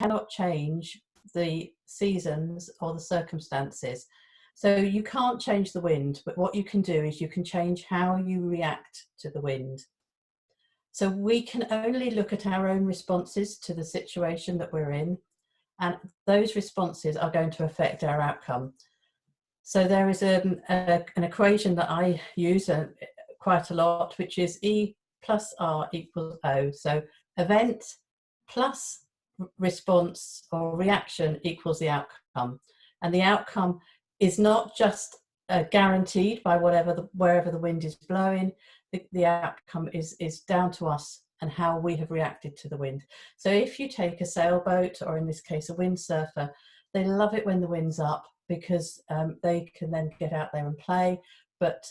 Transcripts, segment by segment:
cannot change the seasons or the circumstances. So you can't change the wind, but what you can do is you can change how you react to the wind. So we can only look at our own responses to the situation that we're in, and those responses are going to affect our outcome. So there is an equation that I use quite a lot, which is E plus R equals O. So event plus response or reaction equals the outcome. And the outcome is not just guaranteed by wherever the wind is blowing. The outcome is down to us and how we have reacted to the wind. So if you take a sailboat, or in this case a windsurfer, they love it when the wind's up, because they can then get out there and play, but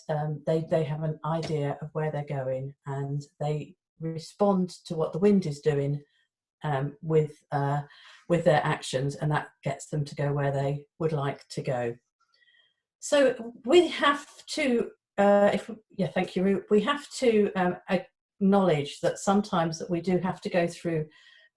they have an idea of where they're going, and they respond to what the wind is doing with their actions, and that gets them to go where they would like to go. So we have to, thank you. We have to acknowledge that sometimes that we do have to go through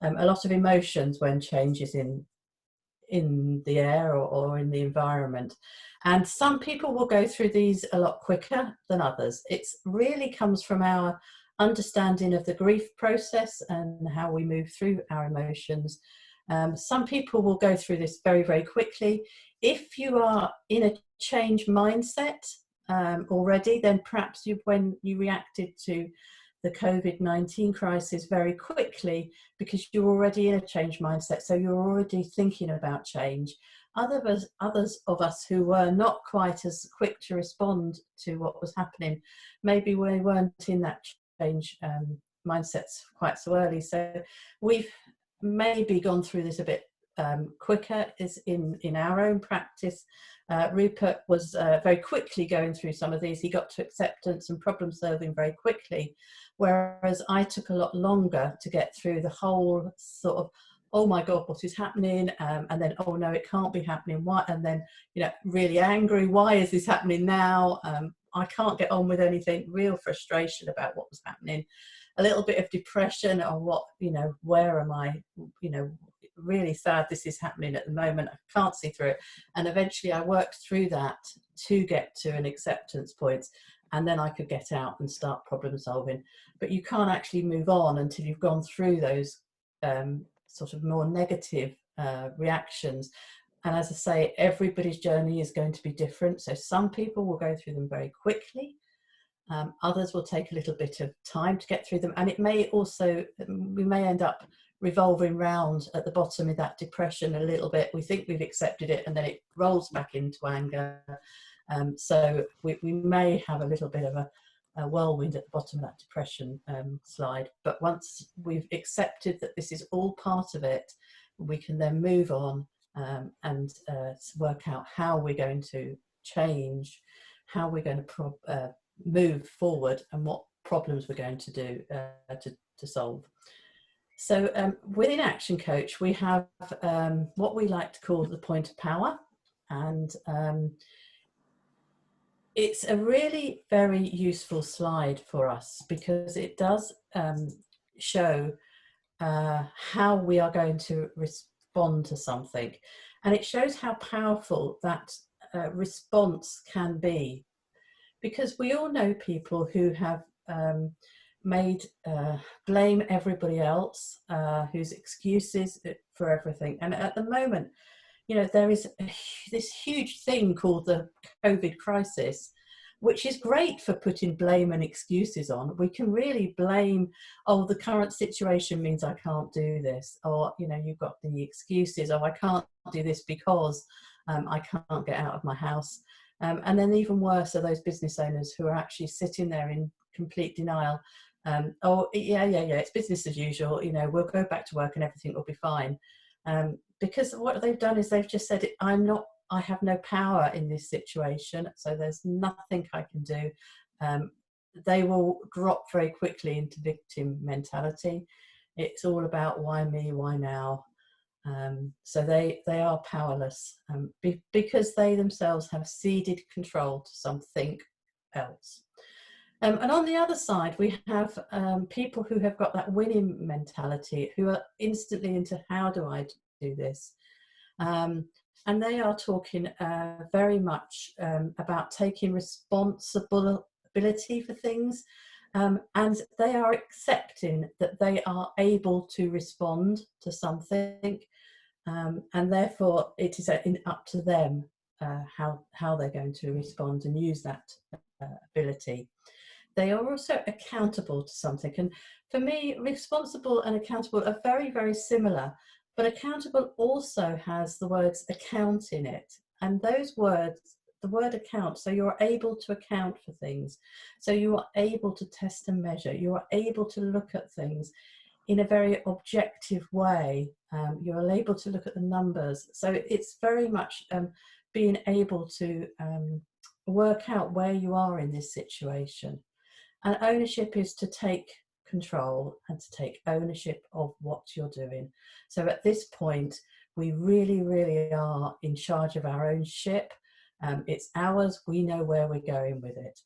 a lot of emotions when change is in the air or in the environment. And some people will go through these a lot quicker than others. It really comes from our understanding of the grief process and how we move through our emotions. Some people will go through this very, very quickly. If you are in a change mindset already, then perhaps when you reacted to the COVID-19 crisis very quickly, because you're already in a change mindset, so you're already thinking about change. Others of us who were not quite as quick to respond to what was happening, maybe we weren't in that change mindsets quite so early. So we've maybe gone through this a bit quicker is in our own practice. Rupert was very quickly going through some of these. He got to acceptance and problem solving very quickly, whereas I took a lot longer to get through the whole sort of, oh my God, what is happening? And then, oh no, it can't be happening. Why? And then, really angry. Why is this happening now? I can't get on with anything. Real frustration about what was happening. A little bit of depression on what, where am I? Really sad this is happening at the moment. I can't see through it. And eventually I worked through that to get to an acceptance point, and then I could get out and start problem solving. But you can't actually move on until you've gone through those sort of more negative reactions. And as I say, everybody's journey is going to be different. So some people will go through them very quickly. Others will take a little bit of time to get through them. And it may also, we may end up revolving round at the bottom of that depression a little bit. We think we've accepted it, and then it rolls back into anger. So we may have a little bit of a whirlwind at the bottom of that depression slide. But once we've accepted that this is all part of it, we can then move on and work out how we're going to change, how we're going to move forward, and what problems we're going to do to solve. So within Action Coach, we have what we like to call the point of power. And it's a really very useful slide for us, because it does show how we are going to respond to something. And it shows how powerful that response can be. Because we all know people who have made blame everybody else, whose excuses for everything. And at the moment, there is this huge thing called the COVID crisis, which is great for putting blame and excuses on. We can really blame, oh, the current situation means I can't do this, or you've got the excuses, oh, I can't do this because I can't get out of my house. And then even worse are those business owners who are actually sitting there in complete denial. Oh, yeah, it's business as usual. We'll go back to work and everything will be fine. Because what they've done is they've just said, I have no power in this situation, so there's nothing I can do. They will drop very quickly into victim mentality. It's all about why me, why now. So they are powerless because they themselves have ceded control to something else. And on the other side, we have people who have got that winning mentality, who are instantly into how do I do this? And they are talking very much about taking responsibility for things. And they are accepting that they are able to respond to something. And therefore, it is up to them how they're going to respond and use that ability. They are also accountable to something. And for me, responsible and accountable are very, very similar. But accountable also has the words account in it. And those words, the word account, so you're able to account for things. So you are able to test and measure. You are able to look at things in a very objective way. You're able to look at the numbers. So it's very much being able to work out where you are in this situation. And ownership is to take control and to take ownership of what you're doing. So at this point, we really, really are in charge of our own ship. It's ours. We know where we're going with it.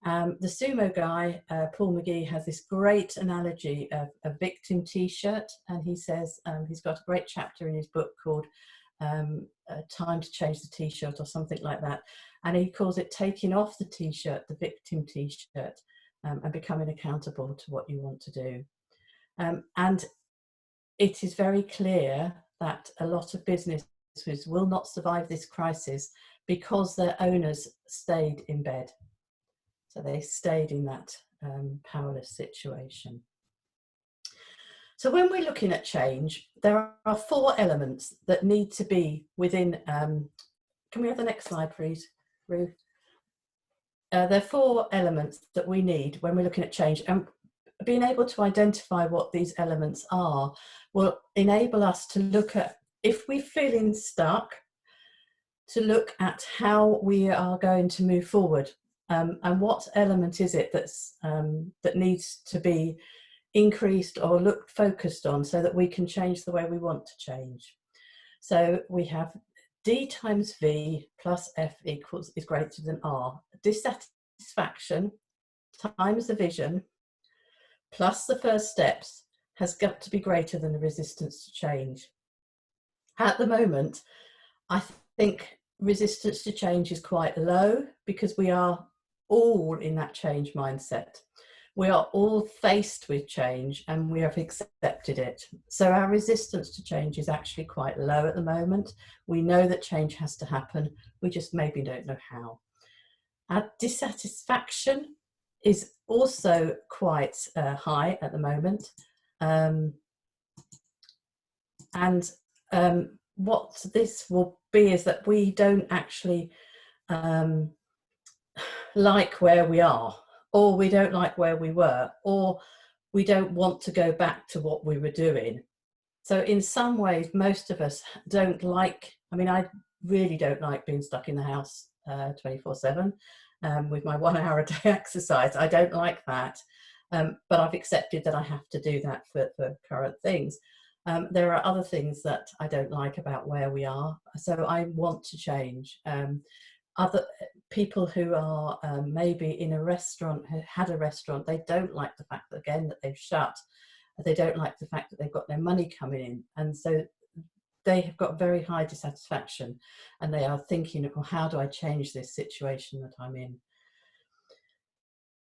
The sumo guy, Paul McGee, has this great analogy of a victim t-shirt. And he says, he's got a great chapter in his book called Time to Change the T-shirt or something like that. And he calls it taking off the t-shirt, the victim t-shirt. And becoming accountable to what you want to do. And it is very clear that a lot of businesses will not survive this crisis because their owners stayed in bed. So they stayed in that powerless situation. So when we're looking at change, there are 4 elements that need to be within, can we have the next slide, please, Ruth? There are 4 elements that we need when we're looking at change, and being able to identify what these elements are will enable us to look at, if we're feeling stuck, to look at how we are going to move forward, and what element is it that needs to be increased or focused on so that we can change the way we want to change. So we have D times V plus F is greater than R. Dissatisfaction times the vision plus the first steps has got to be greater than the resistance to change. At the moment, I think resistance to change is quite low because we are all in that change mindset. We are all faced with change and we have accepted it. So our resistance to change is actually quite low at the moment. We know that change has to happen. We just maybe don't know how. Our dissatisfaction is also quite high at the moment. What this will be is that we don't actually like where we are, or we don't like where we were, or we don't want to go back to what we were doing. So in some ways, most of us don't like, I really don't like being stuck in the house 24/7 with my 1 hour a day exercise. I don't like that. But I've accepted that I have to do that for current things. There are other things that I don't like about where we are, so I want to change. Other people who are maybe in a restaurant, who had a restaurant, they don't like the fact that, again, that they've shut. They don't like the fact that they've got no money coming in, and so they have got very high dissatisfaction, and they are thinking, well, how do I change this situation that I'm in?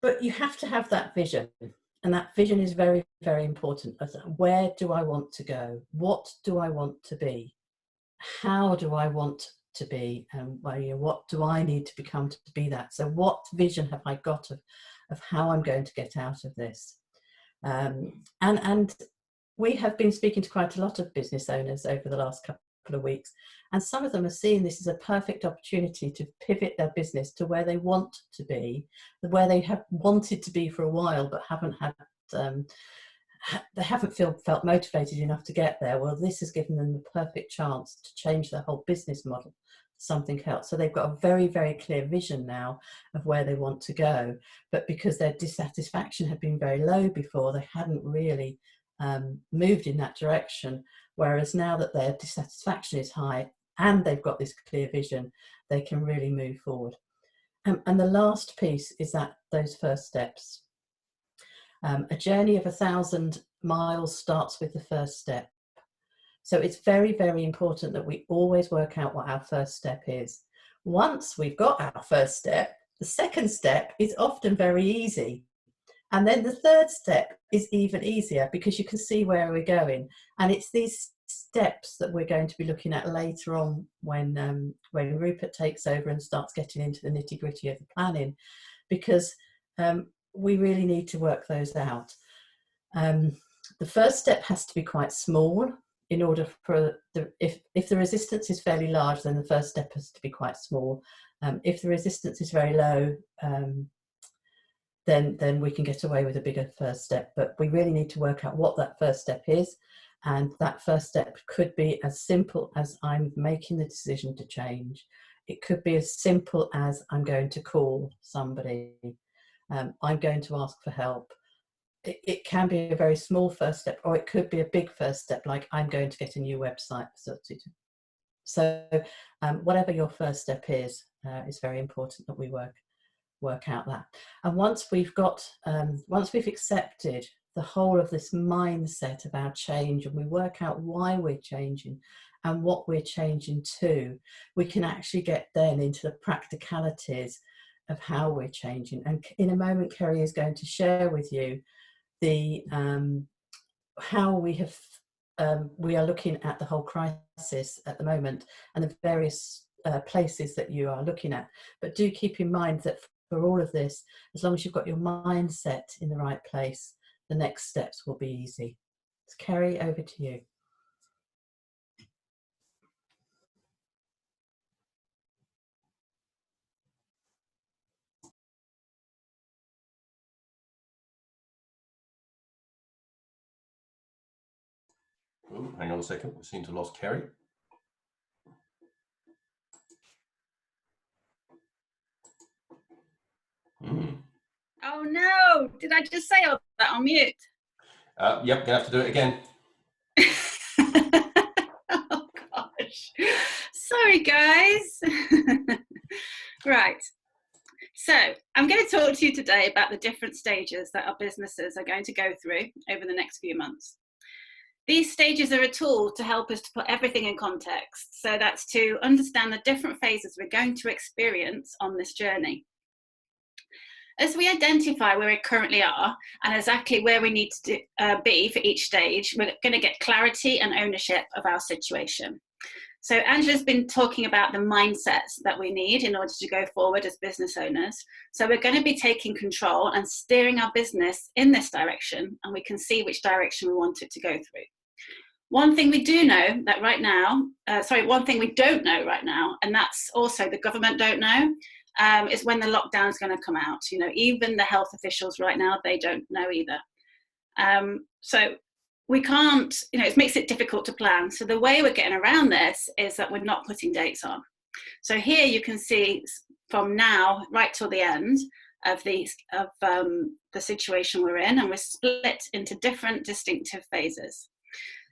But you have to have that vision, and that vision is very, very important. Where do I want to go? What do I want to be? How do I want to be? And what do I need to become to be that? So what vision have I got of how I'm going to get out of this? And we have been speaking to quite a lot of business owners over the last couple of weeks, and some of them are seeing this as a perfect opportunity to pivot their business to where they want to be, where they have wanted to be for a while but haven't had they haven't felt motivated enough to get there. Well, this has given them the perfect chance to change their whole business model to something else. So they've got a very, very clear vision now of where they want to go, but because their dissatisfaction had been very low before, they hadn't really moved in that direction. Whereas now that their dissatisfaction is high and they've got this clear vision, they can really move forward. And the last piece is that those first steps. A journey of 1,000 miles starts with the first step. So it's very, very important that we always work out what our first step is. Once we've got our first step, the second step is often very easy. And then the third step is even easier because you can see where we're going. And it's these steps that we're going to be looking at later on when Rupert takes over and starts getting into the nitty-gritty of the planning, because we really need to work those out. The first step has to be quite small in order for if the resistance is fairly large, then the first step has to be quite small. If the resistance is very low, then we can get away with a bigger first step. But we really need to work out what that first step is, and that first step could be as simple as I'm making the decision to change. It could be as simple as I'm going to call somebody. I'm going to ask for help. It can be a very small first step, or it could be a big first step, like I'm going to get a new website. So whatever your first step is, it's very important that we work out that. And once we've accepted the whole of this mindset of our change, and we work out why we're changing and what we're changing to, we can actually get then into the practicalities of how we're changing. And in a moment, Kerry is going to share with you the how we are looking at the whole crisis at the moment and the various places that you are looking at. But do keep in mind that for all of this, as long as you've got your mindset in the right place, the next steps will be easy. So Kerry, over to you. Oh, hang on a second, we seem to have lost Kerry. Oh no, did I just say all that on mute? Yep, gonna have to do it again. Oh gosh, sorry guys. Right, so I'm going to talk to you today about the different stages that our businesses are going to go through over the next few months. These stages are a tool to help us to put everything in context. So that's to understand the different phases we're going to experience on this journey. As we identify where we currently are and exactly where we need to be for each stage, we're going to get clarity and ownership of our situation. So Angela's been talking about the mindsets that we need in order to go forward as business owners. So we're going to be taking control and steering our business in this direction, and we can see which direction we want it to go through. One thing we do know that right now, one thing we don't know right now, and that's also the government don't know, is when the lockdown is going to come out. You know, even the health officials right now, they don't know either. So we can't, you know, it makes it difficult to plan. So the way we're getting around this is that we're not putting dates on. So here you can see from now right till the end of the situation we're in, and we're split into different distinctive phases.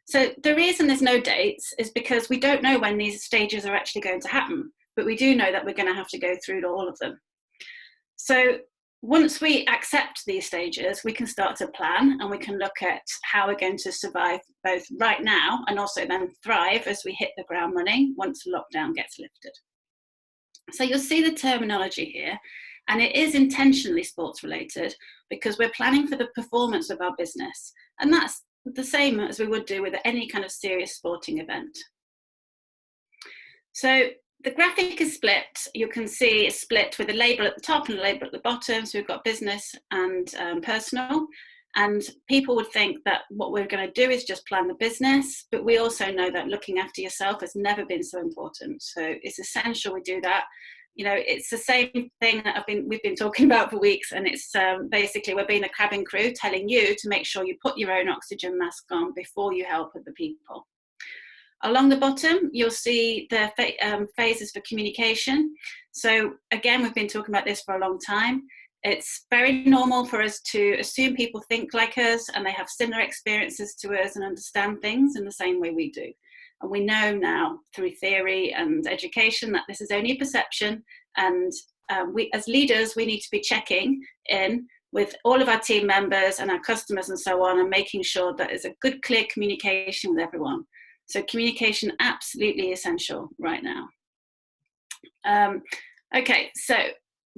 So the reason there's no dates is because we don't know when these stages are actually going to happen, but we do know that we're going to have to go through all of them. So once we accept these stages, we can start to plan, and we can look at how we're going to survive both right now and also then thrive as we hit the ground running once lockdown gets lifted. So you'll see the terminology here, and it is intentionally sports related because we're planning for the performance of our business, and that's the same as we would do with any kind of serious sporting event. So the graphic is split. You can see it's split with a label at the top and a label at the bottom. So we've got business and personal. And people would think that what we're going to do is just plan the business, but we also know that looking after yourself has never been so important. So it's essential we do that. You know, it's the same thing that we've been talking about for weeks, and it's basically we're being a cabin crew telling you to make sure you put your own oxygen mask on before you help other people. Along the bottom, you'll see the phases for communication. So again, we've been talking about this for a long time. It's very normal for us to assume people think like us and they have similar experiences to us and understand things in the same way we do. And we know now through theory and education that this is only a perception, and we, as leaders, we need to be checking in with all of our team members and our customers and so on, and making sure that there's a good, clear communication with everyone. So communication absolutely essential right now. Okay, so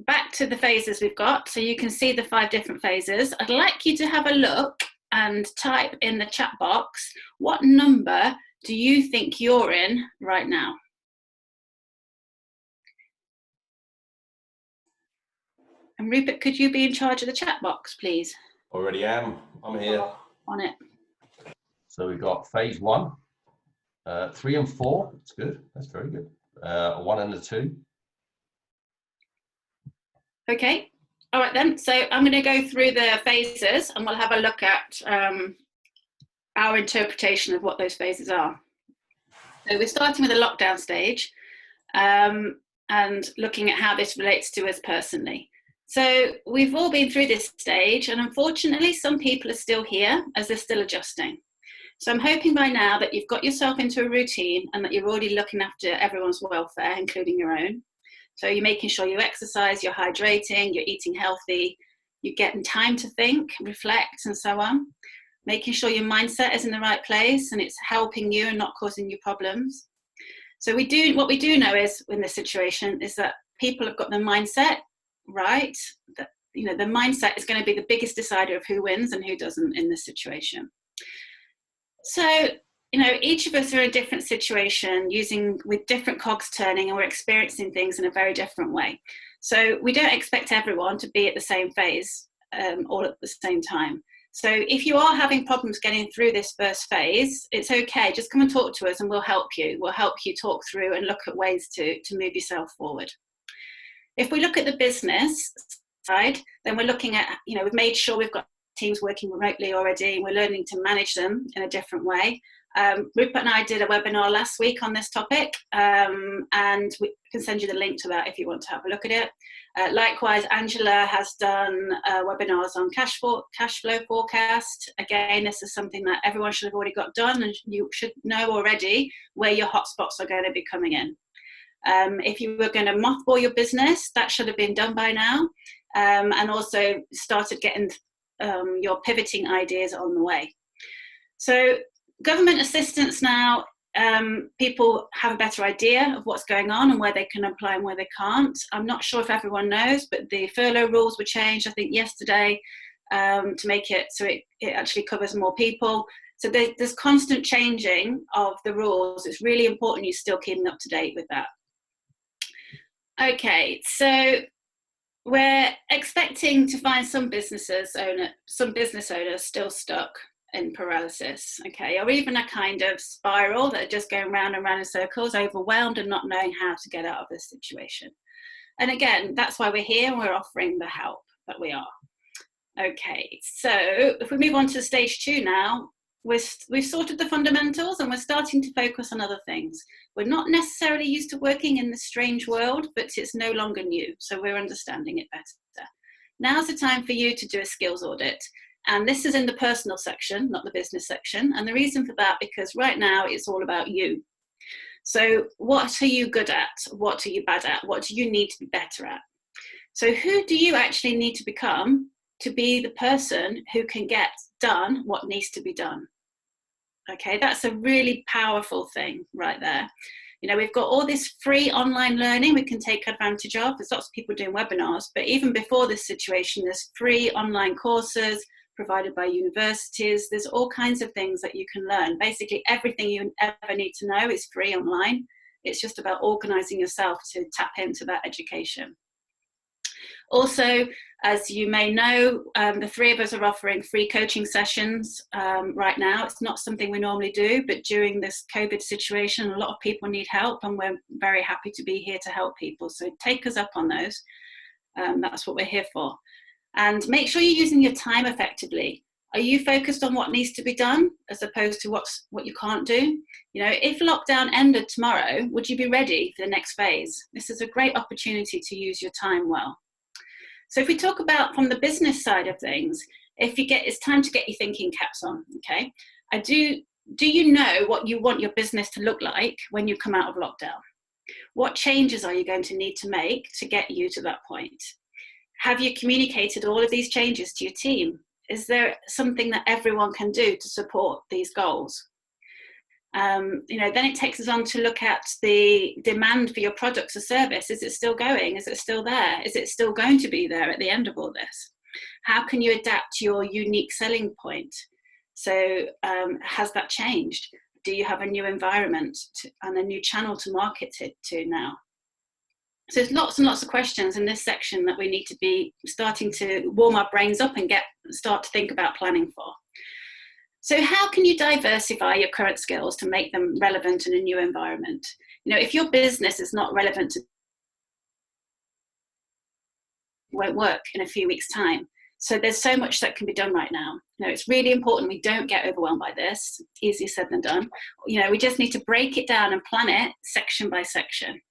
back to the phases we've got. So you can see the 5 different phases. I'd like you to have a look and type in the chat box, what number do you think you're in right now? And Rupert, could you be in charge of the chat box, please? Already am. I'm here. On it. So we've got phase 1, 3 and 4. That's good. That's very good. 1 and a 2. Okay. All right then. So I'm going to go through the phases, and we'll have a look at our interpretation of what those phases are. So we're starting with the lockdown stage, and looking at how this relates to us personally. So we've all been through this stage, and unfortunately some people are still here as they're still adjusting. So I'm hoping by now that you've got yourself into a routine and that you're already looking after everyone's welfare, including your own. So you're making sure you exercise, you're hydrating, you're eating healthy, you're getting time to think, reflect, and so on. Making sure your mindset is in the right place and it's helping you and not causing you problems. So what we do know is, in this situation, is that people have got their mindset right. That, you know, the mindset is going to be the biggest decider of who wins and who doesn't in this situation. So, you know, each of us are in a different situation, with different cogs turning, and we're experiencing things in a very different way. So we don't expect everyone to be at the same phase all at the same time. So if you are having problems getting through this first phase, it's okay. Just come and talk to us and we'll help you. We'll help you talk through and look at ways to move yourself forward. If we look at the business side, then we're looking at, you know, we've made sure we've got teams working remotely already. We're learning to manage them in a different way. Rupert and I did a webinar last week on this topic, and we can send you the link to that if you want to have a look at it. Likewise, Angela has done webinars on cash flow forecast. Again, this is something that everyone should have already got done, and you should know already where your hotspots are going to be coming in. If you were going to mothball your business, that should have been done by now, and also started getting your pivoting ideas on the way. So government assistance now, people have a better idea of what's going on and where they can apply and where they can't. I'm not sure if everyone knows, but the furlough rules were changed, I think, yesterday to make it so it actually covers more people. So there's constant changing of the rules. It's really important you're still keeping up to date with that. Okay, so we're expecting to find some business owners still stuck in paralysis, okay, or even a kind of spiral that are just going round and round in circles, overwhelmed and not knowing how to get out of this situation. And again, that's why we're here and we're offering the help that we are. Okay, so if we move on to stage 2 now, we've sorted the fundamentals and we're starting to focus on other things. We're not necessarily used to working in this strange world, but it's no longer new, so we're understanding it better. Now's the time for you to do a skills audit. And this is in the personal section, not the business section. And the reason for that, because right now it's all about you. So what are you good at? What are you bad at? What do you need to be better at? So who do you actually need to become to be the person who can get done what needs to be done? Okay, that's a really powerful thing right there. You know, we've got all this free online learning we can take advantage of. There's lots of people doing webinars, but even before this situation, there's free online courses provided by universities. There's all kinds of things that you can learn. Basically, everything you ever need to know is free online. It's just about organizing yourself to tap into that education. Also, as you may know, the 3 of us are offering free coaching sessions right now. It's not something we normally do, but during this COVID situation, a lot of people need help and we're very happy to be here to help people. So take us up on those. That's what we're here for. And make sure you're using your time effectively. Are you focused on what needs to be done as opposed to what you can't do? You know, if lockdown ended tomorrow, would you be ready for the next phase? This is a great opportunity to use your time well. So if we talk about from the business side of things, it's time to get your thinking caps on, okay? Do you know what you want your business to look like when you come out of lockdown? What changes are you going to need to make to get you to that point? Have you communicated all of these changes to your team? Is there something that everyone can do to support these goals? Then it takes us on to look at the demand for your products or service. Is it still going? Is it still there? Is it still going to be there at the end of all this? How can you adapt your unique selling point? So has that changed? Do you have a new environment and a new channel to market it to now? So there's lots and lots of questions in this section that we need to be starting to warm our brains up and start to think about planning for. So how can you diversify your current skills to make them relevant in a new environment? If your business is not relevant, it won't work in a few weeks' time. So there's so much that can be done right now. It's really important we don't get overwhelmed by this. Easier said than done. We just need to break it down and plan it section by section.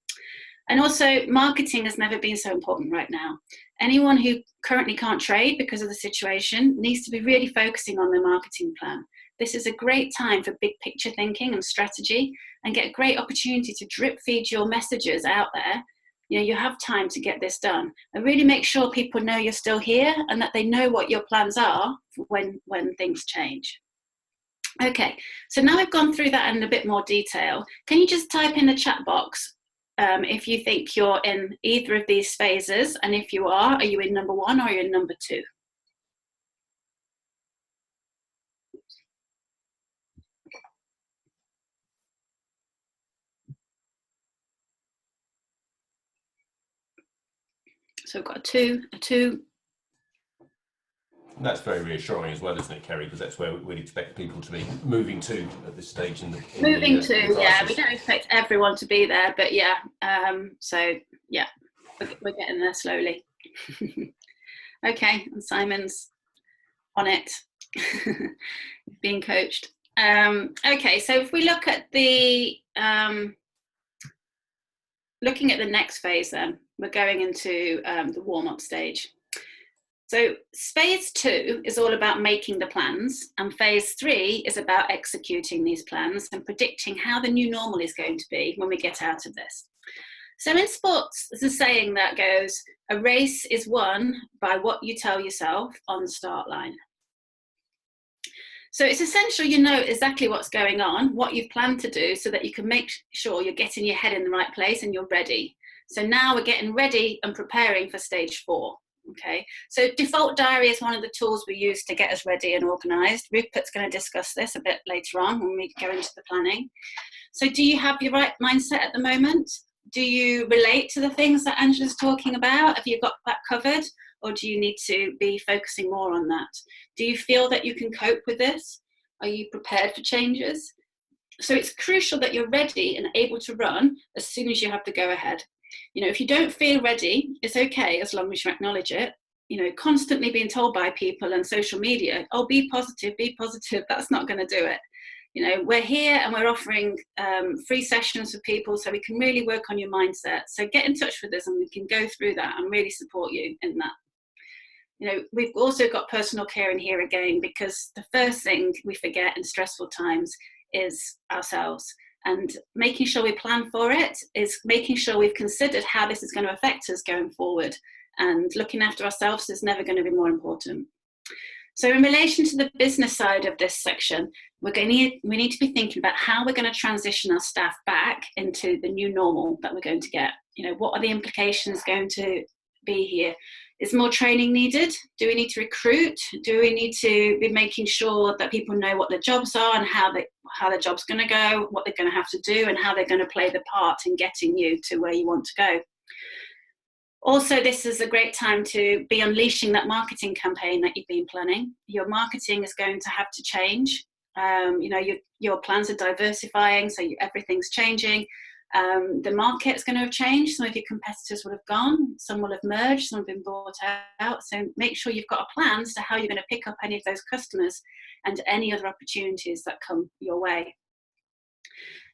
And also, marketing has never been so important right now. Anyone who currently can't trade because of the situation needs to be really focusing on their marketing plan. This is a great time for big picture thinking and strategy, and get a great opportunity to drip feed your messages out there. You have time to get this done, and really make sure people know you're still here and that they know what your plans are when things change. Okay, so now we've gone through that in a bit more detail. Can you just type in the chat box if you think you're in either of these phases, and if you are you in number 1 or are you in number 2? So we've got a two. That's very reassuring as well, isn't it, Kerry? Because that's where we'd expect people to be moving to at this stage in the yeah. We don't expect everyone to be there, but yeah. So yeah, we're getting there slowly. Okay, and Simon's on it, being coached. Okay, so if we look at the looking at the next phase, then we're going into the warm-up stage. So phase 2 is all about making the plans, and phase 3 is about executing these plans and predicting how the new normal is going to be when we get out of this. So in sports, there's a saying that goes, a race is won by what you tell yourself on the start line. So it's essential you know exactly what's going on, what you've planned to do, so that you can make sure you're getting your head in the right place and you're ready. So now we're getting ready and preparing for stage 4. Okay, so default diary is one of the tools we use to get us ready and organised. Rupert's going to discuss this a bit later on when we go into the planning. So do you have your right mindset at the moment? Do you relate to the things that Angela's talking about? Have you got that covered? Or do you need to be focusing more on that? Do you feel that you can cope with this? Are you prepared for changes? So it's crucial that you're ready and able to run as soon as you have the go ahead. If you don't feel ready, it's okay as long as you acknowledge it. Constantly being told by people and social media, oh, be positive, that's not going to do it. We're here and we're offering free sessions for people so we can really work on your mindset. So get in touch with us and we can go through that and really support you in that. We've also got personal care in here again, because the first thing we forget in stressful times is ourselves. And making sure we plan for it is making sure we've considered how this is going to affect us going forward. And looking after ourselves is never going to be more important. So in relation to the business side of this section, we need to be thinking about how we're going to transition our staff back into the new normal that we're going to get. What are the implications going to be here? Is more training needed? Do we need to recruit? Do we need to be making sure that people know what their jobs are and how their job's going to go, what they're going to have to do, and how they're going to play the part in getting you to where you want to go? Also, this is a great time to be unleashing that marketing campaign that you've been planning. Your marketing is going to have to change. Your plans are diversifying, so everything's changing. The market's going to have changed. Some of your competitors will have gone, some will have merged, some have been bought out. So make sure you've got a plan as to how you're going to pick up any of those customers and any other opportunities that come your way.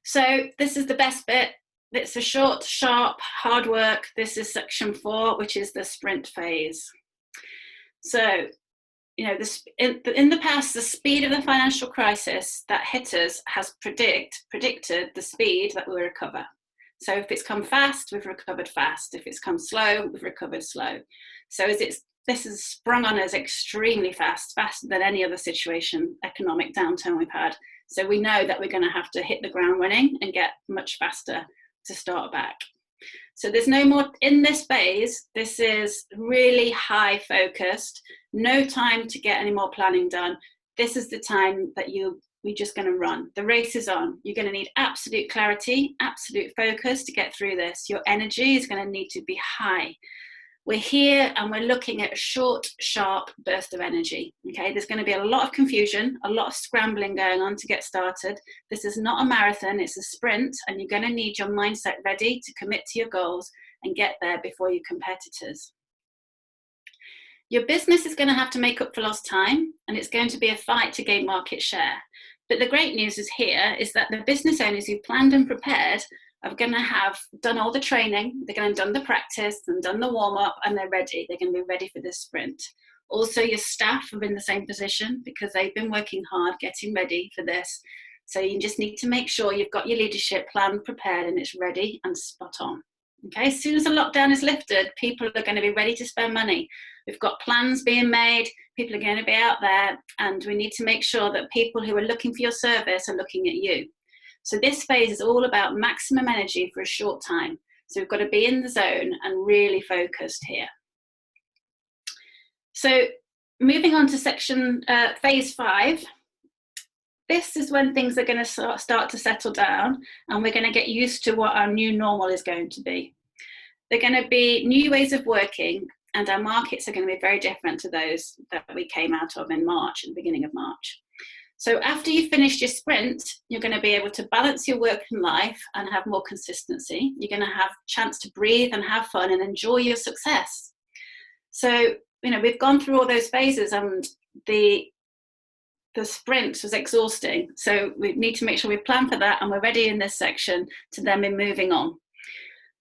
So this is the best bit. It's a short, sharp, hard work. This is section 4, which is the sprint phase. So, in the past, the speed of the financial crisis that hit us has predicted the speed that we'll recover. So if it's come fast, we've recovered fast. If it's come slow, we've recovered slow. So this has sprung on us extremely fast, faster than any other situation, economic downturn we've had. So we know that we're going to have to hit the ground running and get much faster to start back. So there's no more in this phase. This is really high focused, no time to get any more planning done. This is the time that we're just going to run. The race is on. You're going to need absolute clarity, absolute focus to get through this. Your energy is going to need to be high. We're here and we're looking at a short, sharp burst of energy. Okay, there's going to be a lot of confusion, a lot of scrambling going on to get started. This is not a marathon, it's a sprint, and you're going to need your mindset ready to commit to your goals and get there before your competitors. Your business is going to have to make up for lost time, and it's going to be a fight to gain market share. But the great news is that the business owners who planned and prepared are going to have done all the training, they're going to have done the practice and done the warm-up, and they're ready. They're going to be ready for this sprint. Also, your staff are in the same position because they've been working hard getting ready for this. So you just need to make sure you've got your leadership plan prepared and it's ready and spot on. Okay, as soon as the lockdown is lifted, people are going to be ready to spend money. We've got plans being made, people are going to be out there, and we need to make sure that people who are looking for your service are looking at you. So this phase is all about maximum energy for a short time. So we've got to be in the zone and really focused here. So moving on to phase 5, this is when things are going to start to settle down and we're going to get used to what our new normal is going to be. They're going to be new ways of working, and our markets are going to be very different to those that we came out of in March, at the beginning of March. So after you've finished your sprint, you're going to be able to balance your work and life and have more consistency. You're going to have a chance to breathe and have fun and enjoy your success. So, we've gone through all those phases, and the sprint was exhausting. So we need to make sure we plan for that and we're ready in this section to then be moving on.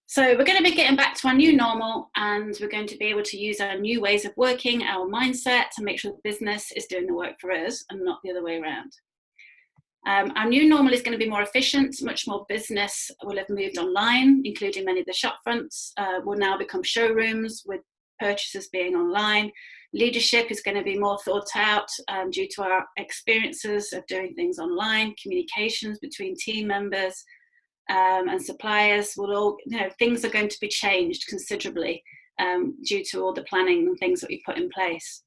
So we're going to be getting back to our new normal, and we're going to be able to use our new ways of working, our mindset, to make sure the business is doing the work for us and not the other way around. Our new normal is going to be more efficient. Much more business will have moved online, including many of the shop fronts will now become showrooms with purchases being online. Leadership is going to be more thought out due to our experiences of doing things online. Communications between team members and suppliers will all, things are going to be changed considerably due to all the planning and things that we put in place.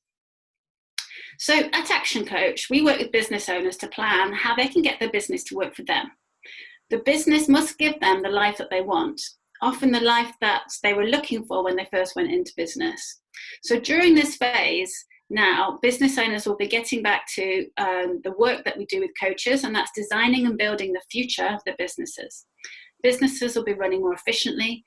So at Action Coach, we work with business owners to plan how they can get their business to work for them. The business must give them the life that they want, often the life that they were looking for when they first went into business. So during this phase now, business owners will be getting back to the work that we do with coaches, and that's designing and building the future of the businesses. Businesses will be running more efficiently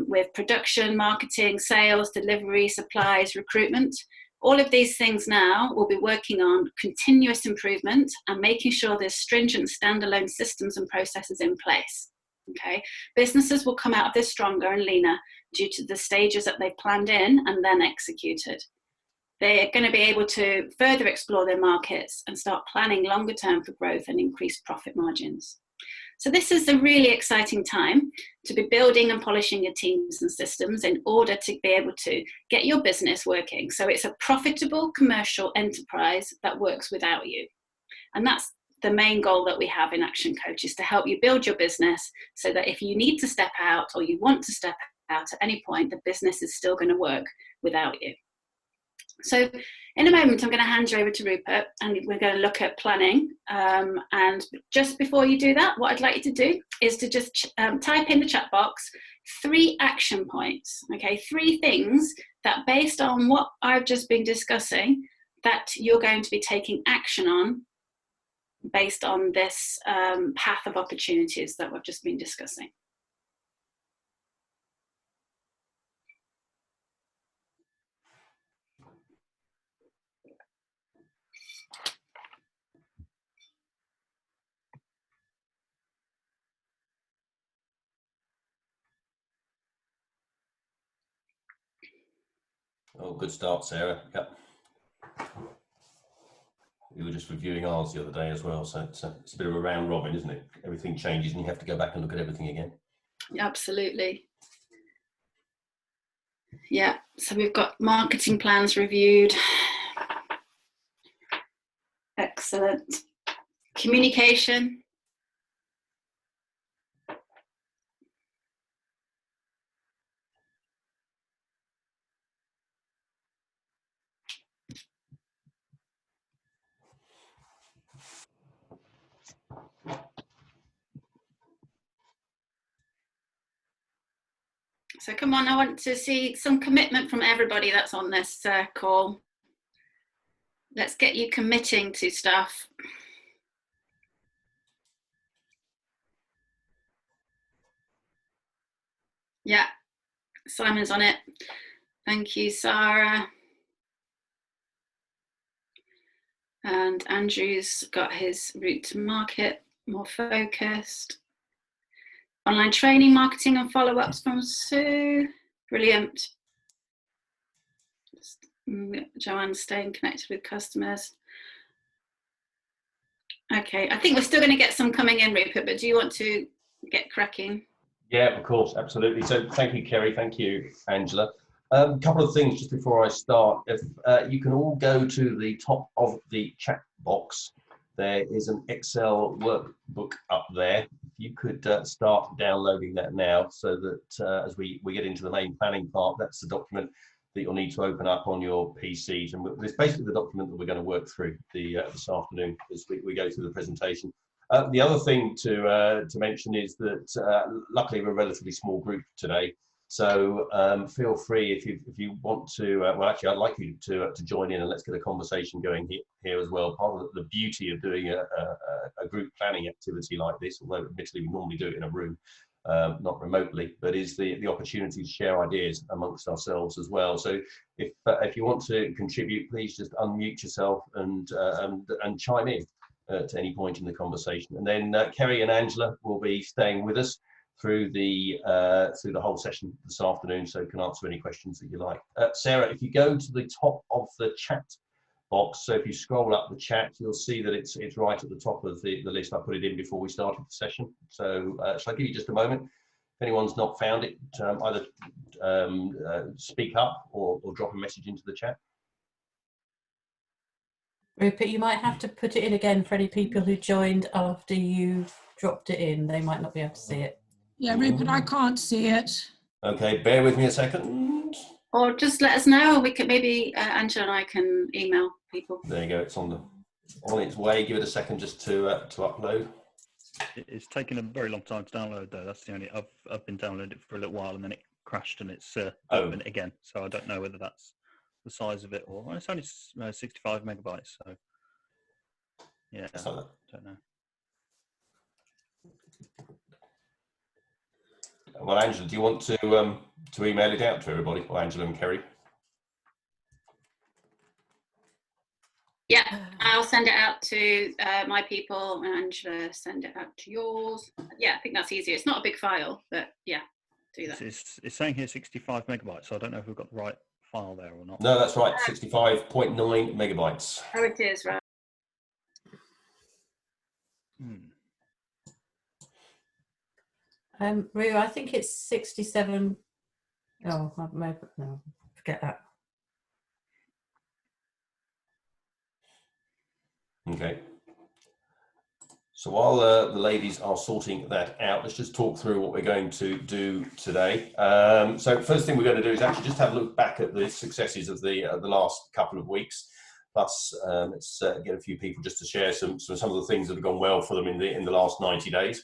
with production, marketing, sales, delivery, supplies, recruitment. All of these things now will be working on continuous improvement and making sure there's stringent standalone systems and processes in place. Okay, businesses will come out of this stronger and leaner due to the stages that they've planned in and then executed. They're going to be able to further explore their markets and start planning longer term for growth and increased profit margins. So this is a really exciting time to be building and polishing your teams and systems in order to be able to get your business working. So it's a profitable commercial enterprise that works without you. And that's the main goal that we have in Action Coach, is to help you build your business so that if you need to step out or you want to step out at any point, the business is still going to work without you. So in a moment, I'm going to hand you over to Rupert, and we're going to look at planning. And just before you do that, what I'd like you to do is to just type in the chat box 3 action points, okay? 3 things that, based on what I've just been discussing, that you're going to be taking action on based on this path of opportunities that we've just been discussing. Oh, good start, Sarah. Yep. We were just reviewing ours the other day as well, so it's a bit of a round robin, isn't it? Everything changes and you have to go back and look at everything again. Absolutely. Yeah, so we've got marketing plans reviewed. Excellent. Communication. So come on, I want to see some commitment from everybody that's on this call. Let's get you committing to stuff. Yeah, Simon's on it. Thank you, Sarah. And Andrew's got his route to market more focused. Online training, marketing and follow-ups from Sue. Brilliant. Joanne's staying connected with customers. Okay, I think we're still going to get some coming in, Rupert, but do you want to get cracking? Yeah, of course, absolutely. So thank you, Kerry. Thank you, Angela. A couple of things just before I start. If you can all go to the top of the chat box, there is an Excel workbook up there. If you could start downloading that now, so that as we get into the main planning part, that's the document that you'll need to open up on your PCs. And it's basically the document that we're going to work through this afternoon as we go through the presentation. The other thing to mention is that luckily we're a relatively small group today, so feel free if you want to. Well, actually, I'd like you to join in and let's get a conversation going here as well. Part of the beauty of doing a group planning activity like this, although admittedly we normally do it in a room, not remotely, but is the opportunity to share ideas amongst ourselves as well. So if you want to contribute, please just unmute yourself and chime in at any point in the conversation. And then Kerry and Angela will be staying with us through the whole session this afternoon, so can answer any questions that you like. Sarah, if you go to the top of the chat box, so if you scroll up the chat, you'll see that it's right at the top of the list. I put it in before we started the session. So shall I give you just a moment? If anyone's not found it, either speak up or drop a message into the chat. Rupert, you might have to put it in again for any people who joined after you dropped it in. They might not be able to see it. Yeah, Rupert, I can't see it. Okay, bear with me a second. Or just let us know. We could maybe Angela and I can email people. There you go. It's on its way. Give it a second just to upload. It's taken a very long time to download, though. That's the only. I've been downloading it for a little while, and then it crashed, and it's opened it again. So I don't know whether that's the size of it, or well, it's only 65 megabytes. So yeah, don't know. Well, Angela, do you want to email it out to everybody, or Angela and Kerry? Yeah, I'll send it out to my people, and Angela send it out to yours. Yeah, I think that's easier. It's not a big file, but yeah, do that. It's saying here 65 megabytes, so I don't know if we've got the right file there or not. No, that's right, 65.9 megabytes. Oh, it is, right. Rue, I think it's 67. Oh, no, forget that. Okay. So while the ladies are sorting that out, let's just talk through what we're going to do today. So first thing we're going to do is actually just have a look back at the successes of the last couple of weeks. Plus, let's get a few people just to share some of the things that have gone well for them in the last 90 days.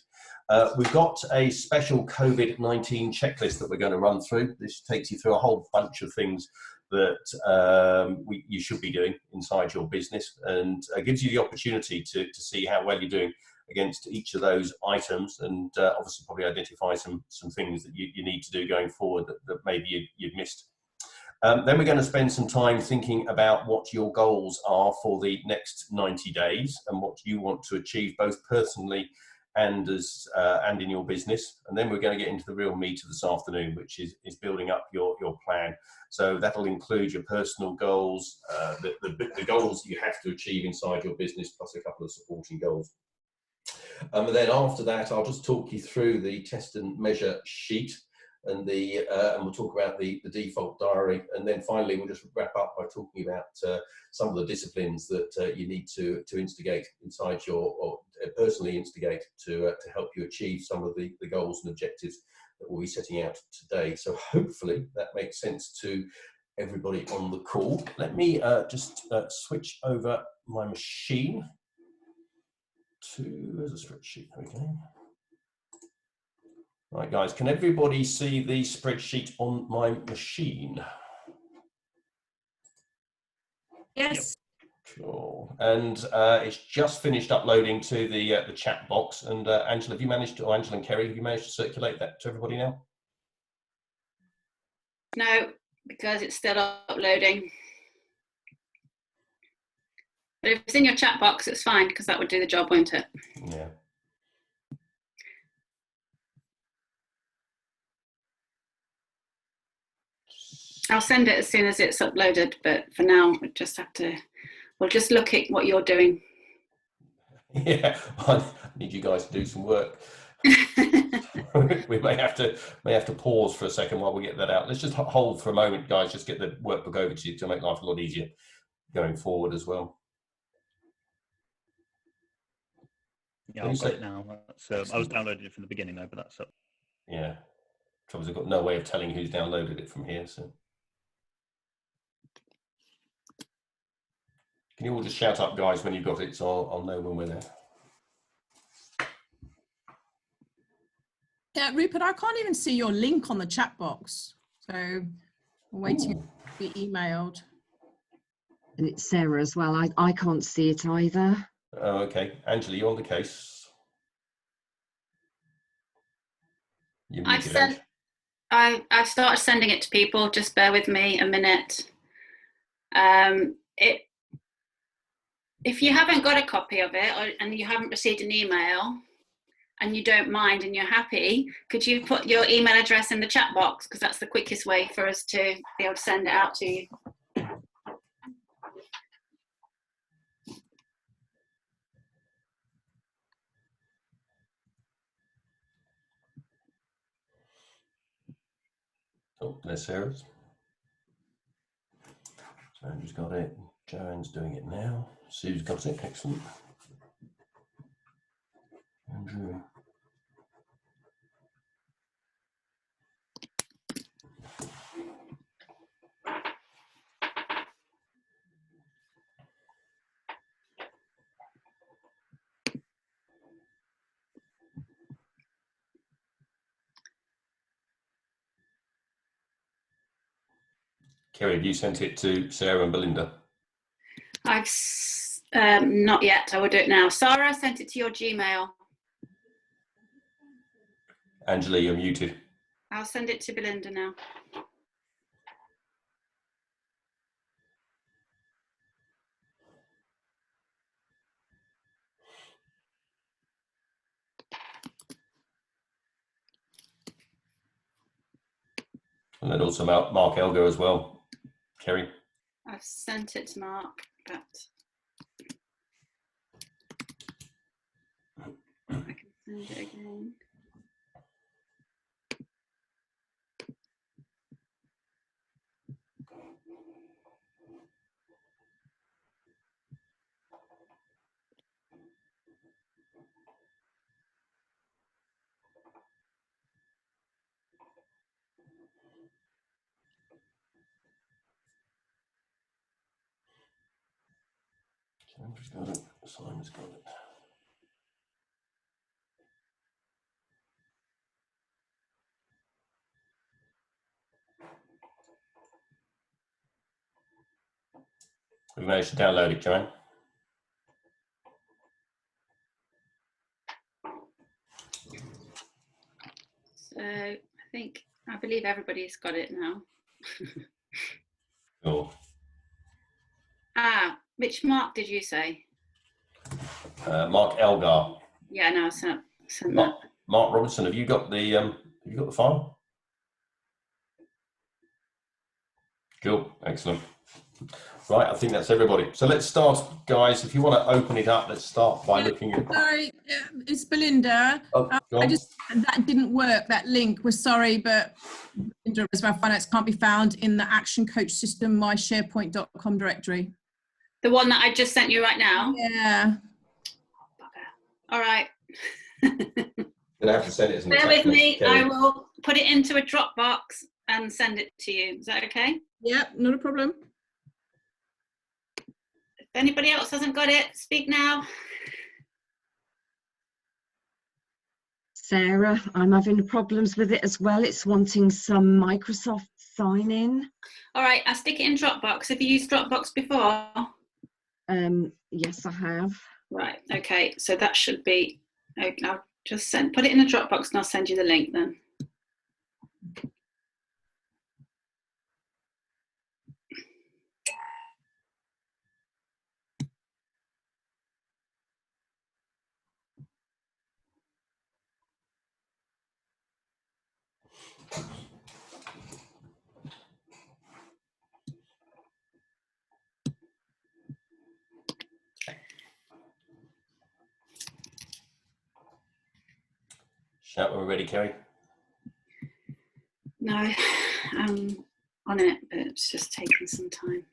We've got a special COVID-19 checklist that we're going to run through. This takes you through a whole bunch of things that you should be doing inside your business, and gives you the opportunity to see how well you're doing against each of those items, and obviously probably identify some things that you need to do going forward that maybe you've missed. Then we're going to spend some time thinking about what your goals are for the next 90 days and what you want to achieve both personally and in your business. And then we're going to get into the real meat of this afternoon, which is building up your plan. So that'll include your personal goals, the goals that you have to achieve inside your business, plus a couple of supporting goals. And then after that, I'll just talk you through the test and measure sheet, and and we'll talk about the default diary, and then finally we'll just wrap up by talking about some of the disciplines that you need to instigate inside or personally instigate to help you achieve some of the goals and objectives that we'll be setting out today. So hopefully that makes sense to everybody on the call. Let me just switch over my machine to, where's the spreadsheet? There we go. Right, guys, can everybody see the spreadsheet on my machine? Yes. Cool. And it's just finished uploading to the chat box. And Angela, have you managed to, or Angela and Kerry, have you managed to circulate that to everybody now? No, because it's still uploading. But if it's in your chat box, it's fine, because that would do the job, won't it? Yeah. I'll send it as soon as it's uploaded, but for now, we'll just look at what you're doing. Yeah, I need you guys to do some work. We may have to pause for a second while we get that out. Let's just hold for a moment, guys. Just get the workbook over to you to make life a lot easier going forward as well. Yeah, I've got it now. I was downloading it from the beginning though, but that's up. Yeah, trouble is I've got no way of telling who's downloaded it from here. So can you all just shout up, guys, when you've got it, so I'll know when we're there. Yeah, Rupert, I can't even see your link on the chat box. So I'm waiting to be emailed. And it's Sarah as well. I can't see it either. Oh, okay. Angela, you on the case? You're muted, Ange. I've started sending it to people. Just bear with me a minute. If you haven't got a copy of it and you haven't received an email and you don't mind and you're happy, could you put your email address in the chat box? Because that's the quickest way for us to be able to send it out to you. Oh, there's Sarah's. So Andrew's got it. Joanne's doing it now. Sue's got it. Excellent. Andrew. Kerry, have you sent it to Sarah and Belinda? I've not yet. I will do it now. Sarah, I sent it to your Gmail. Angela, you're muted. I'll send it to Belinda now. And then also Mark Elgar as well. Kerry. I've sent it to Mark, but I can send it again. Andrew's got it. Simon's got it. We managed to download it, Joanne. So I believe everybody's got it now. Cool. Which Mark did you say? Mark Elgar. Yeah, no, I sent that. Mark Robinson, have you got the file? Cool, excellent. Right, I think that's everybody. So let's start, guys. If you want to open it up, let's start by Yeah, looking at. Sorry, it's Belinda. Oh, go on. That didn't work. That link. We're sorry, but Belinda as well, finance can't be found in the Action Coach System mysharepoint.com directory. The one that I just sent you right now? Yeah. All right. Gonna have to send it as an Bear with attachment, me. Kerry. I will put it into a Dropbox and send it to you. Is that okay? Yep, not a problem. If anybody else hasn't got it, speak now. Sarah, I'm having problems with it as well. It's wanting some Microsoft sign in. All right, I'll stick it in Dropbox. Have you used Dropbox before? Yes, I have. Right, okay, so that should be, okay, I'll just put it in a Dropbox and I'll send you the link then. Shout when we're ready, Kerry. No, I'm on it, but it's just taking some time.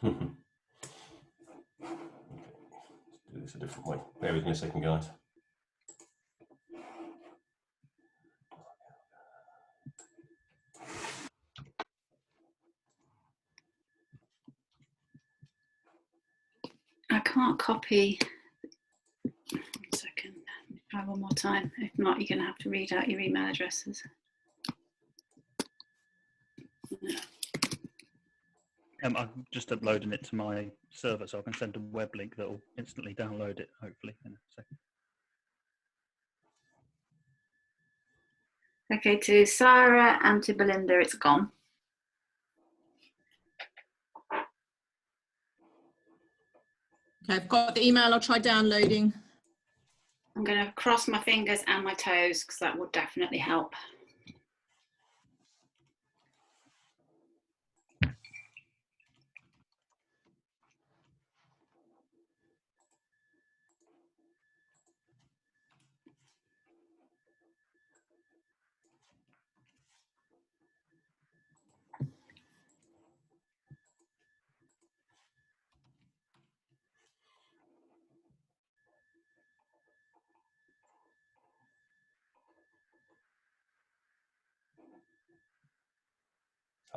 Let's do this a different way. Bear with me a second, guys. I can't copy. 1 second. Try one more time. If not, you're going to have to read out your email addresses. No. I'm just uploading it to my server, so I can send a web link that will instantly download it, hopefully, in a second. Okay, to Sarah and to Belinda, it's gone. Okay, I've got the email. I'll try downloading. I'm going to cross my fingers and my toes because that will definitely help.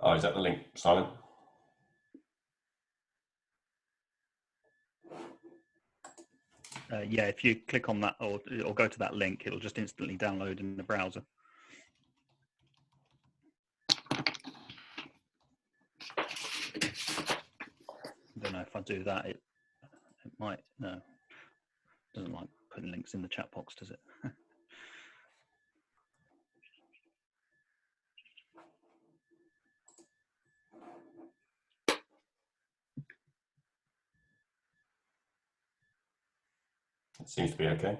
Oh, is that the link, Simon? Yeah, if you click on that or go to that link, it'll just instantly download in the browser. I don't know if I do that, it might, no, doesn't like putting links in the chat box, does it? It seems to be okay.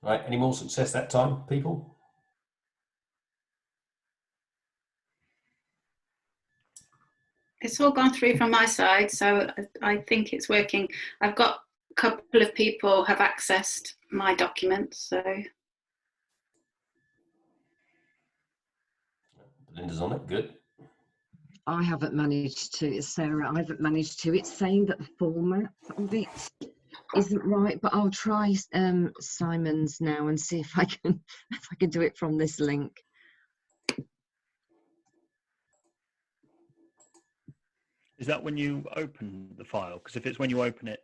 Right, any more success that time, people? It's all gone through from my side, so I think it's working. I've got a couple of people have accessed my documents, so. Belinda's on it, good. I haven't managed to, it's Sarah, I haven't managed to. It's saying that the format of it isn't right, but I'll try Simon's now and see if I can do it from this link. Is that when you open the file? Because if it's when you open it,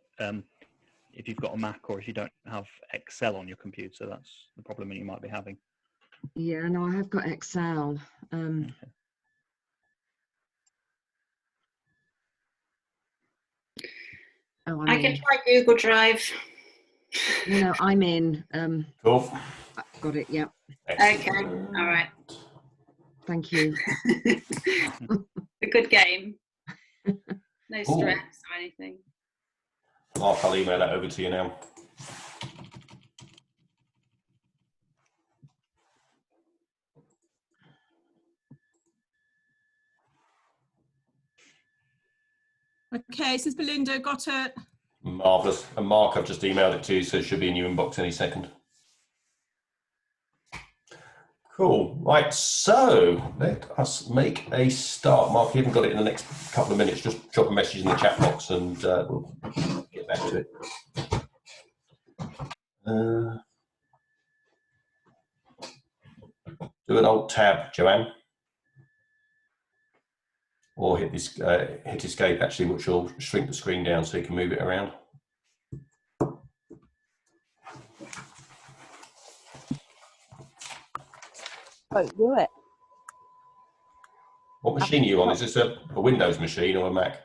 if you've got a Mac or if you don't have Excel on your computer, that's the problem that you might be having. Yeah, no, I have got Excel. Okay. Oh, I can try Google Drive. No, I'm in. Cool. Got it. Yeah. Okay. All right. Thank you. A good game. No Cool. stress or anything. Mark, I'll email that over to you now. Okay, says Belinda, got it. Marvellous. And Mark, I've just emailed it to you, so it should be in your inbox any second. Cool. Right, so let us make a start. Mark, you haven't got it in the next couple of minutes. Just drop a message in the chat box and we'll get back to it. Do an Alt-Tab, Joanne. Or hit this, hit Escape, actually, which will shrink the screen down so you can move it around. Won't do it. What machine are you on? Is this a Windows machine or a Mac?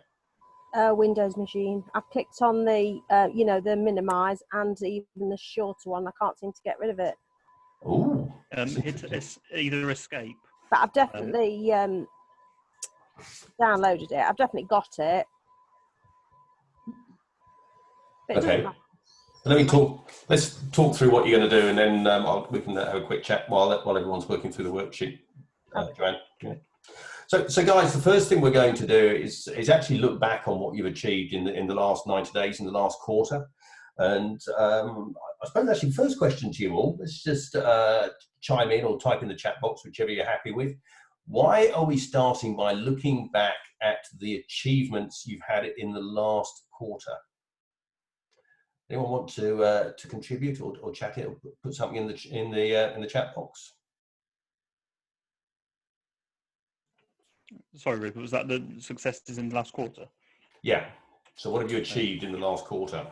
Windows machine. I've clicked on the, you know, the minimise and even the shorter one. I can't seem to get rid of it. Ooh. Hit either Escape. But I've definitely downloaded it. I've definitely got it. But Okay. Let me talk. Let's talk through what you're going to do, and then we can have a quick chat while everyone's working through the worksheet. Joanne. Okay. So guys, the first thing we're going to do is actually look back on what you've achieved in the last 90 days, in the last quarter. And I suppose actually first question to you all, let's just chime in or type in the chat box, whichever you're happy with. Why are we starting by looking back at the achievements you've had in the last quarter? Anyone want to contribute or chat it or put something in the chat box? Sorry, Rick, was that the successes in the last quarter? Yeah. So what have you achieved in the last quarter?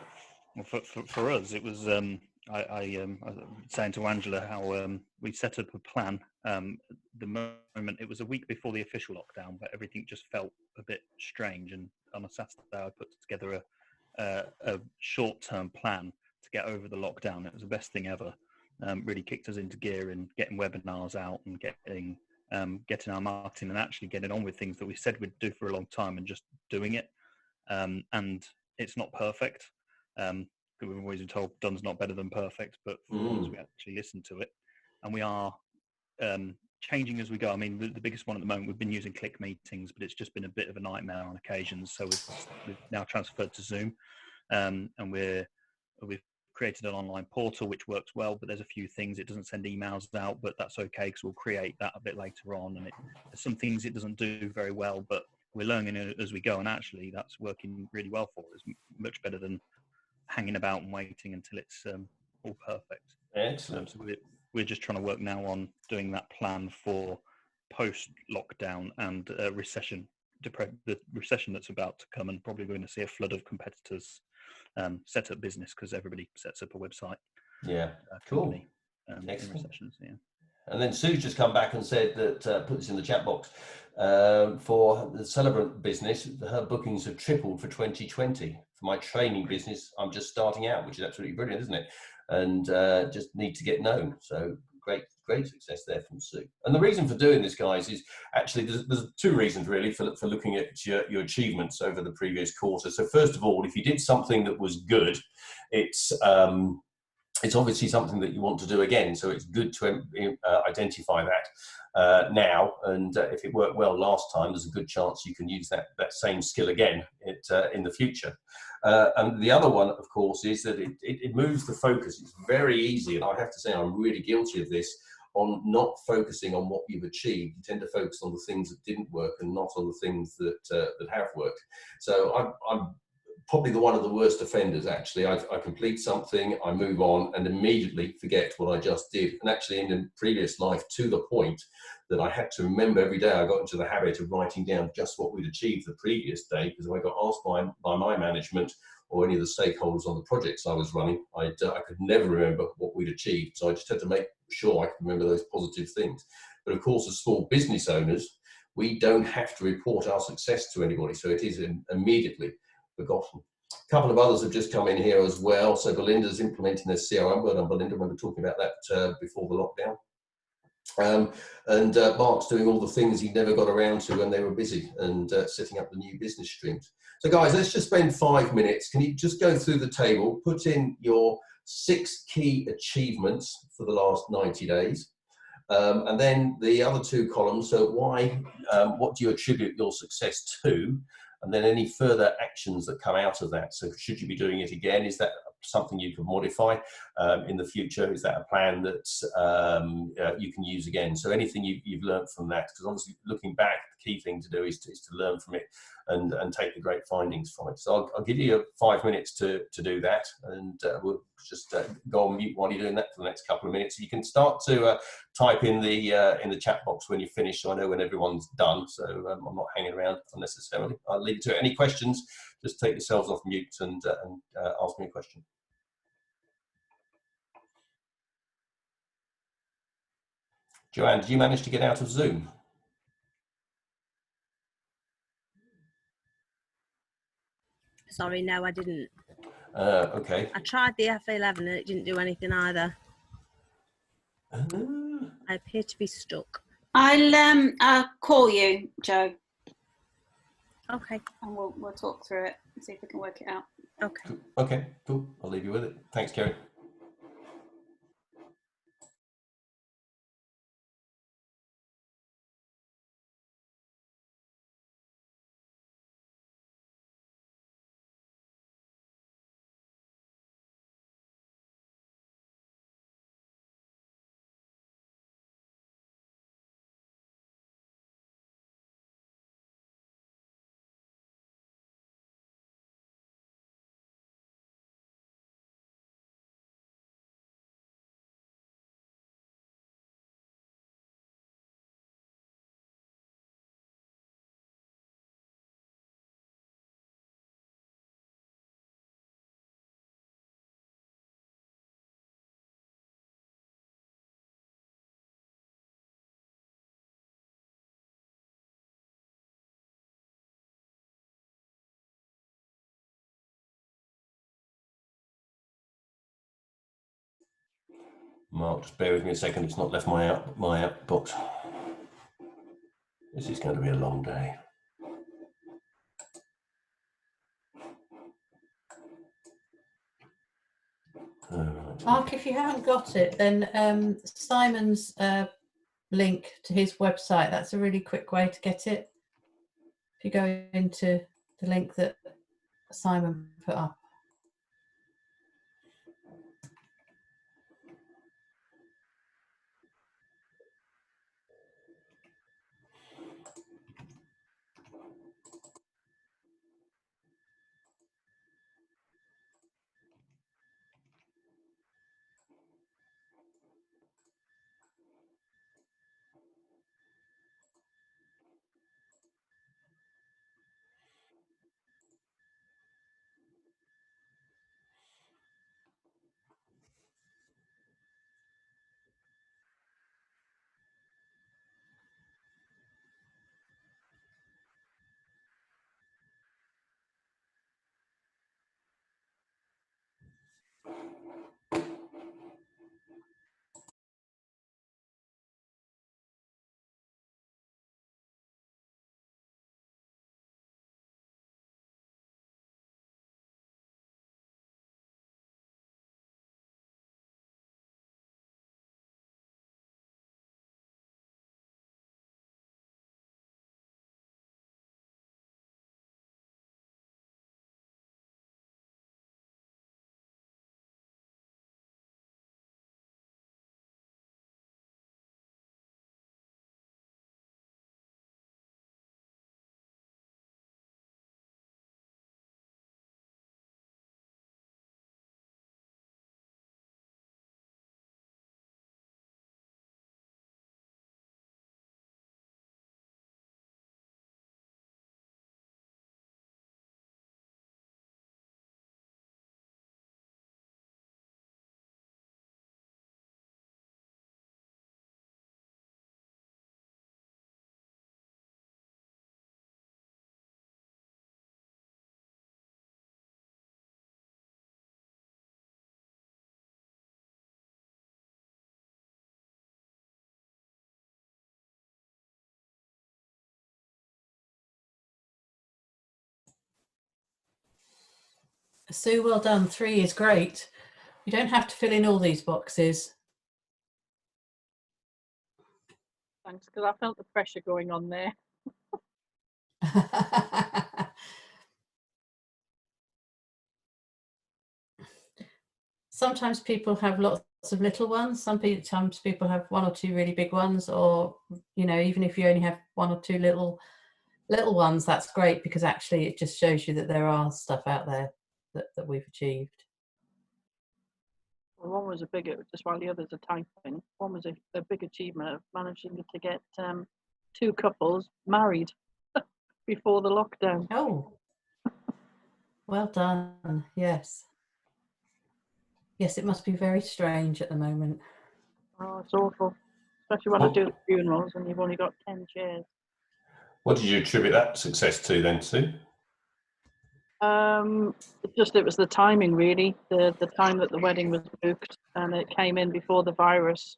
Well, for us, it was I was saying to Angela how we set up a plan. The moment it was a week before the official lockdown, but everything just felt a bit strange. And on a Saturday, I put together a short-term plan to get over the lockdown. It was the best thing ever. Really kicked us into gear in getting webinars out and getting our marketing and actually getting on with things that we said we'd do for a long time and just doing it. And it's not perfect. We've always been told done's not better than perfect, but for once we actually listen to it, and we are changing as we go. I mean, the biggest one at the moment, we've been using click meetings, but it's just been a bit of a nightmare on occasions. So we've now transferred to Zoom, and we've created an online portal which works well, but there's a few things it doesn't send emails out, but that's okay because we'll create that a bit later on. And there's some things it doesn't do very well, but we're learning it as we go, and actually that's working really well for us, much better than hanging about and waiting until it's all perfect. Excellent. So we're just trying to work now on doing that plan for post-lockdown and recession, the recession that's about to come, and probably going to see a flood of competitors set up business because everybody sets up a website. Yeah, cool. In recessions, yeah. And then Sue's just come back and said that, put this in the chat box, for the Celebrant business, her bookings have tripled for 2020. For my training business, I'm just starting out, which is absolutely brilliant, isn't it? And just need to get known. So great success there from Sue. And the reason for doing this, guys, is actually there's two reasons really for looking at your achievements over the previous quarter. So first of all, if you did something that was good, it's obviously something that you want to do again. So it's good to identify that now. And if it worked well last time, there's a good chance you can use that same skill again in the future. And the other one, of course, is that it moves the focus. It's very easy. And I have to say, I'm really guilty of this, on not focusing on what you've achieved. You tend to focus on the things that didn't work and not on the things that that have worked. So I'm probably one of the worst offenders, actually. I complete something, I move on, and immediately forget what I just did. And actually, in a previous life, to the point that I had to remember every day, I got into the habit of writing down just what we'd achieved the previous day, because if I got asked by my management or any of the stakeholders on the projects I was running, I could never remember what we'd achieved. So I just had to make sure I could remember those positive things. But of course, as small business owners, we don't have to report our success to anybody, so it is immediately forgotten. A couple of others have just come in here as well. So Belinda's implementing their CRM. Well done, Belinda. We were talking about that before the lockdown. And Mark's doing all the things he never got around to when they were busy, and setting up the new business streams. So guys, let's just spend 5 minutes. Can you just go through the table, put in your 6 key achievements for the last 90 days, and then the other 2 columns. So why, what do you attribute your success to? And then any further actions that come out of that. So should you be doing it again? Is that something you can modify in the future? Is that a plan that you can use again? So anything you've learned from that, because obviously looking back, the key thing to do is to learn from it and take the great findings from it. So I'll give you 5 minutes to do that, and we'll just go on mute while you're doing that for the next couple of minutes. You can start to type in the chat box when you finish, so I know when everyone's done, so I'm not hanging around unnecessarily. I'll leave it to it. Any questions, just take yourselves off mute and ask me a question. Joanne, did you manage to get out of Zoom? Sorry, no, I didn't. Okay. I tried the F11 and it didn't do anything either. I appear to be stuck. I'll call you, Joe. Okay. And we'll talk through it and see if we can work it out. Okay. Okay, cool. I'll leave you with it. Thanks, Kerry. Mark, just bear with me a second. It's not left my outbox. This is going to be a long day. Mark, if you haven't got it, then Simon's link to his website, that's a really quick way to get it. If you go into the link that Simon put up. Sue, well done. 3 is great. You don't have to fill in all these boxes. Thanks, because I felt the pressure going on there. Sometimes people have lots of little ones. Sometimes people have 1 or 2 really big ones, or, you know, even if you only have 1 or 2 little ones, that's great, because actually it just shows you that there are stuff out there that we've achieved. Well, one was a big, just while the others are typing, one was a big achievement of managing to get 2 couples married before the lockdown. Oh, well done. Yes. Yes, it must be very strange at the moment. Oh, it's awful, especially when I do the funerals and you've only got 10 chairs. What did you attribute that success to then, Sue? It was the timing, really. The time that the wedding was booked, and it came in before the virus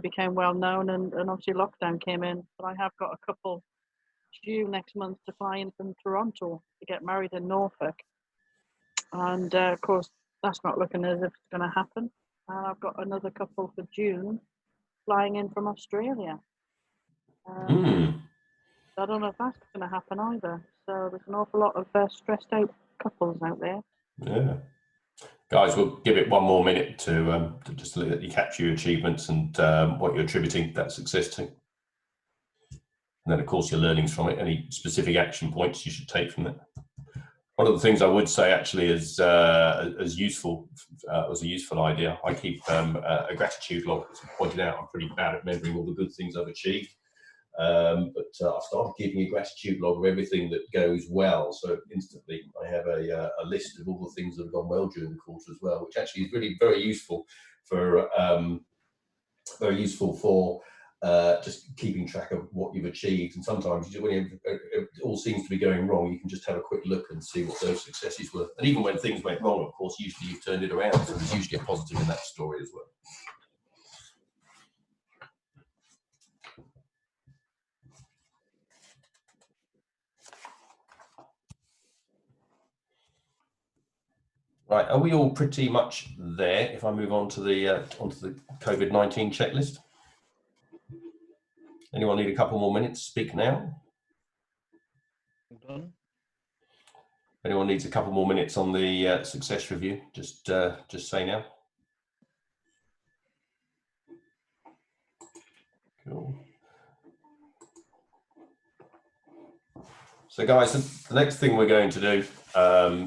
became well known, and obviously lockdown came in. But I have got a couple due next month to fly in from Toronto to get married in Norfolk, and of course that's not looking as if it's going to happen. And I've got another couple for June flying in from Australia. I don't know if that's going to happen either. So there's an awful lot of stressed out couples out there. Yeah. Guys, we'll give it 1 more minute to just let you capture your achievements and what you're attributing that success to. And then, of course, your learnings from it, any specific action points you should take from it. One of the things I would say actually is as useful, as a useful idea, I keep a gratitude log. As I pointed out, I'm pretty bad at remembering all the good things I've achieved. But I've started keeping a gratitude log of everything that goes well. So instantly I have a list of all the things that have gone well during the quarter as well, which actually is really very useful for just keeping track of what you've achieved. And sometimes when it all seems to be going wrong, you can just have a quick look and see what those successes were. And even when things went wrong, of course, usually you've turned it around. So there's usually a positive in that story as well. Right, are we all pretty much there? If I move on to the COVID-19 checklist. Anyone need a couple more minutes? Speak now. All done. Anyone needs a couple more minutes on the success review? Just say now. Cool. So guys, the next thing we're going to do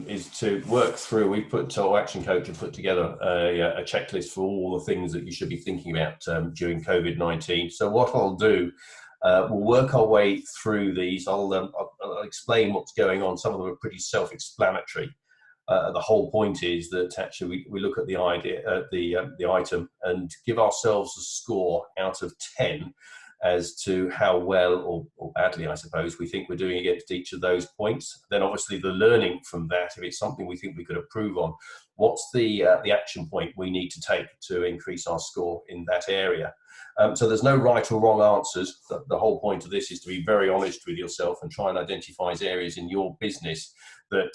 is to work through, our Action Coach have put together a checklist for all the things that you should be thinking about during COVID-19. So what I'll do, we'll work our way through these. I'll explain what's going on. Some of them are pretty self-explanatory. The whole point is that actually we look at the idea, the item, and give ourselves a score out of 10 as to how well or badly, I suppose, we think we're doing against each of those points. Then obviously the learning from that, if it's something we think we could improve on, what's the action point we need to take to increase our score in that area? So there's no right or wrong answers. The whole point of this is to be very honest with yourself and try and identify areas in your business that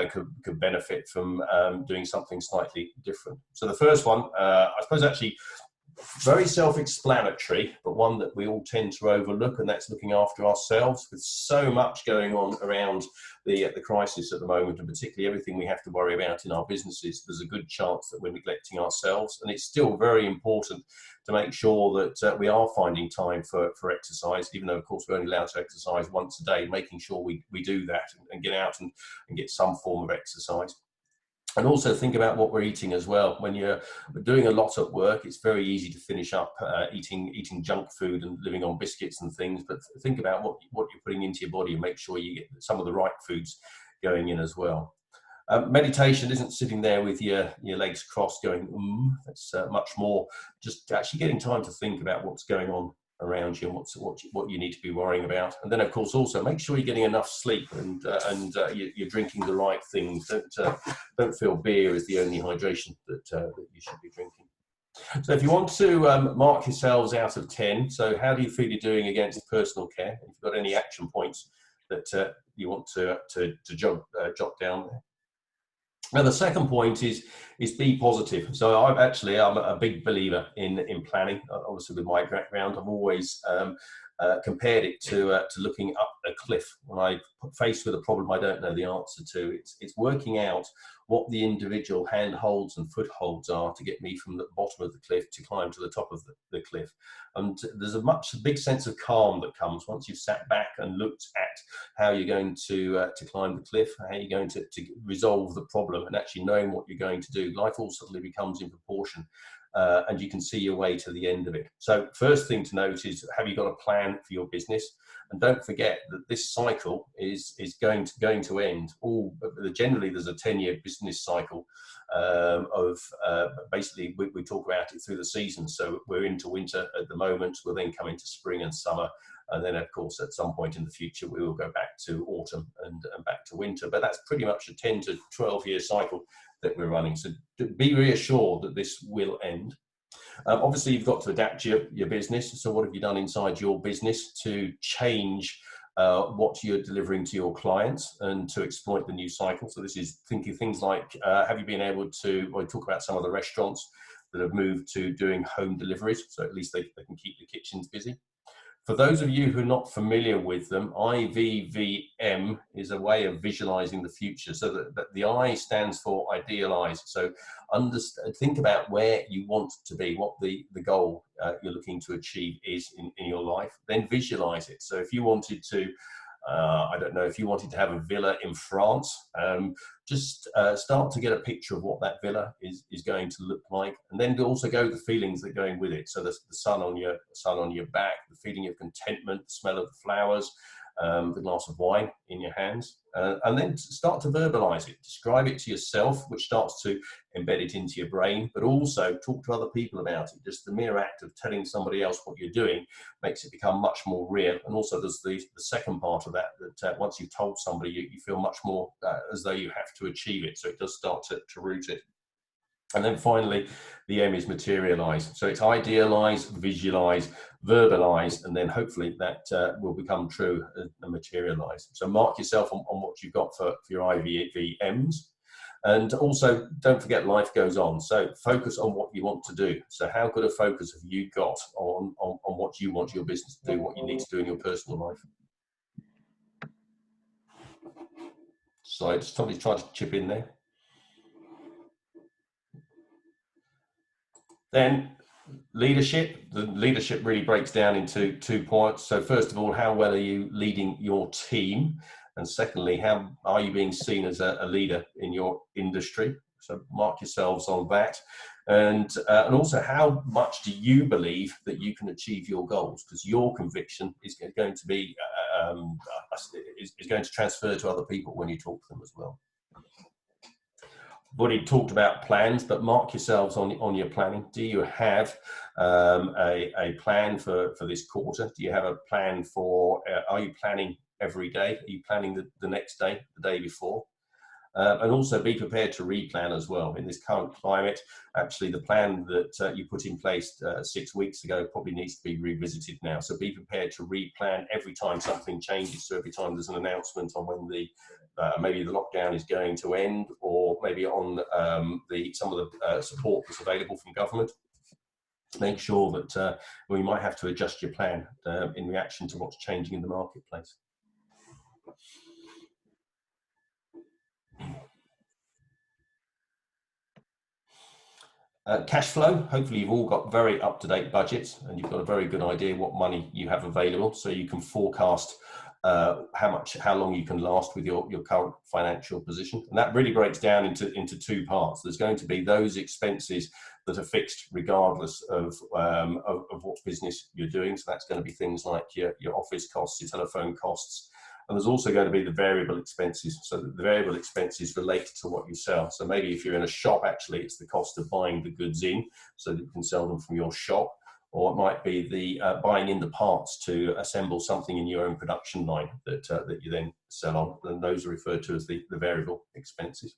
could benefit from doing something slightly different. So the first one, I suppose actually very self-explanatory, but one that we all tend to overlook, and that's looking after ourselves. With so much going on around the crisis at the moment, and particularly everything we have to worry about in our businesses, there's a good chance that we're neglecting ourselves. And it's still very important to make sure that we are finding time for exercise, even though of course we're only allowed to exercise once a day, making sure we do that and get out and get some form of exercise. And also think about what we're eating as well. When you're doing a lot at work, it's very easy to finish up eating junk food and living on biscuits and things. But think about what you're putting into your body and make sure you get some of the right foods going in as well. Meditation isn't sitting there with your legs crossed going, It's much more just actually getting time to think about what's going on around you and what you need to be worrying about. And then of course also make sure you're getting enough sleep and you're drinking the right things. Don't feel beer is the only hydration that you should be drinking. So if you want to mark yourselves out of 10, so how do you feel you're doing against personal care? If you've got any action points that you want to jot down there. Now, the second point is be positive. So I'm a big believer in planning. Obviously, with my background, I've always compared it to looking up a cliff. When I'm faced with a problem I don't know the answer to, it's working out what the individual handholds and footholds are to get me from the bottom of the cliff to climb to the top of the cliff. And there's a big sense of calm that comes once you've sat back and looked at how you're going to climb the cliff, how you're going to resolve the problem, and actually knowing what you're going to do. Life all suddenly becomes in proportion. And you can see your way to the end of it. So first thing to note is, have you got a plan for your business? And don't forget that this cycle is going to end. Generally, there's a 10-year business cycle basically we talk about it through the seasons. So we're into winter at the moment. We'll then come into spring and summer. And then, of course, at some point in the future, we will go back to autumn and back to winter. But that's pretty much a 10 to 12-year cycle that we're running. So be reassured that this will end. Obviously, you've got to adapt your business. So what have you done inside your business to change what you're delivering to your clients and to exploit the new cycle? So this is thinking things like, have you been able to, well, talk about some of the restaurants that have moved to doing home deliveries, so at least they can keep the kitchens busy. For those of you who are not familiar with them, IVVM is a way of visualizing the future. So that the I stands for idealize. So think about where you want to be, what the goal you're looking to achieve is in your life. Then visualize it. So if you wanted to, I don't know, if you wanted to have a villa in France, just start to get a picture of what that villa is going to look like, and then also go the feelings that are going with it. So the sun on your back, the feeling of contentment, the smell of the flowers, the glass of wine in your hands, and then start to verbalize it, describe it to yourself, which starts to embed it into your brain, but also talk to other people about it. Just the mere act of telling somebody else what you're doing makes it become much more real. And also there's the second part of that once you've told somebody, you feel much more as though you have to achieve it. So it does start to root it. And then finally, the M is materialize. So it's idealize, visualize, verbalize, and then hopefully that will become true and materialize. So mark yourself on what you've got for your IVVMs. And also, don't forget, life goes on. So focus on what you want to do. So how good a focus have you got on what you want your business to do, what you need to do in your personal life? So somebody's trying to chip in there. Then leadership. The leadership really breaks down into 2 points. So first of all, how well are you leading your team? And secondly, how are you being seen as a leader in your industry? So mark yourselves on that. And also, how much do you believe that you can achieve your goals? Because your conviction is going to be is going to transfer to other people when you talk to them as well. I've already talked about plans, but mark yourselves on your planning. Do you have a plan for this quarter? Do you have a plan for, are you planning every day? Are you planning the next day, the day before? And also be prepared to replan as well. In this current climate, actually the plan that you put in place 6 weeks ago probably needs to be revisited now. So be prepared to replan every time something changes. So every time there's an announcement on when maybe the lockdown is going to end, or maybe on some of the support that's available from government, make sure that you might have to adjust your plan in reaction to what's changing in the marketplace. Cash flow, hopefully you've all got very up-to-date budgets and you've got a very good idea what money you have available, so you can forecast how long you can last with your current financial position. And that really breaks down into 2 parts. There's going to be those expenses that are fixed regardless of what business you're doing. So that's going to be things like your office costs, your telephone costs. And there's also going to be the variable expenses. So the variable expenses relate to what you sell. So maybe if you're in a shop, actually, it's the cost of buying the goods in so that you can sell them from your shop. Or it might be the buying in the parts to assemble something in your own production line that you then sell on. And those are referred to as the variable expenses.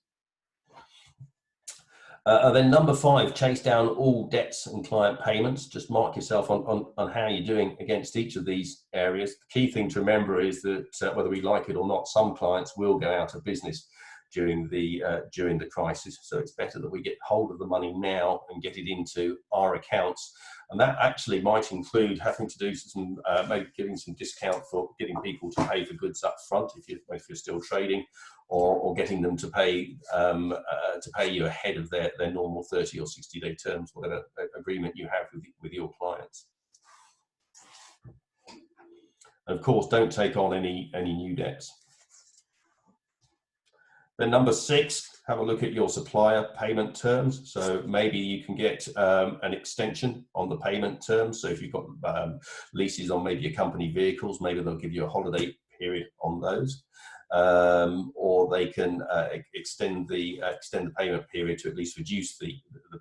And then number 5, chase down all debts and client payments. Just mark yourself on how you're doing against each of these areas. The key thing to remember is that whether we like it or not, some clients will go out of business during the crisis. So it's better that we get hold of the money now and get it into our accounts. And that actually might include having to do some, maybe giving some discount for getting people to pay for goods up front if you're still trading, or getting them to pay you ahead of their normal 30 or 60-day terms, whatever agreement you have with your clients. And of course, don't take on any new debts. Then number 6, have a look at your supplier payment terms. So maybe you can get an extension on the payment terms. So if you've got leases on maybe your company vehicles, maybe they'll give you a holiday period on those. Or they can extend the payment period to at least reduce the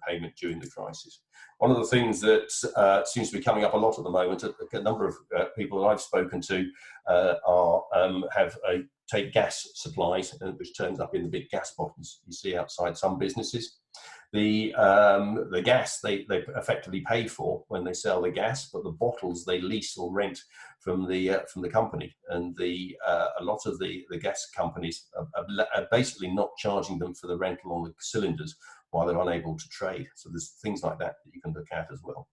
payment during the crisis. One of the things that seems to be coming up a lot at the moment, a number of people that I've spoken to take gas supplies, which turns up in the big gas bottles you see outside some businesses. The gas they effectively pay for when they sell the gas, but the bottles they lease or rent from the company, and a lot of the gas companies are basically not charging them for the rental on the cylinders while they're unable to trade. So there's things like that you can look at as well.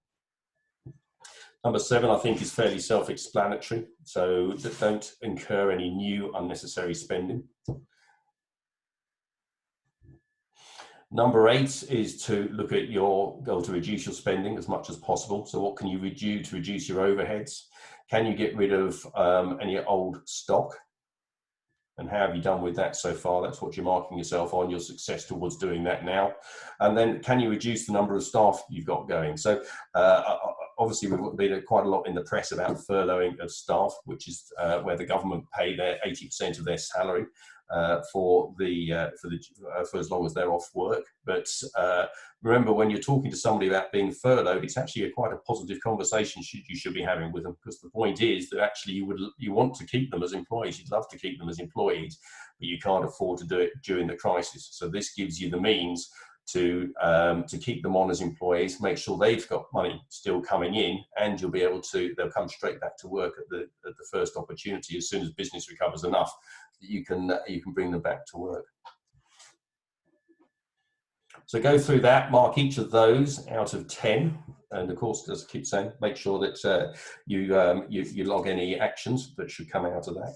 Number 7, I think, is fairly self-explanatory. So don't incur any new unnecessary spending. Number 8 is to look at your goal to reduce your spending as much as possible. So what can you do to reduce your overheads? Can you get rid of any old stock? And how have you done with that so far? That's what you're marking yourself on, your success towards doing that now. And then can you reduce the number of staff you've got going? So obviously we've been quite a lot in the press about furloughing of staff, which is where the government pay their 80% of their salary for as long as they're off work. But remember, when you're talking to somebody about being furloughed, it's actually quite a positive conversation you should be having with them, because the point is that actually you want to keep them as employees. You'd love to keep them as employees, but you can't afford to do it during the crisis. So this gives you the means to keep them on as employees, make sure they've got money still coming in, and they'll come straight back to work at the first opportunity as soon as business recovers enough that you can bring them back to work. So go through that, mark each of those out of 10, and of course, as I keep saying, make sure that you log any actions that should come out of that.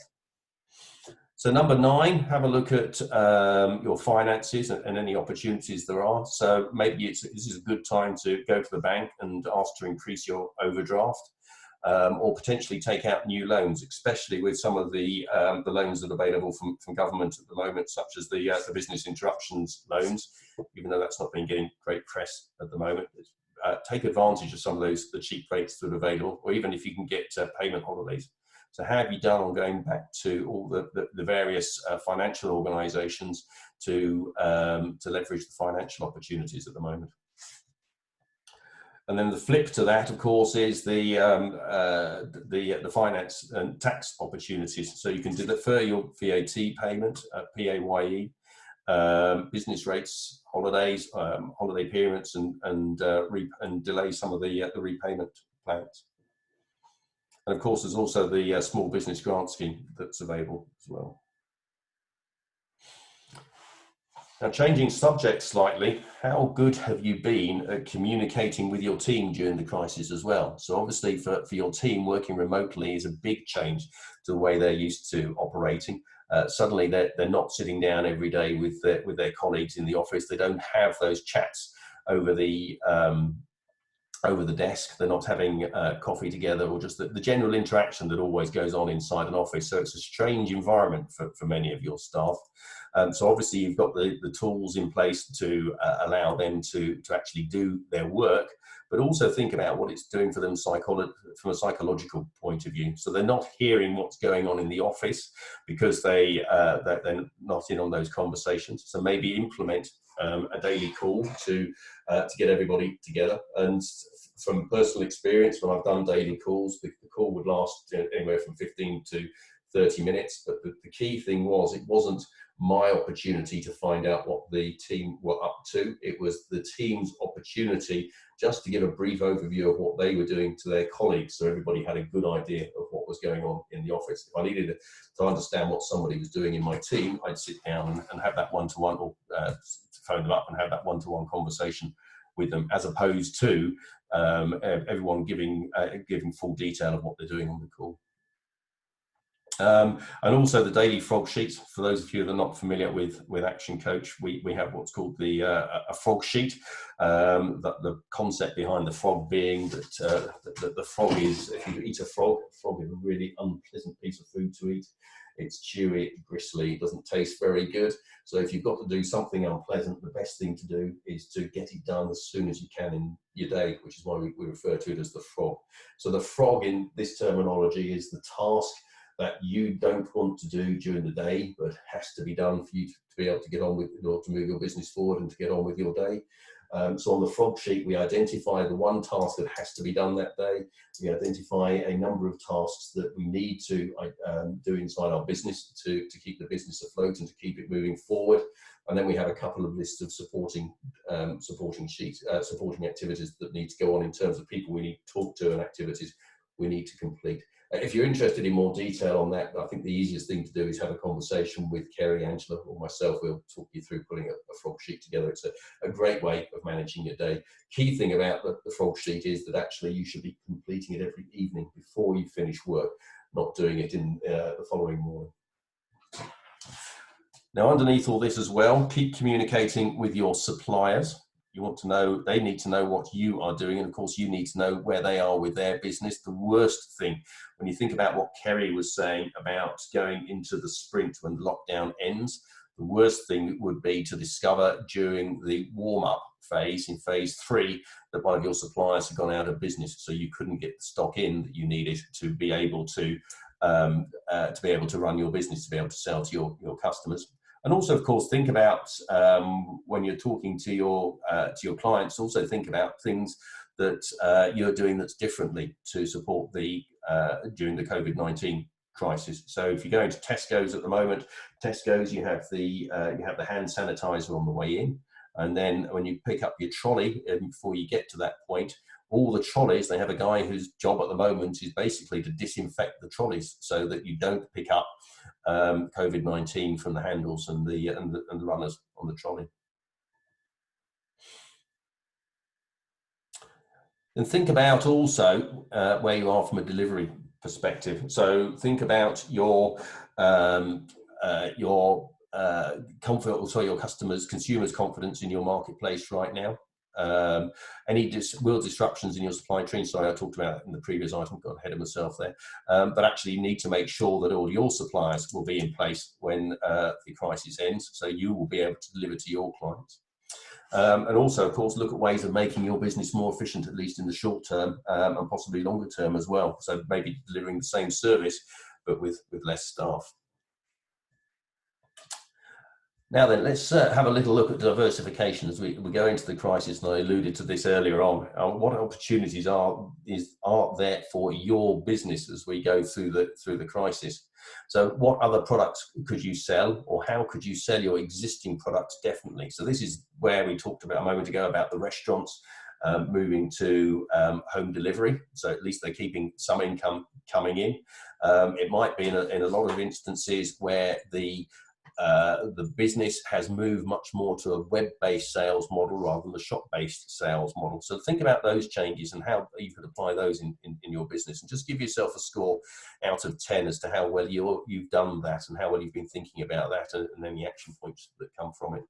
So number 9, have a look at your finances and any opportunities there are. So maybe this is a good time to go to the bank and ask to increase your overdraft, or potentially take out new loans, especially with some of the loans that are available from government at the moment, such as the business interruptions loans, even though that's not been getting great press at the moment. Take advantage of some of the cheap rates that are available, or even if you can get payment holidays. So how have you done on going back to all the various financial organisations to leverage the financial opportunities at the moment? And then the flip to that, of course, is the finance and tax opportunities. So you can defer your VAT payment, PAYE, business rates, holidays, holiday periods, and delay some of the repayment plans. And of course, there's also the small business grant scheme that's available as well. Now, changing subject slightly, how good have you been at communicating with your team during the crisis as well? So obviously for your team, working remotely is a big change to the way they're used to operating. Suddenly they're not sitting down every day with their colleagues in the office. They don't have those chats over the desk. They're not having coffee together, or just the general interaction that always goes on inside an office. So it's a strange environment for many of your staff. So obviously you've got the tools in place to allow them to actually do their work, but also think about what it's doing for them from a psychological point of view. So they're not hearing what's going on in the office because they're not in on those conversations. So maybe implement a daily call to get everybody together. And from personal experience, when I've done daily calls, the call would last anywhere from 15 to 30 minutes. But the key thing was, it wasn't my opportunity to find out what the team were up to. It was the team's opportunity just to give a brief overview of what they were doing to their colleagues, so everybody had a good idea of what was going on in the office. If I needed to understand what somebody was doing in my team, I'd sit down and have that one-to-one, or phone them up and have that one-to-one conversation with them, as opposed to everyone giving full detail of what they're doing on the call. And also the daily frog sheets. For those of you that are not familiar with Action Coach, we have what's called a frog sheet. The concept behind the frog being that the frog is, if you eat a frog is a really unpleasant piece of food to eat. It's chewy, it's bristly, it doesn't taste very good. So if you've got to do something unpleasant, the best thing to do is to get it done as soon as you can in your day, which is why we refer to it as the frog. So the frog in this terminology is the task that you don't want to do during the day, but has to be done for you to be able to get on with, in order to move your business forward and to get on with your day. So on the frog sheet, we identify the one task that has to be done that day. We identify a number of tasks that we need to do inside our business to keep the business afloat and to keep it moving forward. And then we have a couple of lists of supporting activities that need to go on in terms of people we need to talk to and activities we need to complete. If you're interested in more detail on that, I think the easiest thing to do is have a conversation with Kerry, Angela, or myself. We'll talk you through putting a frog sheet together. It's a great way of managing your day. Key thing about the frog sheet is that actually you should be completing it every evening before you finish work, not doing it in the following morning. Now, underneath all this as well, keep communicating with your suppliers. You want to know, they need to know what you are doing, and of course you need to know where they are with their business. The worst thing, when you think about what Kerry was saying about going into the sprint when lockdown ends, the worst thing would be to discover during the warm-up phase, in phase 3, that one of your suppliers had gone out of business, so you couldn't get the stock in that you needed to be able to run your business, to be able to sell to your customers. And also, of course, think about when you're talking to your clients. Also, think about things that you're doing that's differently to support during the COVID-19 crisis. So, if you go into Tesco's at the moment, Tesco's, you have the hand sanitizer on the way in, and then when you pick up your trolley, before you get to that point, all the trolleys, they have a guy whose job at the moment is basically to disinfect the trolleys so that you don't pick up COVID-19 from the handles and the runners on the trolley. And think about also where you are from a delivery perspective. So think about your consumers' confidence in your marketplace right now. Any real disruptions in your supply chain. Sorry, I talked about it in the previous item, got ahead of myself there. But actually you need to make sure that all your suppliers will be in place when the crisis ends, so you will be able to deliver to your clients. And also, of course, look at ways of making your business more efficient, at least in the short term, and possibly longer term as well. So maybe delivering the same service, but with less staff. Now then, let's have a little look at diversification as we go into the crisis, and I alluded to this earlier on. What opportunities are there for your business as we go through the crisis? So what other products could you sell, or how could you sell your existing products definitely? So this is where we talked about a moment ago about the restaurants moving to home delivery. So at least they're keeping some income coming in. It might be in a lot of instances where the business has moved much more to a web-based sales model rather than a shop-based sales model. So think about those changes and how you could apply those in your business, and just give yourself a score out of 10 as to how well you've done that and how well you've been thinking about that, and any action points that come from it.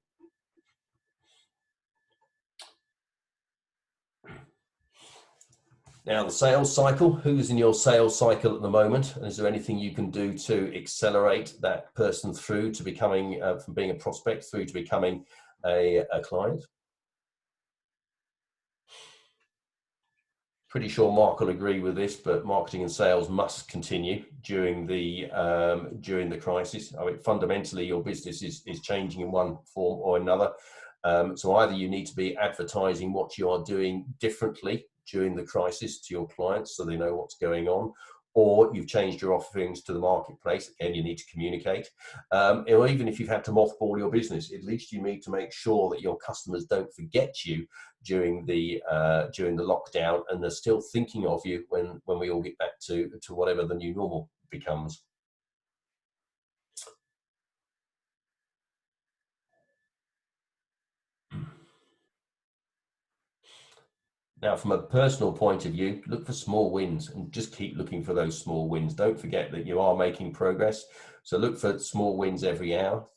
Now, the sales cycle, who's in your sales cycle at the moment? And is there anything you can do to accelerate that person through to becoming, from being a prospect through to becoming a client? Pretty sure Mark will agree with this, but marketing and sales must continue during the crisis. I mean, fundamentally, your business is changing in one form or another. So either you need to be advertising what you are doing differently during the crisis to your clients so they know what's going on, or you've changed your offerings to the marketplace. Again, you need to communicate. Or even if you've had to mothball your business, at least you need to make sure that your customers don't forget you during the lockdown, and they're still thinking of you when we all get back to whatever the new normal becomes. Now, from a personal point of view, look for small wins and just keep looking for those small wins. Don't forget that you are making progress. So look for small wins every hour.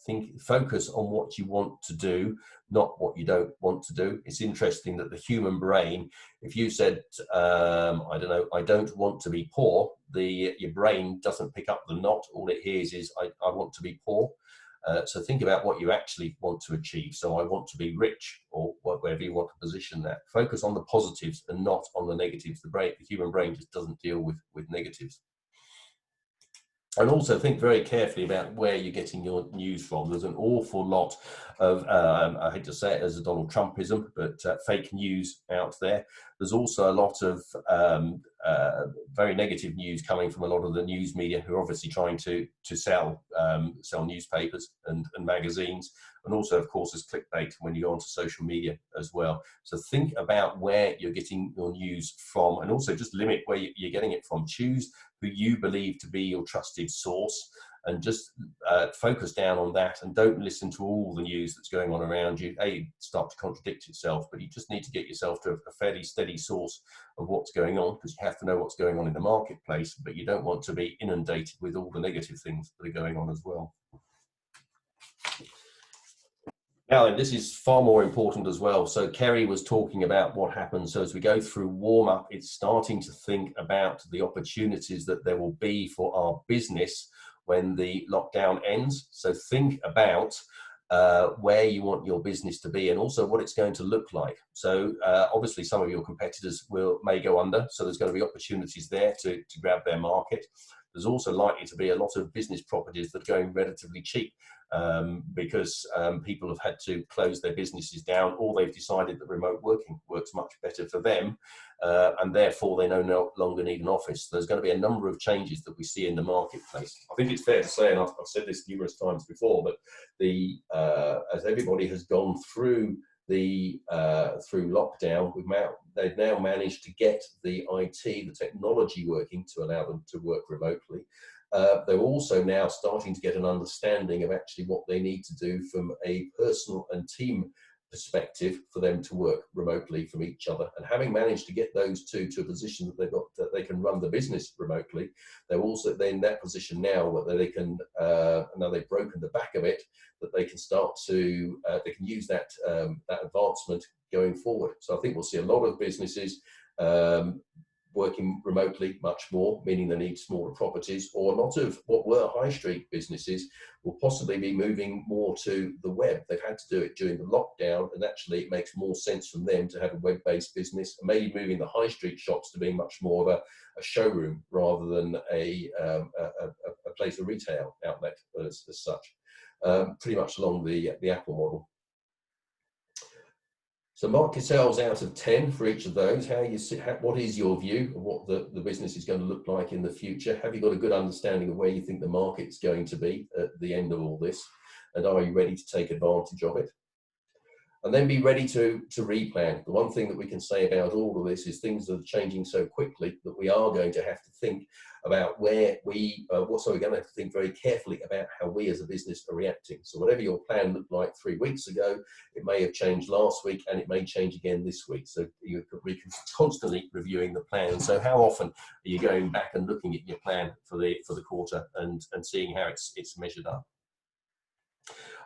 Focus on what you want to do, not what you don't want to do. It's interesting that the human brain, if you said, I don't know, I don't want to be poor, your brain doesn't pick up the not. All it hears is, I want to be poor. So think about what you actually want to achieve. So I want to be rich, or whatever you want to position that. Focus on the positives and not on the negatives. The human brain just doesn't deal with negatives. And also think very carefully about where you're getting your news from. There's an awful lot of, I hate to say it as a Donald Trumpism, but fake news out there. There's also a lot of very negative news coming from a lot of the news media, who are obviously trying to sell newspapers and magazines. And also, of course, there's clickbait when you go onto social media as well. So think about where you're getting your news from, and also just limit where you're getting it from. Choose who you believe to be your trusted source, and just focus down on that, and don't listen to all the news that's going on around you. Start to contradict itself, but you just need to get yourself to a fairly steady source of what's going on, because you have to know what's going on in the marketplace, but you don't want to be inundated with all the negative things that are going on as well. Now, and this is far more important as well. So Kerry was talking about what happens. So as we go through warm up, it's starting to think about the opportunities that there will be for our business when the lockdown ends. So think about where you want your business to be, and also what it's going to look like. So obviously some of your competitors may go under, so there's going to be opportunities there to grab their market. There's also likely to be a lot of business properties that are going relatively cheap, because people have had to close their businesses down, or they've decided that remote working works much better for them, and therefore they no longer need an office. So there's going to be a number of changes that we see in the marketplace. I think it's fair to say, and I've said this numerous times before, but as everybody has gone through through lockdown, they've now managed to get the IT, the technology working to allow them to work remotely. They're also now starting to get an understanding of actually what they need to do from a personal and team perspective for them to work remotely from each other. And having managed to get those two to a position that they can run the business remotely, they're also then in that position now where they can, now they've broken the back of it, that they can start to, they can use that advancement going forward. So I think we'll see a lot of businesses working remotely much more, meaning they need smaller properties, or a lot of what were high street businesses will possibly be moving more to the web. They've had to do it during the lockdown, and actually it makes more sense for them to have a web-based business, and maybe moving the high street shops to being much more of a showroom rather than a place of retail outlet as such, pretty much along the Apple model. So mark yourselves out of 10 for each of those. What is your view of what the business is going to look like in the future? Have you got a good understanding of where you think the market's going to be at the end of all this? And are you ready to take advantage of it? And then be ready to replan. The one thing that we can say about all of this is things are changing so quickly that we are going to have to think about where we're going to have to think very carefully about how we as a business are reacting. So whatever your plan looked like 3 weeks ago, it may have changed last week, and it may change again this week. So you're constantly reviewing the plan. So how often are you going back and looking at your plan for the quarter and seeing how it's measured up?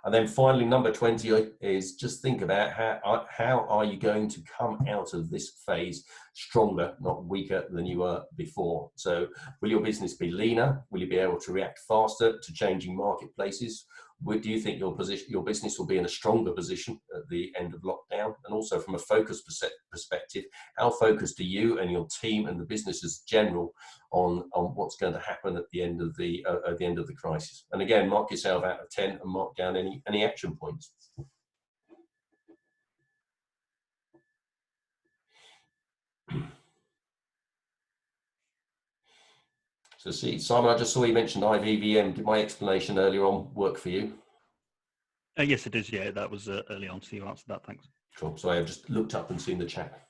And then finally, number 20 is just think about how are you going to come out of this phase stronger, not weaker than you were before. So will your business be leaner? Will you be able to react faster to changing marketplaces? Do you think your business will be in a stronger position at the end of lockdown? And also from a focus perspective, how focused are you and your team and the business as general on what's going to happen at the end of the crisis? And again, mark yourself out of 10 and mark down any action points. So see, Simon, I just saw you mentioned IVVM. Did my explanation earlier on work for you? Yes, it is. Yeah, that was early on. So you answered that. Thanks. Cool. So I have just looked up and seen the chat.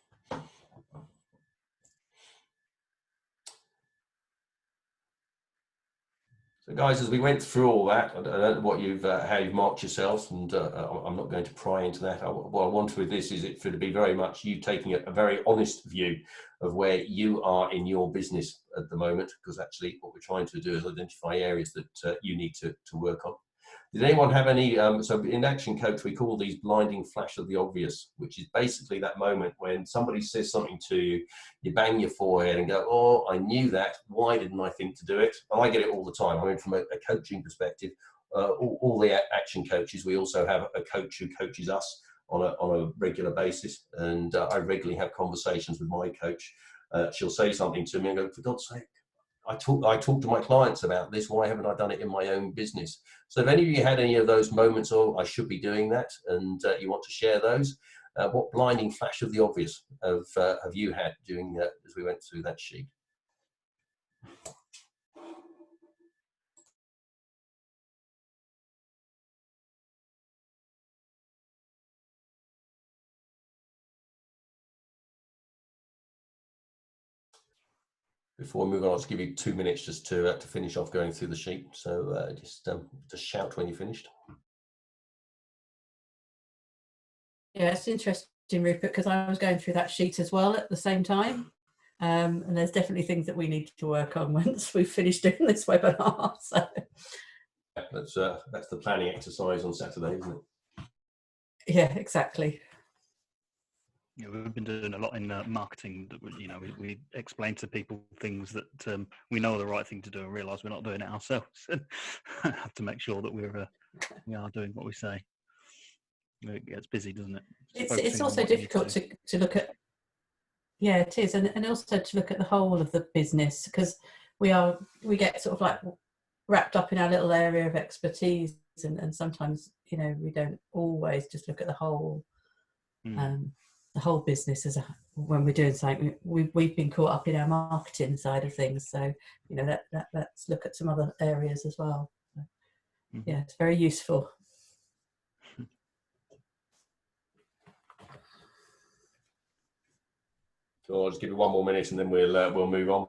So guys, as we went through all that, I don't know what you've, how you've marked yourselves, and I'm not going to pry into that. What I want with this is it for to be very much you taking a very honest view of where you are in your business at the moment, because actually what we're trying to do is identify areas that you need to work on. Did anyone have any, so in Action Coach, we call these blinding flash of the obvious, which is basically that moment when somebody says something to you, you bang your forehead and go, oh, I knew that, why didn't I think to do it? And I get it all the time. I mean, from a coaching perspective, all the Action Coaches, we also have a coach who coaches us on a regular basis. And I regularly have conversations with my coach. She'll say something to me and go, for God's sake, I talk to my clients about this. Why haven't I done it in my own business? So if any of you had any of those moments, oh, I should be doing that, and you want to share those, what blinding flash of the obvious have you had during as we went through that sheet? Before we move on, I'll just give you 2 minutes just to finish off going through the sheet. So just shout when you're finished. Yeah, it's interesting, Rupert, because I was going through that sheet as well at the same time. And there's definitely things that we need to work on once we've finished doing this webinar. So that's the planning exercise on Saturday, isn't it? Yeah, exactly. Yeah, we've been doing a lot in marketing. You know, we explain to people things that we know are the right thing to do and realise we're not doing it ourselves. And have to make sure that we are doing what we say. It gets busy, doesn't it? It's also difficult to look at. Yeah, it is, and also to look at the whole of the business, because we get sort of like wrapped up in our little area of expertise, and sometimes, you know, we don't always just look at the whole. The whole business when we're doing something. We've been caught up in our marketing side of things, so you know let's look at some other areas as well. Yeah, it's very useful. So I'll just give you 1 more minute and then we'll move on.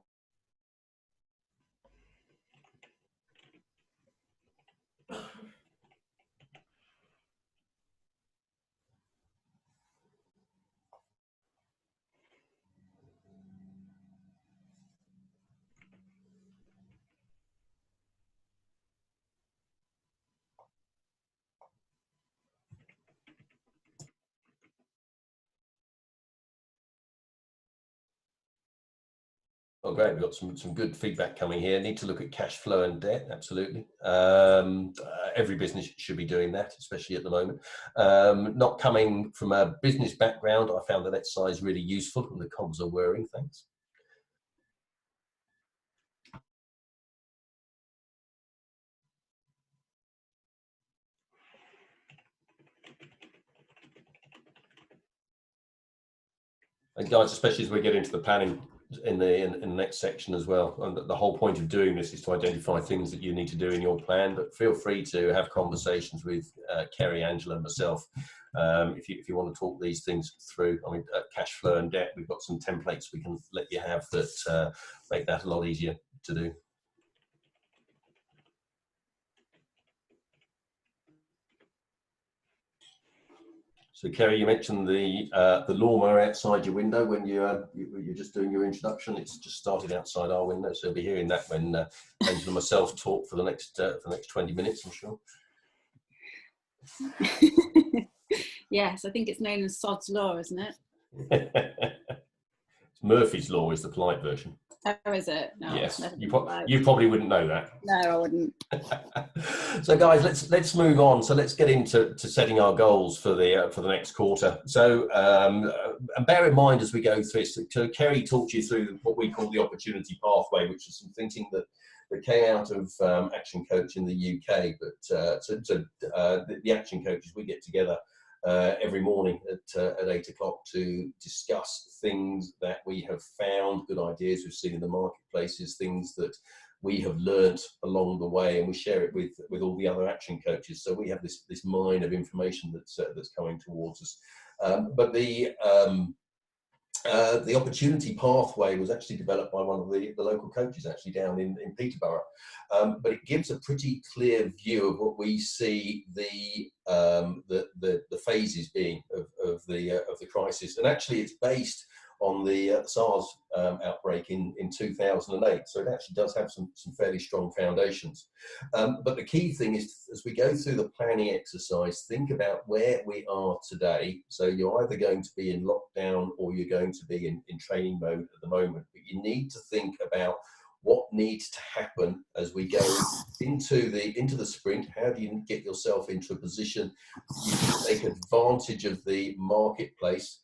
Oh, great. We've got some good feedback coming here. Need to look at cash flow and debt. Absolutely. Every business should be doing that, especially at the moment. Not coming from a business background, I found that exercise really useful, and the cobs are whirring. Thanks. And guys, especially as we get into the planning in the next section as well, and the whole point of doing this is to identify things that you need to do in your plan, but feel free to have conversations with Kerry, Angela and myself if you want to talk these things through. I mean, cash flow and debt, we've got some templates we can let you have that make that a lot easier to do. So, Kerry, you mentioned the lawnmower outside your window when you're just doing your introduction. It's just started outside our window, so you'll be hearing that when Angela and myself talk for the next 20 minutes, I'm sure. Yes, I think it's known as Sod's Law, isn't it? Murphy's Law is the polite version. Oh, is it? No, yes, you probably wouldn't know that. No, I wouldn't. So, guys, let's move on. So let's get into setting our goals for the next quarter. So, and bear in mind as we go through this, Kerry talked you through what we call the opportunity pathway, which is some thinking that came out of Action Coach in the UK. But the Action Coaches, we get together every morning at 8 o'clock to discuss things that we have found, good ideas we've seen in the marketplaces, things that we have learnt along the way, and we share it with all the other action coaches. So we have this mine of information that's coming towards us. But the opportunity pathway was actually developed by one of the local coaches actually down in Peterborough, but it gives a pretty clear view of what we see the phases being of the crisis, and actually it's based on the SARS outbreak in 2008, so it actually does have some fairly strong foundations. But the key thing is, as we go through the planning exercise, think about where we are today. So you're either going to be in lockdown or you're going to be in training mode at the moment, but you need to think about what needs to happen as we go into the sprint. How do you get yourself into a position you can take advantage of the marketplace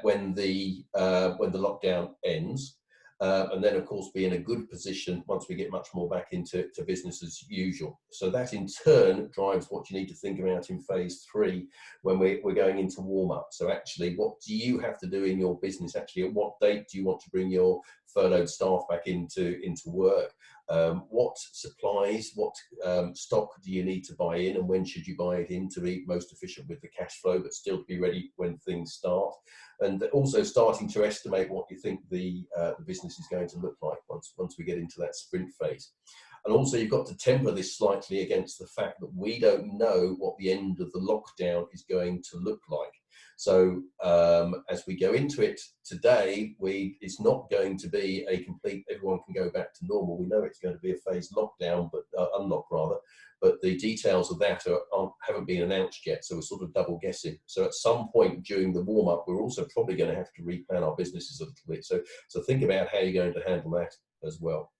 when the lockdown ends, and then of course be in a good position once we get much more back into business as usual. So that in turn drives what you need to think about in phase 3 when we're going into warm up. So actually, what do you have to do in your business? Actually, at what date do you want to bring your furloughed staff back into work? What supplies, what stock do you need to buy in, and when should you buy it in to be most efficient with the cash flow, but still to be ready when things start? And also starting to estimate what you think the business is going to look like once we get into that sprint phase. And also you've got to temper this slightly against the fact that we don't know what the end of the lockdown is going to look like. So as we go into it today, it's not going to be a complete, everyone can go back to normal. We know it's going to be a phased lockdown, but unlock rather, but the details of that haven't been announced yet. So we're sort of double guessing. So at some point during the warm up, we're also probably going to have to replan our businesses a little bit. So think about how you're going to handle that as well.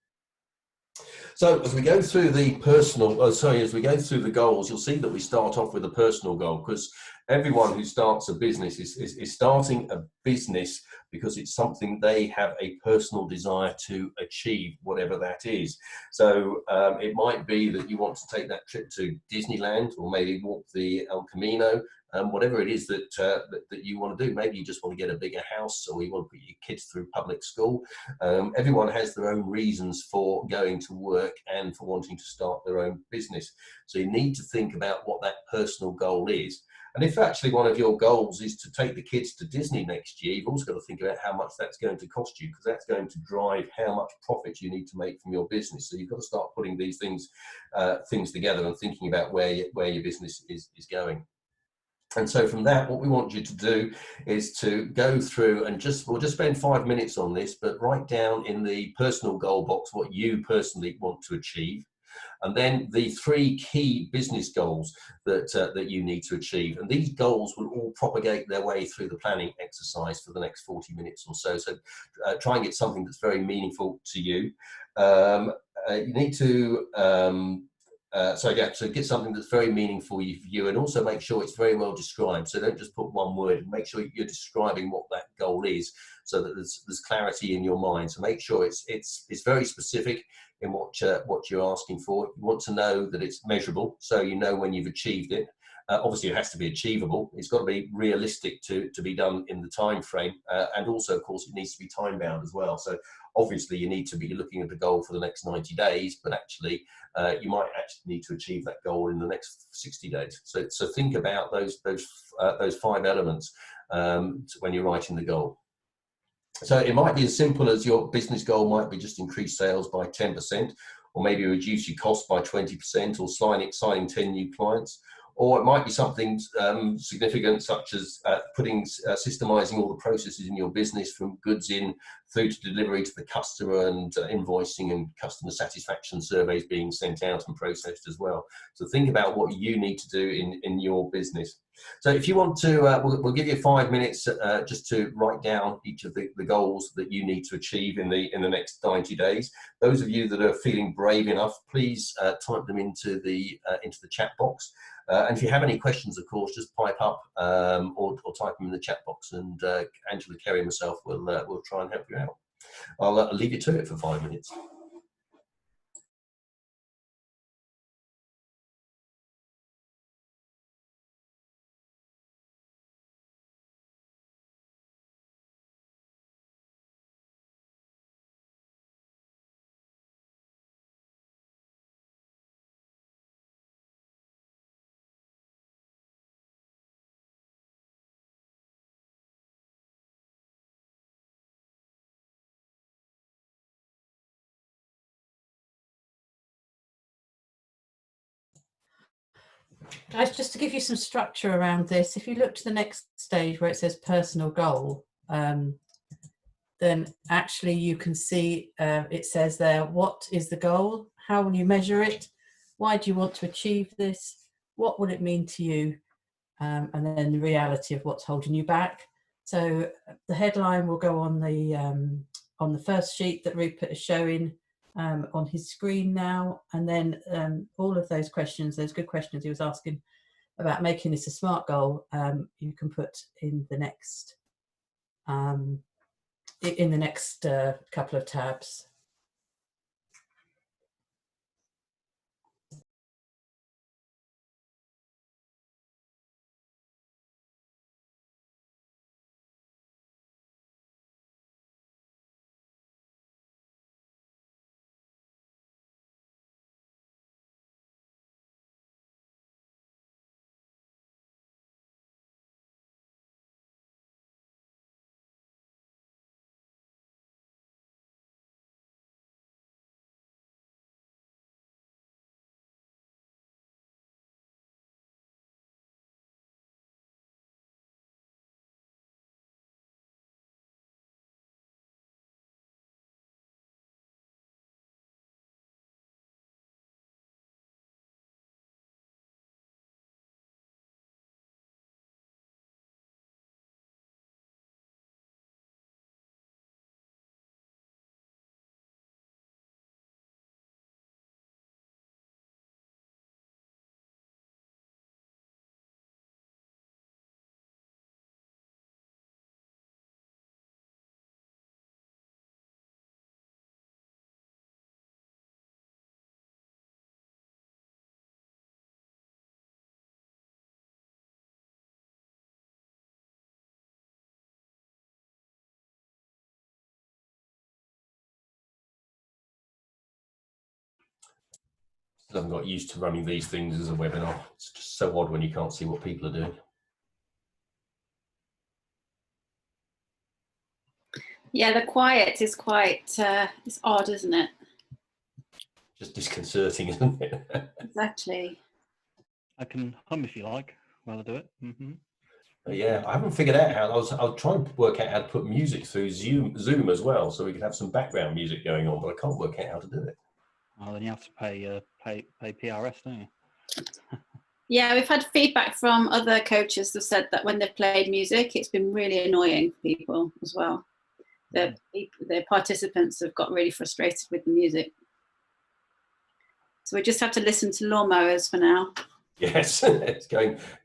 So as we go through the as we go through the goals, you'll see that we start off with a personal goal, because everyone who starts a business is starting a business because it's something they have a personal desire to achieve, whatever that is. So it might be that you want to take that trip to Disneyland, or maybe walk the El Camino, whatever it is that you want to do. Maybe you just want to get a bigger house, or you want to put your kids through public school. Everyone has their own reasons for going to work and for wanting to start their own business. So you need to think about what that personal goal is. And if actually one of your goals is to take the kids to Disney next year, you've also got to think about how much that's going to cost you, because that's going to drive how much profit you need to make from your business. So you've got to start putting these things together and thinking about where your business is going. And so from that, what we want you to do is to go through and we'll just spend 5 minutes on this, but write down in the personal goal box what you personally want to achieve. And then the 3 key business goals that you need to achieve. And these goals will all propagate their way through the planning exercise for the next 40 minutes or so. So try and get something that's very meaningful to you. You need to so get something that's very meaningful for you, and also make sure it's very well described. So don't just put one word, make sure you're describing what that goal is, so that there's clarity in your mind. So make sure it's very specific in what you're asking for. You want to know that it's measurable, so you know when you've achieved it. Obviously, it has to be achievable. It's got to be realistic to be done in the time frame, and also, of course, it needs to be time bound as well. So obviously, you need to be looking at the goal for the next 90 days, but actually, you might actually need to achieve that goal in the next 60 days. So think about those 5 elements when you're writing the goal. So it might be as simple as your business goal might be just increase sales by 10%, or maybe reduce your cost by 20%, or signing 10 new clients. Or it might be something significant, such as systemizing all the processes in your business, from goods in through to delivery to the customer, and invoicing and customer satisfaction surveys being sent out and processed as well. So think about what you need to do in your business. So if you want to, we'll give you 5 minutes just to write down each of the goals that you need to achieve in the next 90 days. Those of you that are feeling brave enough, please type them into the chat box. And if you have any questions, of course, just pipe up or type them in the chat box, and Angela, Kerry, and myself will try and help you out. I'll leave you to it for 5 minutes. Guys, just to give you some structure around this, if you look to the next stage where it says personal goal, then actually you can see it says there, what is the goal? How will you measure it? Why do you want to achieve this? What will it mean to you? And then the reality of what's holding you back. So the headline will go on the first sheet that Rupert is showing on his screen now. And then all of those questions, those good questions he was asking about making this a SMART goal, you can put in the next couple of tabs. Still haven't got used to running these things as a webinar. It's just so odd when you can't see what people are doing. Yeah, the quiet is quite, it's odd, isn't it? Just disconcerting, isn't it? Exactly. I can hum if you like while I do it. Yeah, I haven't figured out how. I'll try and work out how to put music through Zoom as well, so we can have some background music going on. But I can't work out how to do it. Well, then you have to pay PRS, don't you? Yeah, we've had feedback from other coaches that said that when they've played music, it's been really annoying for people as well. The participants have got really frustrated with the music. So we just have to listen to lawnmowers for now. Yes, he's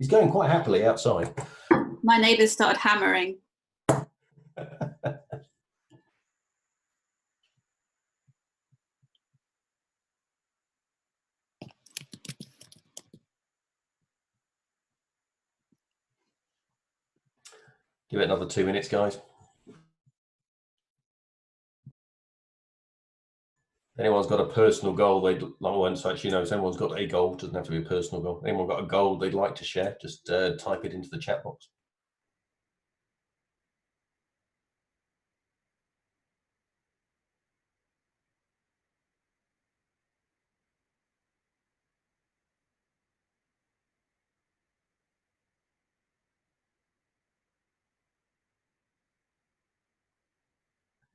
going quite happily outside. My neighbours started hammering. Give it another 2 minutes, guys. Anyone's got a personal goal they'd like, so actually, if anyone's got a goal, it doesn't have to be a personal goal. Anyone got a goal they'd like to share, just type it into the chat box.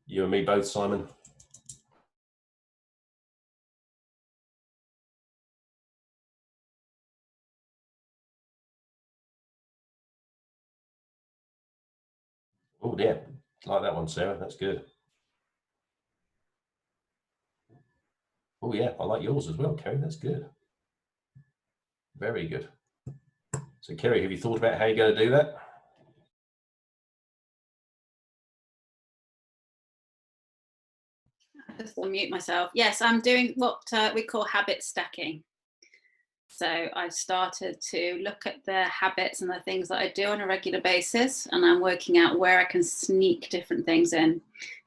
You and me both, Simon. Oh, yeah. Like that one, Sarah. That's good. Oh, yeah. I like yours as well, Kerry. That's good. Very good. So, Kerry, have you thought about how you're going to do that? I just unmute myself. Yes, I'm doing what we call habit stacking. So I've started to look at the habits and the things that I do on a regular basis, and I'm working out where I can sneak different things in.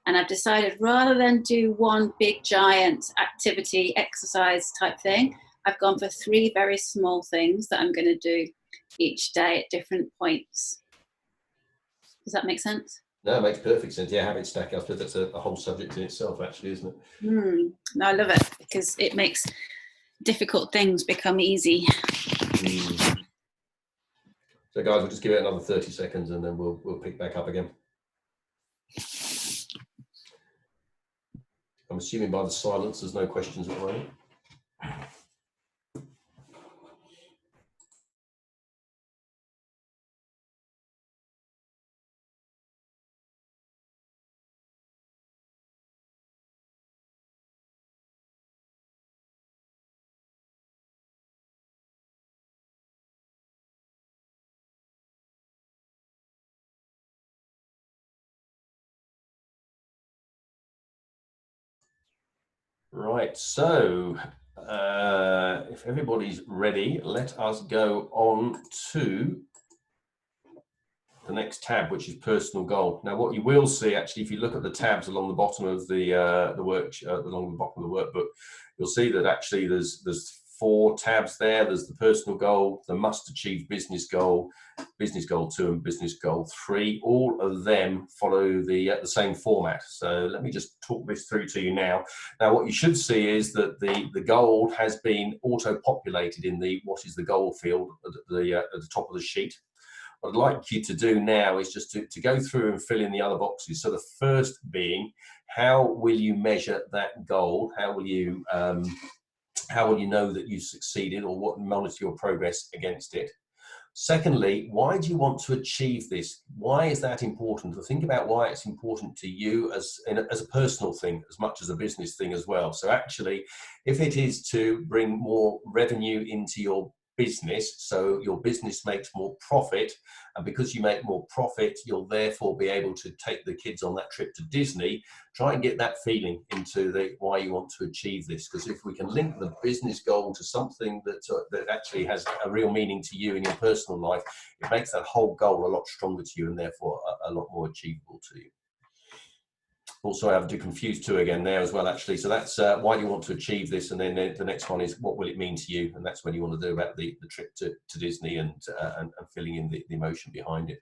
And I've decided rather than do one big giant activity, exercise type thing, I've gone for 3 very small things that I'm going to do each day at different points. Does that make sense? No, it makes perfect sense. Yeah, habit stacking. I suppose that's a whole subject in itself, actually, isn't it? No, I love it because it makes difficult things become easy. So guys, we'll just give it another 30 seconds and then we'll pick back up again. I'm assuming by the silence there's no questions at the moment. Right, so if everybody's ready, let us go on to the next tab, which is personal goal. Now, what you will see, actually, if you look at the tabs along the bottom of the along the bottom of the workbook, you'll see that actually there's 4 tabs there. There's the personal goal, the must achieve business goal 2, and business goal 3. All of them follow the same format. So let me just talk this through to you now. Now, what you should see is that the goal has been auto-populated in the what is the goal field at the top of the sheet. What I'd like you to do now is just to go through and fill in the other boxes. So the first being, how will you measure that goal? How will you know that you've succeeded, or what monitor your progress against it? Secondly, why do you want to achieve this? Why is that important? To think about why it's important to you as a personal thing as much as a business thing as well. So actually, if it is to bring more revenue into your business, so your business makes more profit, and because you make more profit, you'll therefore be able to take the kids on that trip to Disney. Try and get that feeling into why you want to achieve this, because if we can link the business goal to something that actually has a real meaning to you in your personal life, it makes that whole goal a lot stronger to you and therefore a lot more achievable to you. Also, I have to confuse 2 again there as well, actually. So that's why do you want to achieve this, and then the next one is what will it mean to you, and that's when you want to do about the trip to Disney and filling in the emotion behind it.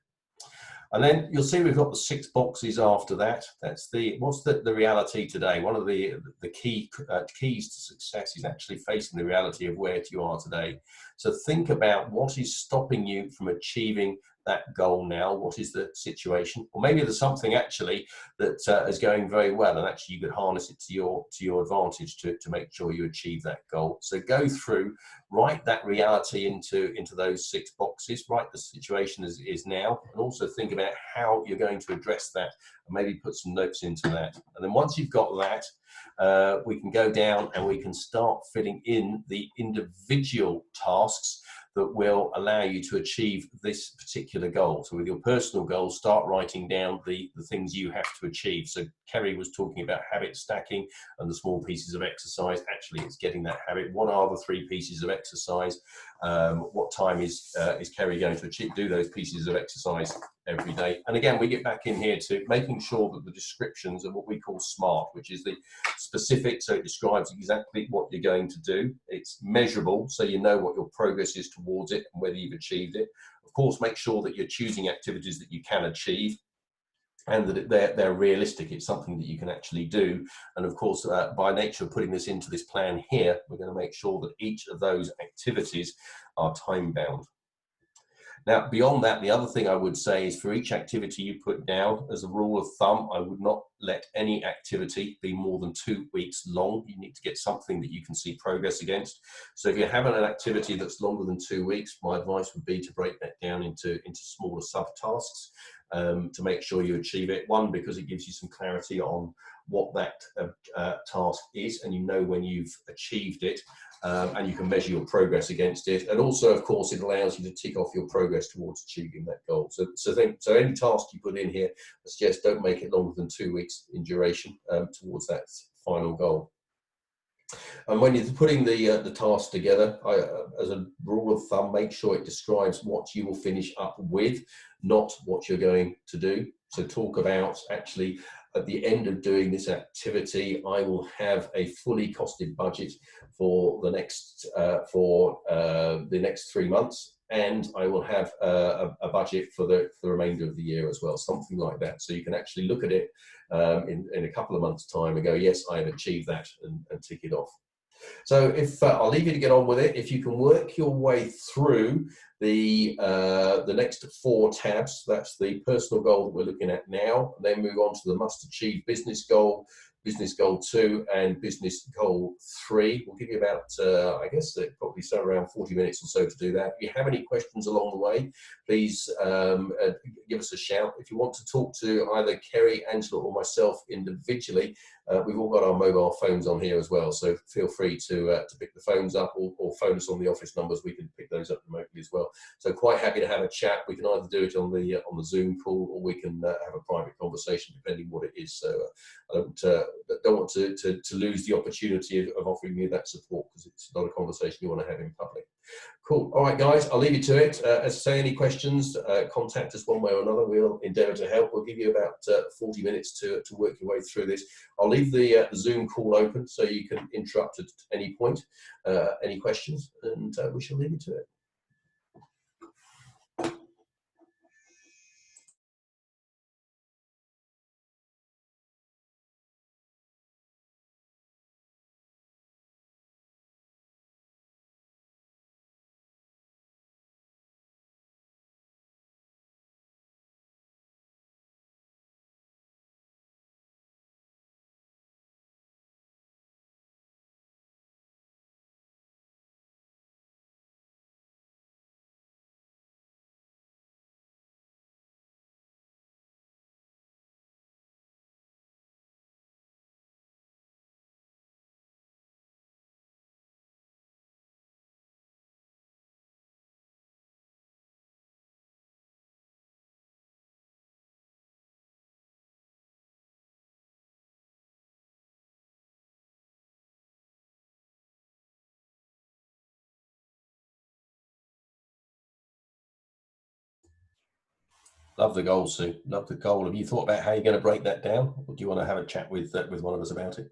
And then you'll see we've got the 6 boxes after that. That's what's the reality today. One of the keys to success is actually facing the reality of where you are today. So think about what is stopping you from achieving that goal now. What is the situation? Or maybe there's something actually that is going very well, and actually you could harness it to your advantage to make sure you achieve that goal. So go through, write that reality into those 6 boxes, write the situation as it is now, and also think about how you're going to address that, and maybe put some notes into that. And then once you've got that, we can go down and we can start filling in the individual tasks that will allow you to achieve this particular goal. So with your personal goals, start writing down the things you have to achieve. So Kerry was talking about habit stacking and the small pieces of exercise. Actually, it's getting that habit. What are the 3 pieces of exercise? What time is Kerry going to do those pieces of exercise every day? And again, we get back in here to making sure that the descriptions are what we call SMART, which is the specific, so it describes exactly what you're going to do. It's measurable, so you know what your progress is towards it and whether you've achieved it. Of course, make sure that you're choosing activities that you can achieve, and that they're realistic. It's something that you can actually do. And of course, by nature of putting this into this plan here, we're going to make sure that each of those activities are time bound. Now, beyond that, the other thing I would say is for each activity you put down, as a rule of thumb, I would not let any activity be more than 2 weeks long. You need to get something that you can see progress against. So if you're having an activity that's longer than 2 weeks, my advice would be to break that down into smaller subtasks to make sure you achieve it. One, because it gives you some clarity on what that task is, and you know when you've achieved it. And you can measure your progress against it, and also, of course, it allows you to tick off your progress towards achieving that goal. So any task you put in here, I suggest don't make it longer than 2 weeks in duration towards that final goal. And when you're putting the task together, as a rule of thumb, make sure it describes what you will finish up with, not what you're going to do. So talk about actually, at the end of doing this activity, I will have a fully costed budget for the next 3 months, and I will have a budget for the remainder of the year as well, something like that. So you can actually look at it in a couple of months' time and go, yes, I have achieved that, and tick it off. So if I'll leave you to get on with it. If you can work your way through the next 4 tabs, that's the personal goal that we're looking at now, and then move on to the must achieve business goal 2, and business goal 3. We'll give you about, I guess, probably somewhere around 40 minutes or so to do that. If you have any questions along the way, please give us a shout. If you want to talk to either Kerry, Angela, or myself individually, we've all got our mobile phones on here as well, so feel free to pick the phones up, or phone us on the office numbers. We can pick those up remotely as well. So quite happy to have a chat. We can either do it on the Zoom call, or we can have a private conversation, depending what it is. So I don't want to lose the opportunity of offering you that support, because it's not a conversation you want to have in public. Cool. All right, guys, I'll leave you to it. As I say, any questions, contact us one way or another. We'll endeavour to help. We'll give you about 40 minutes to work your way through this. I'll leave the Zoom call open so you can interrupt at any point, any questions, and we shall leave you to it. Love the goal, Sue. Love the goal. Have you thought about how you're going to break that down, or do you want to have a chat with one of us about it?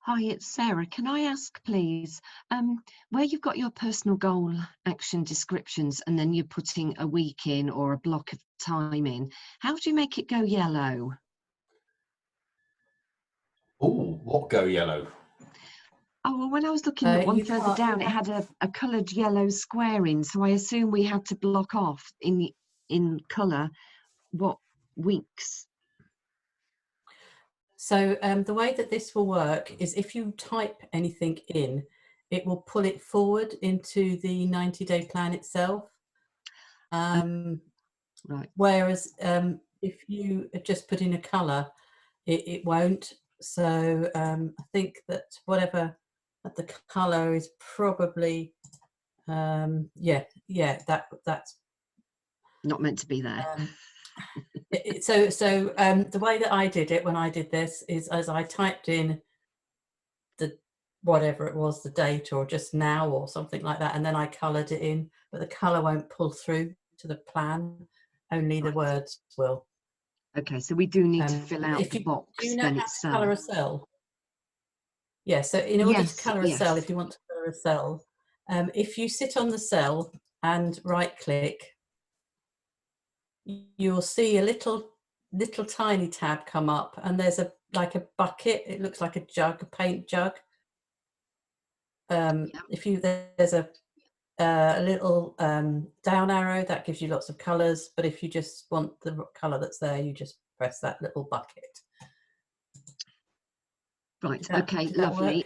Hi, it's Sarah. Can I ask, please, where you've got your personal goal action descriptions and then you're putting a week in or a block of time in, how do you make it go yellow? Oh, what go yellow? Oh, well, when I was looking at one You further can't. You down, it had a coloured yellow square in, so I assume we had to block off in colour what weeks. So the way that this will work is if you type anything in, it will pull it forward into the 90-day plan itself. Right. Whereas if you just put in a colour, it won't. So I think that whatever the colour is probably, that's Not meant to be there. so the way that I did it when I did this is as I typed in the whatever it was, the date or just now or something like that, and then I coloured it in, but the colour won't pull through to the plan, only the Right. words will. Okay, so we do need to fill out If the you box do you know then how to colour itself. a cell? Yeah, so in order to Yes, colour a cell, yes. if you want to colour a cell, if you sit on the cell and right click, you'll see a little tiny tab come up, and there's a like a bucket. It looks like a jug, a paint jug. Yep. If you there's a little down arrow that gives you lots of colours, but if you just want the colour that's there, you just press that little bucket. Right. Did Okay. that work? Lovely.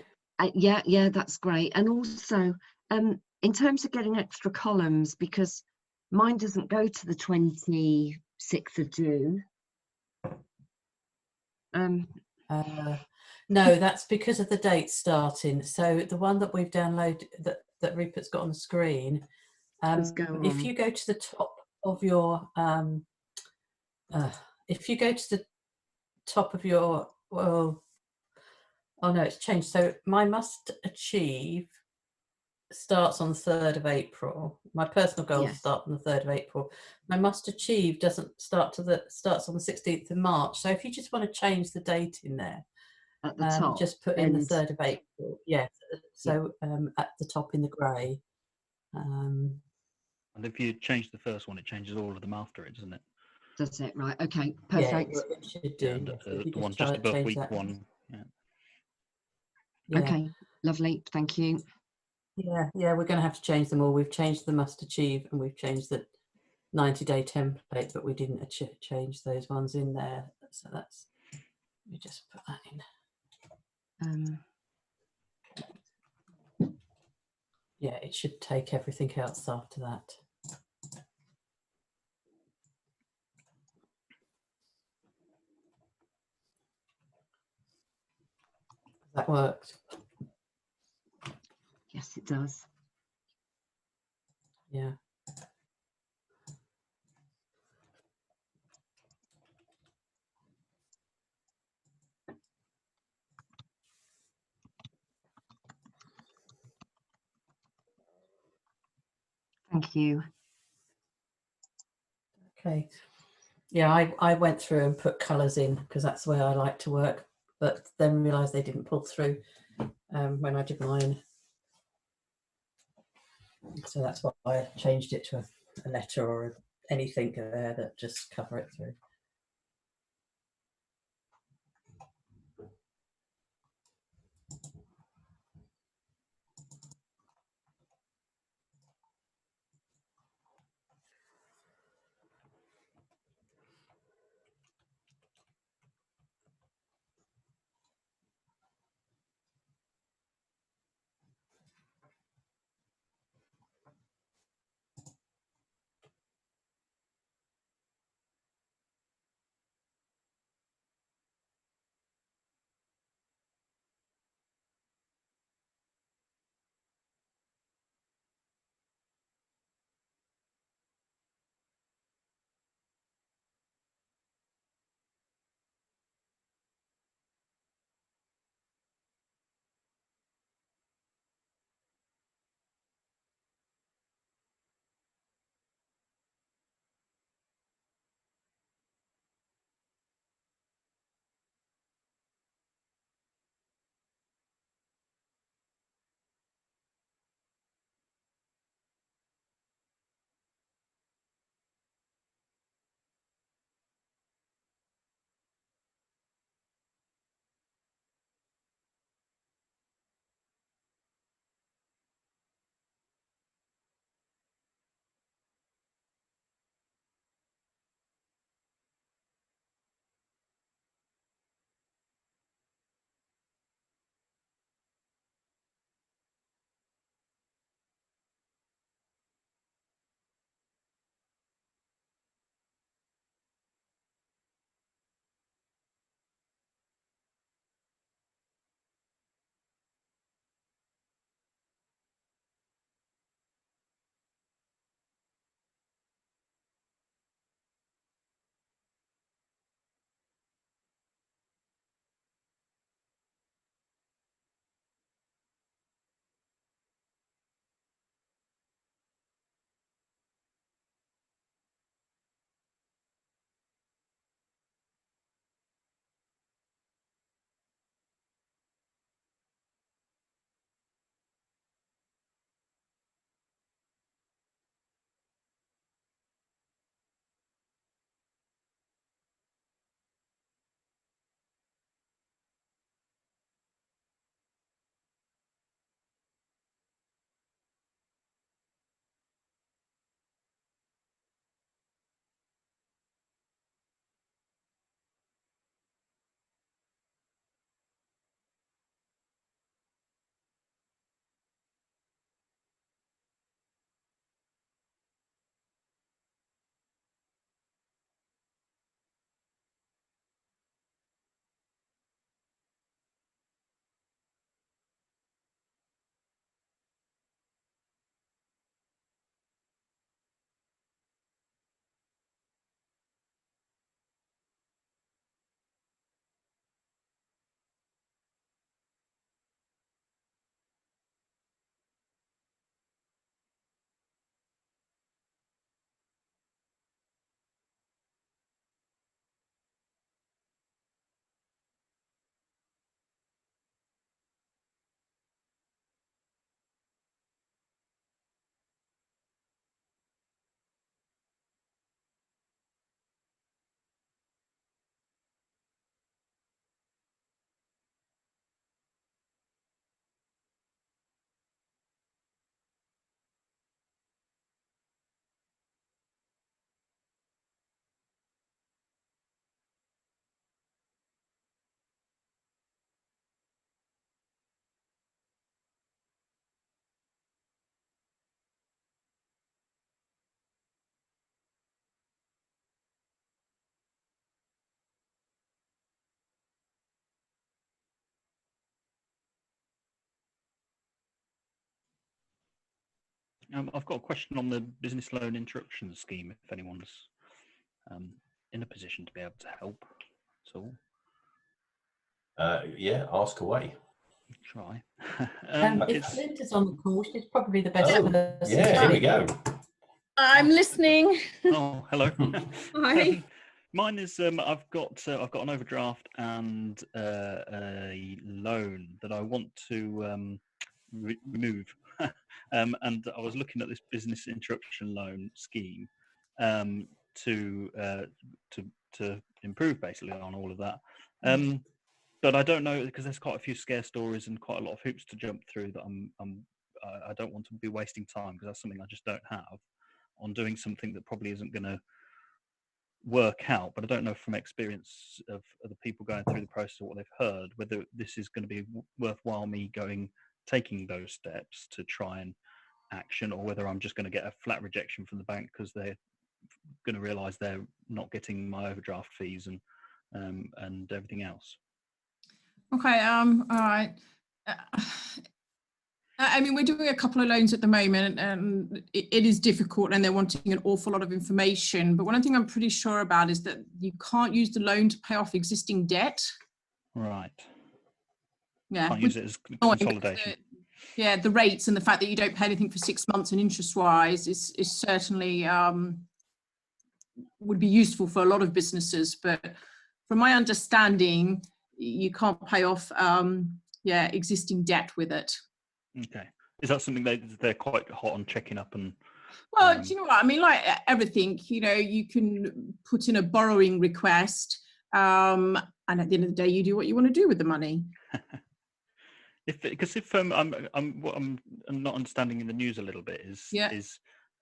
Yeah, that's great. And also, in terms of getting extra columns, because mine doesn't go to the 26th of June. No, that's because of the date starting. So the one that we've downloaded, that Rupert's got on the screen, Let's go if on. you go to the top of your, if you go to the top of your, well, oh no, it's changed. So my must achieve starts on the 3rd of April. My personal goals Yes. start on the 3rd of April. My must achieve doesn't start to starts on the 16th of March. So if you just want to change the date in there, At the top. just put in the 3rd of April. Yes. So at the top in the grey. And if you change the first one, it changes all of them after it, doesn't it? Does it? Right. Okay. Yeah, Perfect. it should do. Yeah, and Yes, if you the one just just above change week that. one. Yeah. Yeah. Okay. Lovely. Thank you. Yeah, we're going to have to change them all. We've changed the must achieve and we've changed the 90-day template, but we didn't change those ones in there. So that's, we just put that in. Yeah, it should take everything else after that. That worked. Yes, it does. Yeah. Thank you. Okay. Yeah, I went through and put colours in because that's the way I like to work, but then realised they didn't pull through when I did mine. So that's why I changed it to a letter or anything there that just cover it through. I've got a question on the business loan interruption scheme, if anyone's in a position to be able to help at all. Yeah, ask away. Try. If Linda's on the call, she's probably the best person. Yeah, here we go. I'm listening. Oh, hello. Hi. Mine is I've got an overdraft and a loan that I want to remove, and I was looking at this business interruption loan scheme to improve basically on all of that. But I don't know, because there's quite a few scare stories and quite a lot of hoops to jump through that I don't want to be wasting time, because that's something I just don't have on doing something that probably isn't going to work out. But I don't know from experience of the people going through the process or what they've heard whether this is going to be worthwhile me taking those steps to try and action, or whether I'm just going to get a flat rejection from the bank because they're going to realise they're not getting my overdraft fees and everything else. Okay. All right. I mean, we're doing a couple of loans at the moment, and it is difficult, and they're wanting an awful lot of information. But one thing I'm pretty sure about is that you can't use the loan to pay off existing debt. Right. Yeah. Can't use it as consolidation. The rates and the fact that you don't pay anything for 6 months and interest-wise is certainly would be useful for a lot of businesses. But from my understanding, you can't pay off existing debt with it. Okay. Is that something they're quite hot on checking up and? Well, do you know what I mean? Like everything, you can put in a borrowing request, and at the end of the day, you do what you want to do with the money. Because if what I'm not understanding in the news a little bit is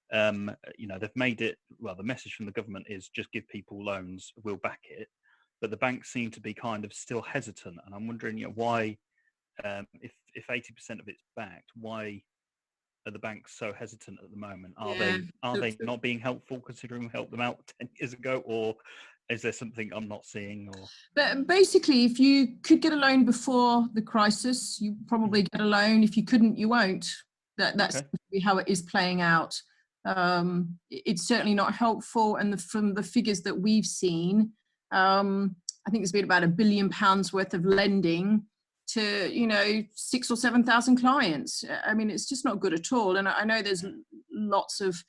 they've made it, well, the message from the government is just give people loans, we'll back it, but the banks seem to be kind of still hesitant, and I'm wondering why. If 80% of it's backed, why are the banks so hesitant at the moment? Are they not being helpful, considering we helped them out 10 years ago, or is there something I'm not seeing? Or but basically, if you could get a loan before the crisis, you probably get a loan. If you couldn't, you won't. That's how it is playing out. It's certainly not helpful, and from the figures that we've seen, I think there's been about £1 billion worth of lending to 6,000 or 7,000 clients. I mean, it's just not good at all. And I know there's lots of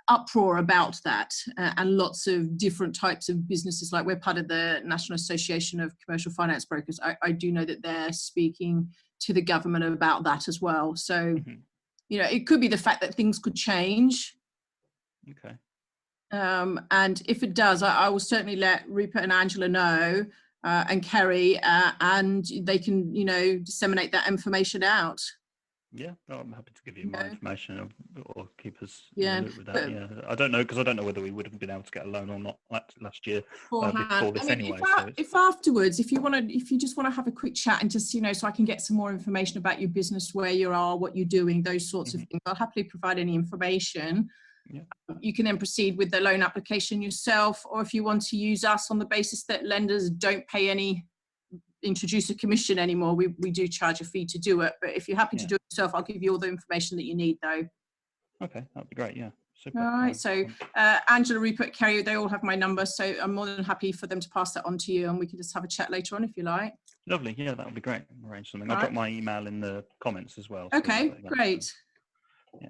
uproar about that, and lots of different types of businesses. Like, we're part of the National Association of Commercial Finance Brokers. I do know that they're speaking to the government about that as well. So, it could be the fact that things could change. Okay. And if it does, I will certainly let Rupert and Angela know, and Kerry, and they can, disseminate that information out. Yeah, no, I'm happy to give you more information or keep us in the loop with that. I don't know, because I don't know whether we would have been able to get a loan or not last year before this anyway. If afterwards, if you just want to have a quick chat and just, so I can get some more information about your business, where you are, what you're doing, those sorts of things, I'll happily provide any information. Yeah. You can then proceed with the loan application yourself, or if you want to use us on the basis that lenders don't introduce a commission anymore, we do charge a fee to do it. But if you're happy to do it yourself, I'll give you all the information that you need, though. Okay, that'd be great. Yeah. Super. All right. So Angela, Rupert, Kerry, they all have my number, so I'm more than happy for them to pass that on to you, and we can just have a chat later on if you like. Lovely. Yeah, that would be great. Arrange something. I'll drop my email in the comments as well. Okay, great. Yeah.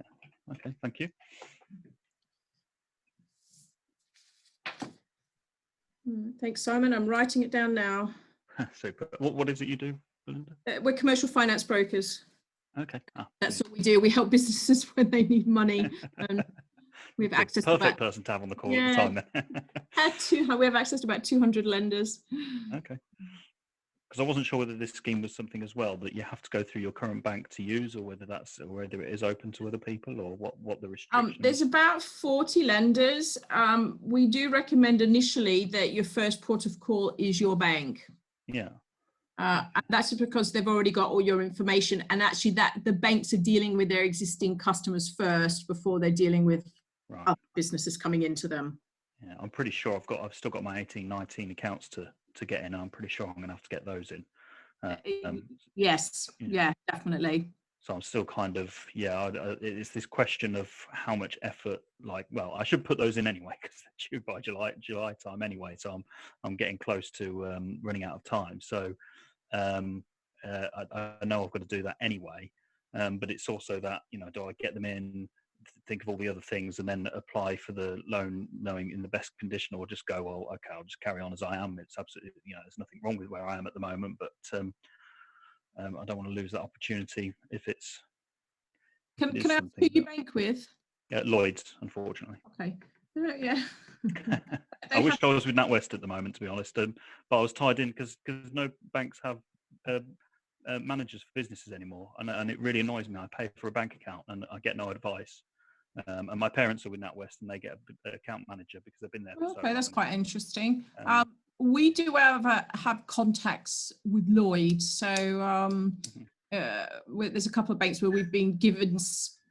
Okay. Thank you. Thanks, Simon. I'm writing it down now. Super. What is it you do, Belinda? We're commercial finance brokers. Okay. That's what we do. We help businesses when they need money. And we have access to perfect person to have on the call at the time then. We have access to about 200 lenders. Okay. Because I wasn't sure whether this scheme was something as well that you have to go through your current bank to use, or whether it is open to other people, or what the restrictions. There's about 40 lenders. We do recommend initially that your first port of call is your bank. Yeah. That's because they've already got all your information, and actually that the banks are dealing with their existing customers first before they're dealing with other businesses coming into them. Yeah, I'm pretty sure I've still got my 18, 19 accounts to get in. I'm pretty sure I'm going to have to get those in. Yes, yeah, definitely. So I'm still kind of, it's this question of how much effort, like, well, I should put those in anyway because they're due by July time anyway. So I'm getting close to running out of time. So I know I've got to do that anyway. But it's also that, do I get them in, think of all the other things and then apply for the loan knowing in the best condition, or just go, well, okay, I'll just carry on as I am. It's absolutely, there's nothing wrong with where I am at the moment, but I don't want to lose that opportunity if it's. Can I ask who you bank with? Lloyd's, unfortunately. Okay. Yeah. I wish I was with NatWest at the moment, to be honest, but I was tied in because no banks have managers for businesses anymore, and it really annoys me. I pay for a bank account and I get no advice. And my parents are with NatWest and they get an account manager because they've been there for so long. That's quite interesting. We do have contacts with Lloyd, so there's a couple of banks where we've been given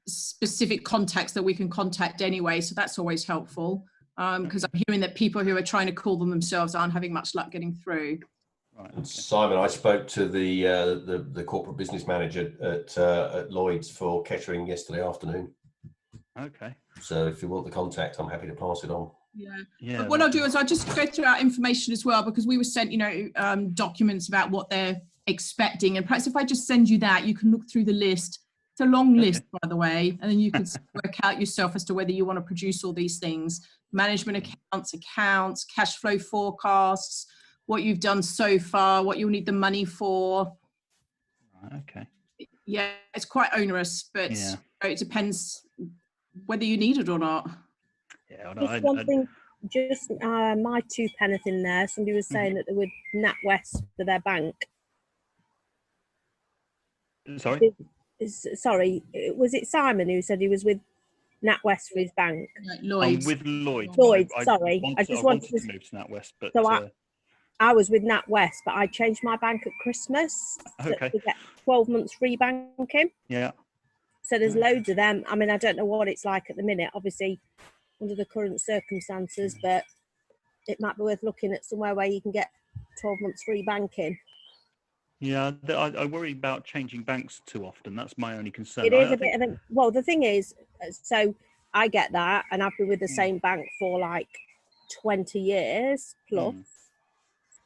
specific contacts that we can contact anyway, so that's always helpful, because I'm hearing that people who are trying to call them themselves aren't having much luck getting through. Right, okay. Simon, I spoke to the corporate business manager at Lloyd's for Kettering yesterday afternoon. Okay. So if you want the contact, I'm happy to pass it on. Yeah. But what I'll do is I'll just go through our information as well, because we were sent, documents about what they're expecting, and perhaps if I just send you that, you can look through the list. It's a long list, by the way, and then you can work out yourself as to whether you want to produce all these things: management accounts, cash flow forecasts, what you've done so far, what you'll need the money for. Okay. Yeah, it's quite onerous, but it depends whether you need it or not. Yeah, just one thing, my 2 penneth in there. Somebody was saying that they would NatWest for their bank. Sorry? Sorry, was it Simon who said he was with NatWest for his bank? Lloyd's. I'm with Lloyd's. Lloyd's, sorry. I just wanted to move to NatWest, but... So I was with NatWest, but I changed my bank at Christmas to get 12 months free banking. Yeah. So there's loads of them. I mean, I don't know what it's like at the minute, obviously, under the current circumstances, but it might be worth looking at somewhere where you can get 12 months free banking. Yeah, I worry about changing banks too often. That's my only concern. It is a bit of a... Well, the thing is, so I get that, and I've been with the same bank for like 20 years plus.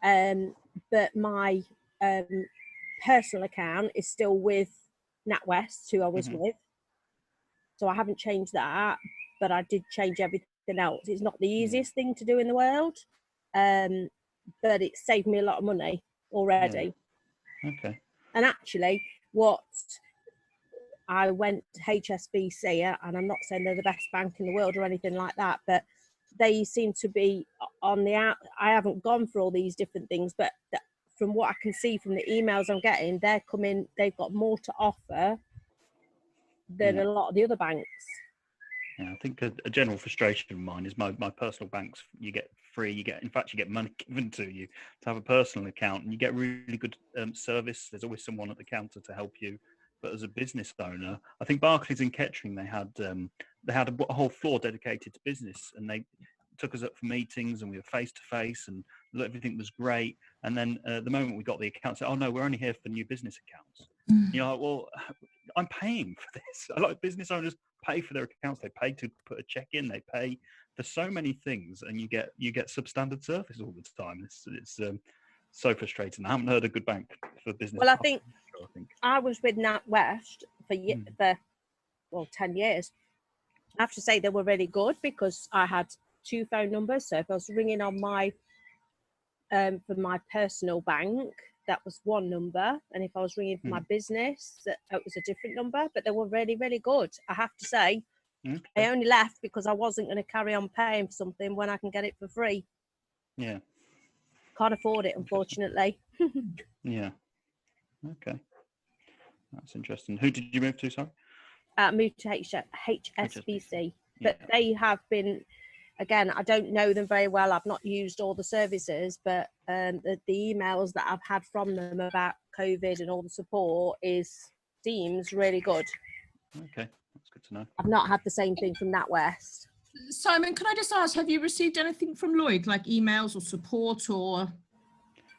But my personal account is still with NatWest, who I was with. So I haven't changed that, but I did change everything else. It's not the easiest thing to do in the world, but it saved me a lot of money already. Yeah. Okay. And actually, I went to HSBC, and I'm not saying they're the best bank in the world or anything like that, but they seem to be on the out. I haven't gone for all these different things, but from what I can see from the emails I'm getting, they've got more to offer than a lot of the other banks. Yeah, I think a general frustration of mine is my personal banks. You get free. In fact, you get money given to you to have a personal account, and you get really good service. There's always someone at the counter to help you. But as a business owner, I think Barclays in Kettering, they had a whole floor dedicated to business, and they took us up for meetings, and we were face to face, and everything was great. And then the moment we got the account, said, "Oh no, we're only here for new business accounts." Well, I'm paying for this. A lot of business owners pay for their accounts. They pay to put a check in. They pay for so many things, and you get substandard service all the time. It's so frustrating. I haven't heard a good bank for business. Well, I think I was with NatWest for 10 years. I have to say they were really good because I had 2 phone numbers. So if I was ringing on my for my personal bank, that was one number, and if I was ringing for my business, that was a different number. But they were really, really good, I have to say. I only left because I wasn't going to carry on paying for something when I can get it for free. Yeah. Can't afford it, unfortunately. Yeah. Okay. That's interesting. Who did you move to, sorry? Moved to HSBC. But they have been, again, I don't know them very well. I've not used all the services, but the emails that I've had from them about COVID and all the support seems really good. Okay, that's good to know. I've not had the same thing from NatWest. Simon, can I just ask, have you received anything from Lloyd, like emails or support or?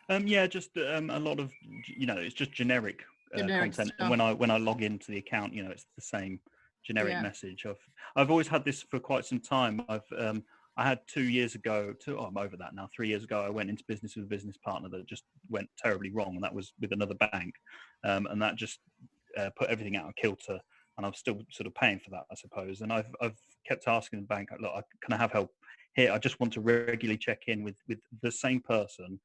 Yeah, just a lot of, it's just generic Generic content, stuff. and when I log into the account, you know, it's the same generic Yeah. message. I've always had this for quite some time. I had 2 years ago, I'm over that now. 3 years ago, I went into business with a business partner that just went terribly wrong, and that was with another bank, and that just put everything out of kilter. And I'm still sort of paying for that, I suppose. And I've kept asking the bank, look, can I have help here? I just want to regularly check in with the same person,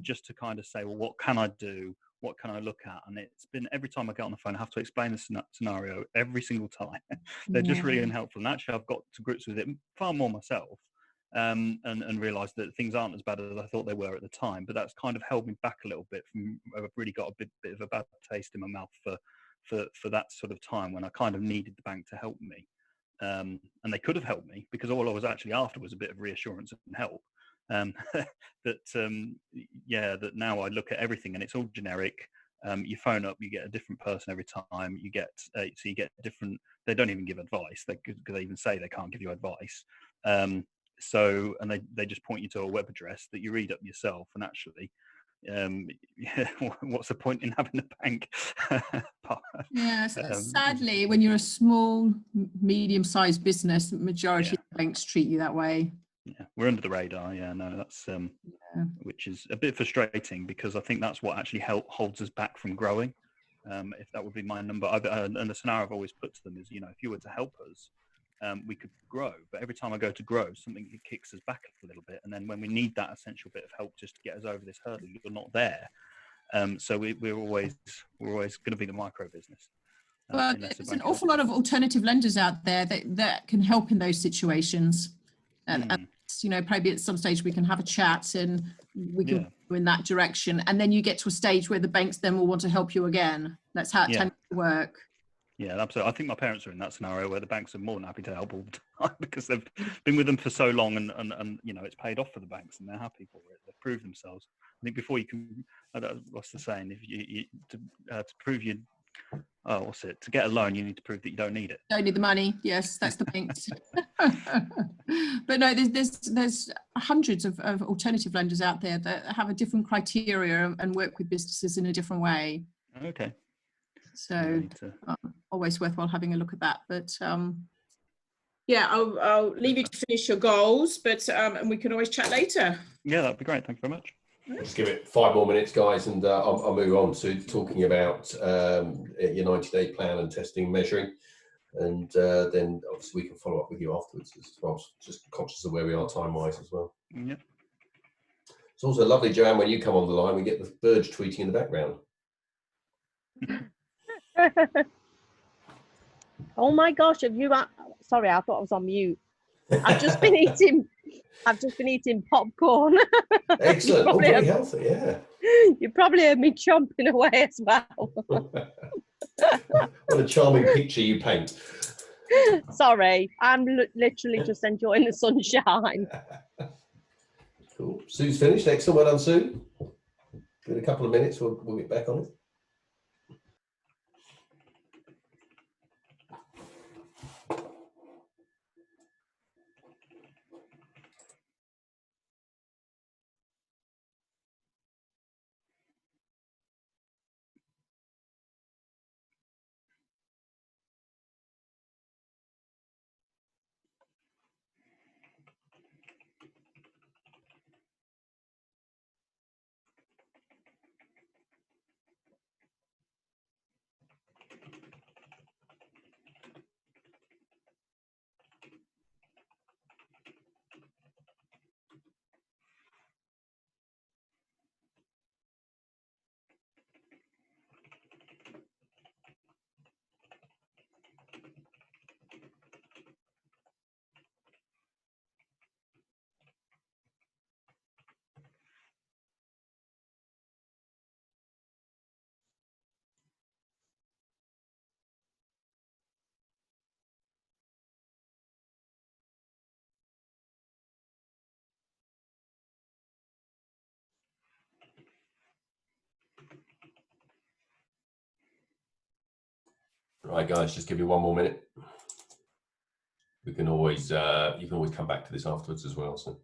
just to kind of say, well, what can I do? What can I look at? And it's been every time I get on the phone, I have to explain the scenario every single time. They're just really unhelpful. And actually, I've got to grips with it far more myself, and realised that things aren't as bad as I thought they were at the time. But that's kind of held me back a little bit. I've really got a bit of a bad taste in my mouth for that sort of time when I kind of needed the bank to help me. And they could have helped me, because all I was actually after was a bit of reassurance and help. That now I look at everything and it's all generic. You phone up, you get a different person every time. You get different. They don't even give advice. They even say they can't give you advice. And they just point you to a web address that you read up yourself. And actually, what's the point in having a bank? Yes, sadly, when you're a small, medium-sized business, the majority Yeah. of banks treat you that way. Yeah, we're under the radar. Yeah, no, that's which is a bit frustrating, because I think that's what actually holds us back from growing. If that would be my number, and the scenario I've always put to them is, you know, if you were to help us, we could grow. But every time I go to grow, something kicks us back a little bit, and then when we need that essential bit of help just to get us over this hurdle, you're not there. So we're always going to be the micro business. Well, there's an awful lot of alternative lenders out there that can help in those situations. And you know, probably at some stage we can have a chat and we can go in that direction. And then you get to a stage where the banks then will want to help you again. That's how it tends to work. Yeah, absolutely. I think my parents are in that scenario where the banks are more than happy to help all the time, because they've been with them for so long, and you know, it's paid off for the banks and they're happy for it. They've proved themselves. I think before you can, what's the saying? If you to prove you, to get a loan, you need to prove that you don't need it. Don't need the money. Yes, that's the point. But no, there's hundreds of alternative lenders out there that have a different criteria and work with businesses in a different way. Okay. So always worthwhile having a look at that. But yeah, I'll leave you to finish your goals, but and we can always chat later. Yeah, that'd be great. Thank you very much. Let's give it 5 more minutes, guys, and I'll move on to talking about your 90-day plan and testing and measuring. And then obviously we can follow up with you afterwards as well, just conscious of where we are time-wise as well. Yeah. It's also lovely, Joanne, when you come on the line, we get the birds tweeting in the background. Oh my gosh, have you sorry, I thought I was on mute. I've just been eating popcorn. Excellent. Oh, very healthy, yeah. You probably heard me chomping away as well. What a charming picture you paint. Sorry, I'm literally just enjoying the sunshine. Cool. Sue's finished. Excellent. Well done, Sue. In a couple of minutes, we'll get back on it. Right, guys, just give you 1 more minute. We can always you can always come back to this afterwards as well. So.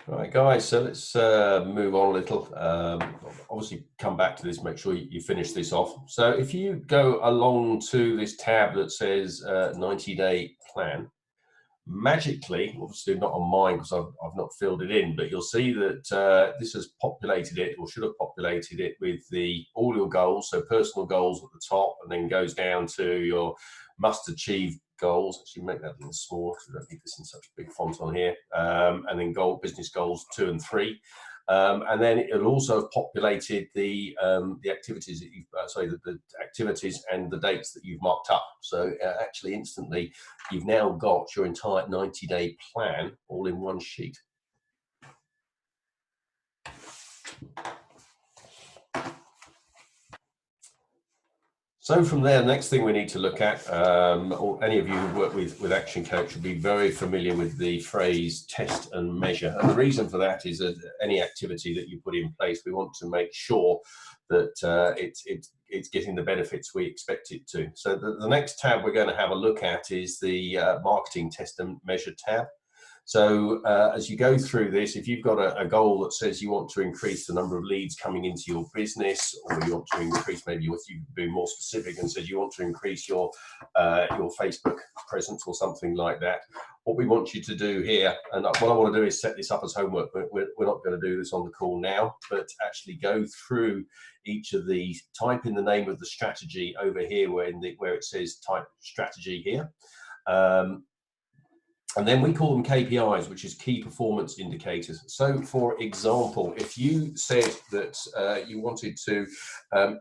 Right, guys, so let's move on a little. Obviously, come back to this, make sure you finish this off. So if you go along to this tab that says 90-day plan, magically, obviously not on mine because I've not filled it in, but you'll see that this has populated it, or should have populated it, with all your goals. So personal goals at the top, and then goes down to your must achieve goals. Actually make that a little smaller because we don't need this in such big font on here. And then business goals 2 and 3. And then it'll also have populated the activities that you've, the activities and the dates that you've marked up. So actually instantly, you've now got your entire 90-day plan all in one sheet. So from there, the next thing we need to look at, or any of you who work with Action Coach will be very familiar with the phrase test and measure. And the reason for that is that any activity that you put in place, we want to make sure that it's getting the benefits we expect it to. So the next tab we're going to have a look at is the marketing test and measure tab. So as you go through this, if you've got a goal that says you want to increase the number of leads coming into your business, or you want to increase, maybe you be more specific and says you want to increase your Facebook presence or something like that, what we want you to do here, and what I want to do is set this up as homework, but we're not going to do this on the call now, but actually go through each of these, type in the name of the strategy over here where it says type strategy here. And then we call them KPIs, which is key performance indicators. So for example, if you said that you wanted to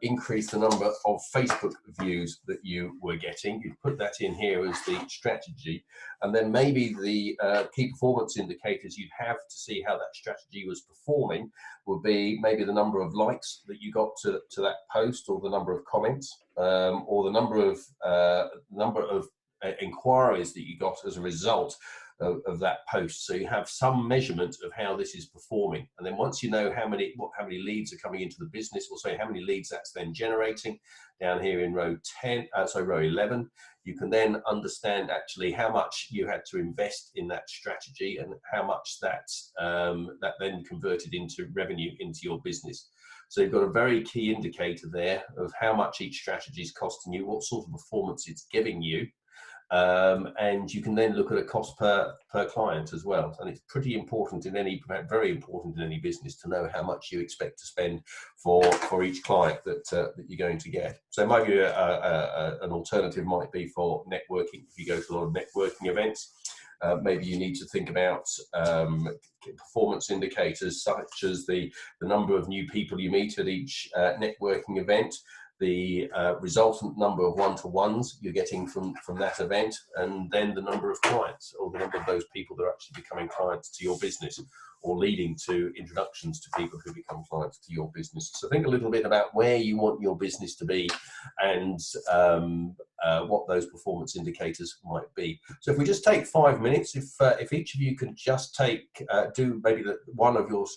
increase the number of Facebook views that you were getting, you'd put that in here as the strategy. And then maybe the key performance indicators you'd have to see how that strategy was performing would be maybe the number of likes that you got to that post, or the number of comments, or the number of inquiries that you got as a result of that post. So you have some measurement of how this is performing, and then once you know how many leads are coming into the business, or say how many leads that's then generating down here in row 11, you can then understand actually how much you had to invest in that strategy and how much that then converted into revenue into your business. So you've got a very key indicator there of how much each strategy is costing you, what sort of performance it's giving you. And you can then look at a cost per client as well, and it's pretty important very important in any business to know how much you expect to spend for each client that you're going to get. So maybe an alternative might be for networking. If you go to a lot of networking events, maybe you need to think about performance indicators such as the number of new people you meet at each networking event, the resultant number of one-to-ones you're getting from that event, and then the number of clients, or the number of those people that are actually becoming clients to your business, or leading to introductions to people who become clients to your business. So think a little bit about where you want your business to be, and what those performance indicators might be. So if we just take 5 minutes, if each of you can just do maybe one of your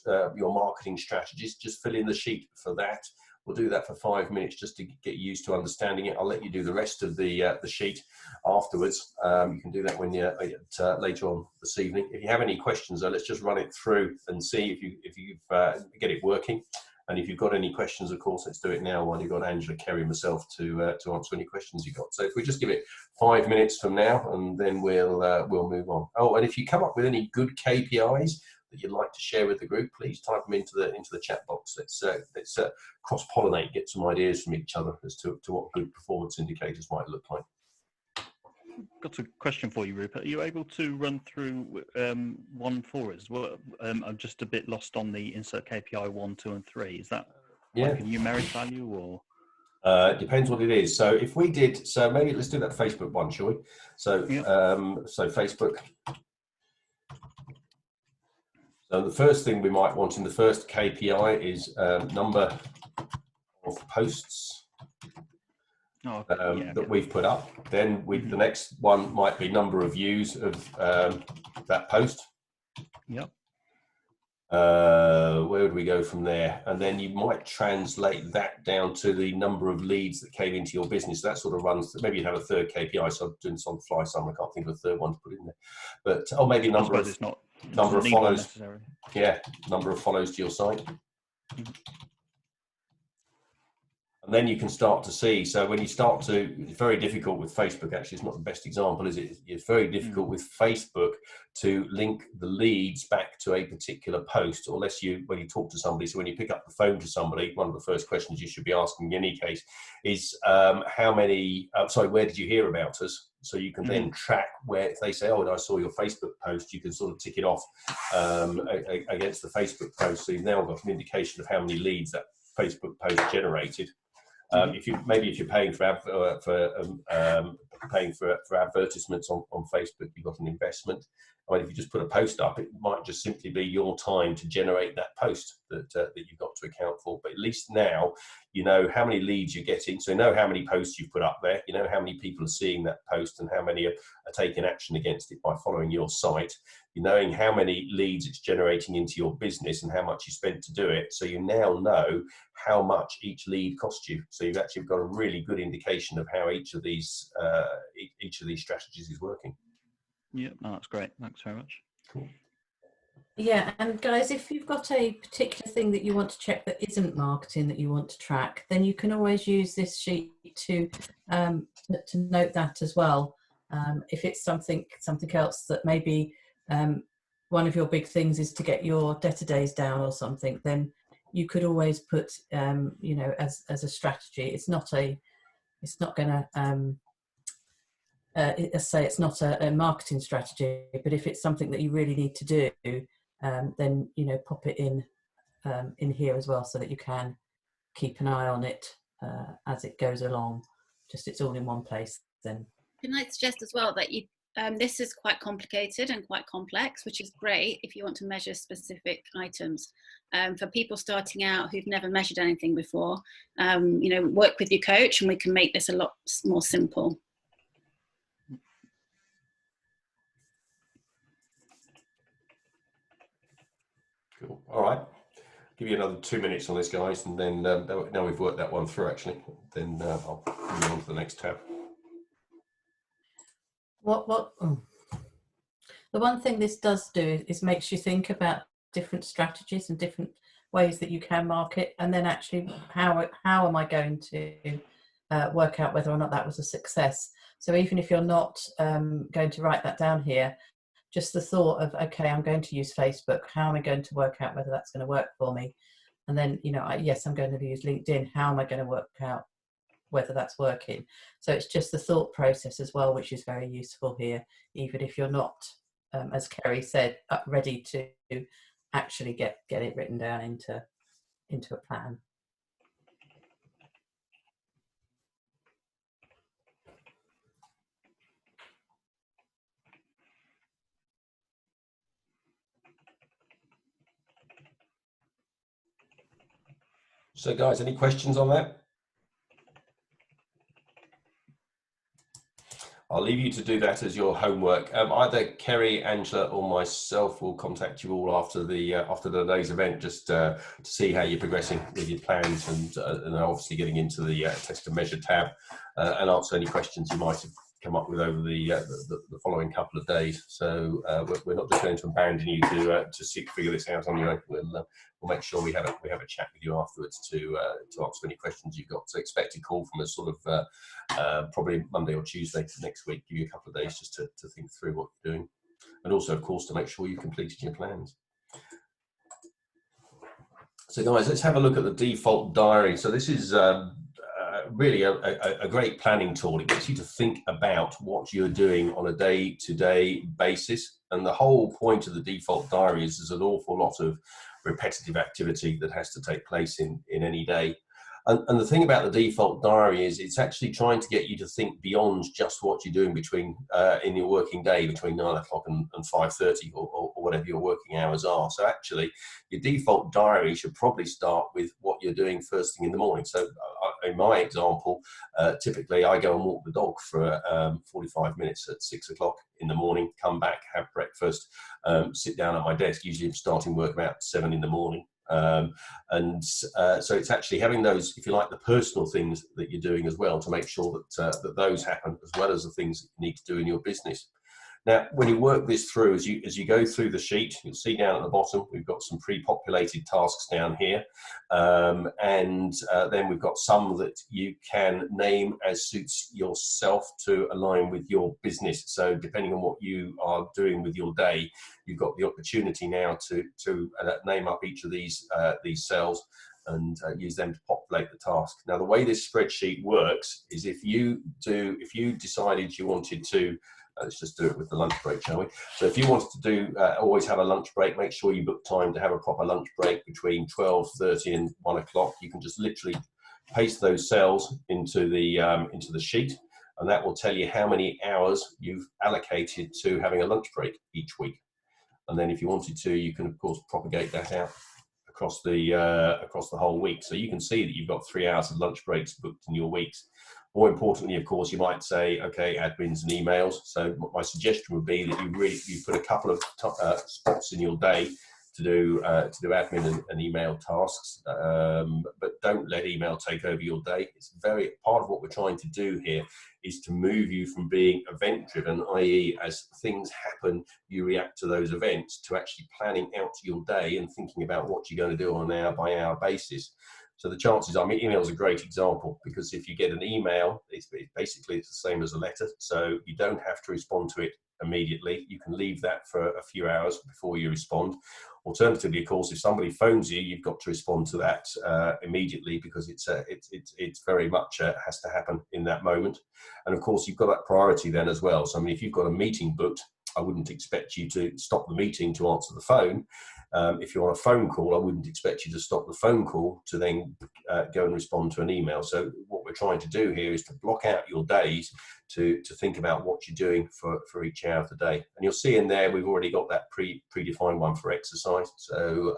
marketing strategies, just fill in the sheet for that. We'll do that for 5 minutes just to get used to understanding it. I'll let you do the rest of the sheet afterwards. You can do that when you're later on this evening. If you have any questions, though, let's just run it through and see if you get it working. And if you've got any questions, of course, let's do it now while you've got Angela, Kerry, and myself to answer any questions you've got. So if we just give it 5 minutes from now, and then we'll move on. Oh, and if you come up with any good KPIs that you'd like to share with the group, please type them into the chat box. Let's cross-pollinate, get some ideas from each other as to what good performance indicators might look like. Got a question for you, Rupert. Are you able to run through one for us? Well, I'm just a bit lost on the insert KPI 1, 2, and 3. Is that like a numeric value, or? It depends what it is. So if we did, so maybe let's do that Facebook one, shall we? So so Facebook. So the first thing we might want in the first KPI is number of posts that we've put up. Then the next one might be number of views of that post. Yep. Where would we go from there? And then you might translate that down to the number of leads that came into your business. That sort of runs. Maybe you'd have a third KPI. So I'm doing this on the fly, so I can't think of a third one to put in there. But maybe number of. It's not number of Need one follows. necessarily. Yeah, number of follows to your site. Mhm. And then you can start to see, so when you start to, it's very difficult with Facebook, actually, it's not the best example, is it? It's very difficult with Facebook to link the leads back to a particular post, unless you, when you talk to somebody, so when you pick up the phone to somebody, one of the first questions you should be asking in any case is, how many, where did you hear about us? So you can then track where, if they say, oh, I saw your Facebook post, you can sort of tick it off against the Facebook post. So you've now got an indication of how many leads that Facebook post generated. If you're paying for advertisements on Facebook, you've got an investment. I mean, if you just put a post up, it might just simply be your time to generate that post that you've got to account for. But at least now you know how many leads you're getting, so you know how many posts you've put up there, you know how many people are seeing that post and how many are taking action against it by following your site. You're knowing how many leads it's generating into your business and how much you spent to do it. So you now know how much each lead cost you. So you've actually got a really good indication of how each of these strategies is working. Yeah, no, that's great. Thanks very much. Cool. Yeah, and guys, if you've got a particular thing that you want to check that isn't marketing that you want to track, then you can always use this sheet to note that as well. If it's something else that maybe one of your big things is to get your debtor days down or something, then you could always put you know, as a strategy. It's not going to say it's not a marketing strategy, but if it's something that you really need to do, then you know, pop it in here as well, so that you can keep an eye on it as it goes along. Just it's all in one place then. Can I suggest as well that you this is quite complicated and quite complex, which is great if you want to measure specific items. For people starting out who've never measured anything before, you know, work with your coach and we can make this a lot more simple. Cool. All right. Give you another 2 minutes on this, guys, and then now we've worked that one through, actually, then I'll move on to the next tab. The one thing this does do is makes you think about different strategies and different ways that you can market, and then actually how am I going to work out whether or not that was a success. So even if you're not going to write that down here, just the thought of, okay, I'm going to use Facebook, how am I going to work out whether that's going to work for me? And then, you know, yes, I'm going to use LinkedIn, how am I going to work out whether that's working? So it's just the thought process as well, which is very useful here, even if you're not, as Kerry said, ready to actually get it written down into a plan. So guys, any questions on that? I'll leave you to do that as your homework. Either Kerry, Angela, or myself will contact you all after the day's event, just to see how you're progressing with your plans, and obviously getting into the test and measure tab, and answer any questions you might have come up with over the following couple of days. So we're not just going to abandon you to figure this out on your own. We'll make sure we have a chat with you afterwards to answer any questions you've got. So expect a call from us sort of probably Monday or Tuesday next week. Give you a couple of days just to think through what you're doing, and also of course to make sure you've completed your plans. So guys, let's have a look at the default diary. So this is really a great planning tool. It gets you to think about what you're doing on a day-to-day basis, and the whole point of the default diary is there's an awful lot of repetitive activity that has to take place in any day. And the thing about the default diary is it's actually trying to get you to think beyond just what you're doing between in your working day between 9 o'clock and 5:30 or whatever your working hours are. So actually your default diary should probably start with what you're doing first thing in the morning. So in my example, typically I go and walk the dog for 45 minutes at 6 o'clock in the morning, come back, have breakfast, sit down at my desk. Usually I'm starting work about 7 in the morning. So it's actually having those, if you like, the personal things that you're doing as well, to make sure that that those happen, as well as the things that you need to do in your business. Now, when you work this through, as you go through the sheet, you'll see down at the bottom, we've got some pre-populated tasks down here. Then we've got some that you can name as suits yourself to align with your business. So depending on what you are doing with your day, you've got the opportunity now to name up each of these cells and use them to populate the task. Now, the way this spreadsheet works is if you decided you wanted to, let's just do it with the lunch break, shall we? So if you wanted to do, always have a lunch break, make sure you book time to have a proper lunch break between 12:30 and 1 o'clock. You can just literally paste those cells into the sheet, and that will tell you how many hours you've allocated to having a lunch break each week. And then if you wanted to, you can of course propagate that out across the whole week. So you can see that you've got 3 hours of lunch breaks booked in your weeks. More importantly, of course, you might say, okay, admins and emails. So my suggestion would be that you put a couple of spots in your day to do admin and email tasks, but don't let email take over your day. It's very part of what we're trying to do here is to move you from being event driven, i.e. as things happen, you react to those events, to actually planning out your day and thinking about what you're going to do on an hour by hour basis. So the chances are, email is a great example, because if you get an email, it's the same as a letter. So you don't have to respond to it immediately. You can leave that for a few hours before you respond. Alternatively, of course, if somebody phones you, you've got to respond to that immediately, because it's very much has to happen in that moment. And of course, you've got that priority then as well. So I mean, if you've got a meeting booked, I wouldn't expect you to stop the meeting to answer the phone. If you're on a phone call, I wouldn't expect you to stop the phone call to then go and respond to an email. So what we're trying to do here is to block out your days to think about what you're doing for each hour of the day. And you'll see in there, we've already got that predefined one for exercise. So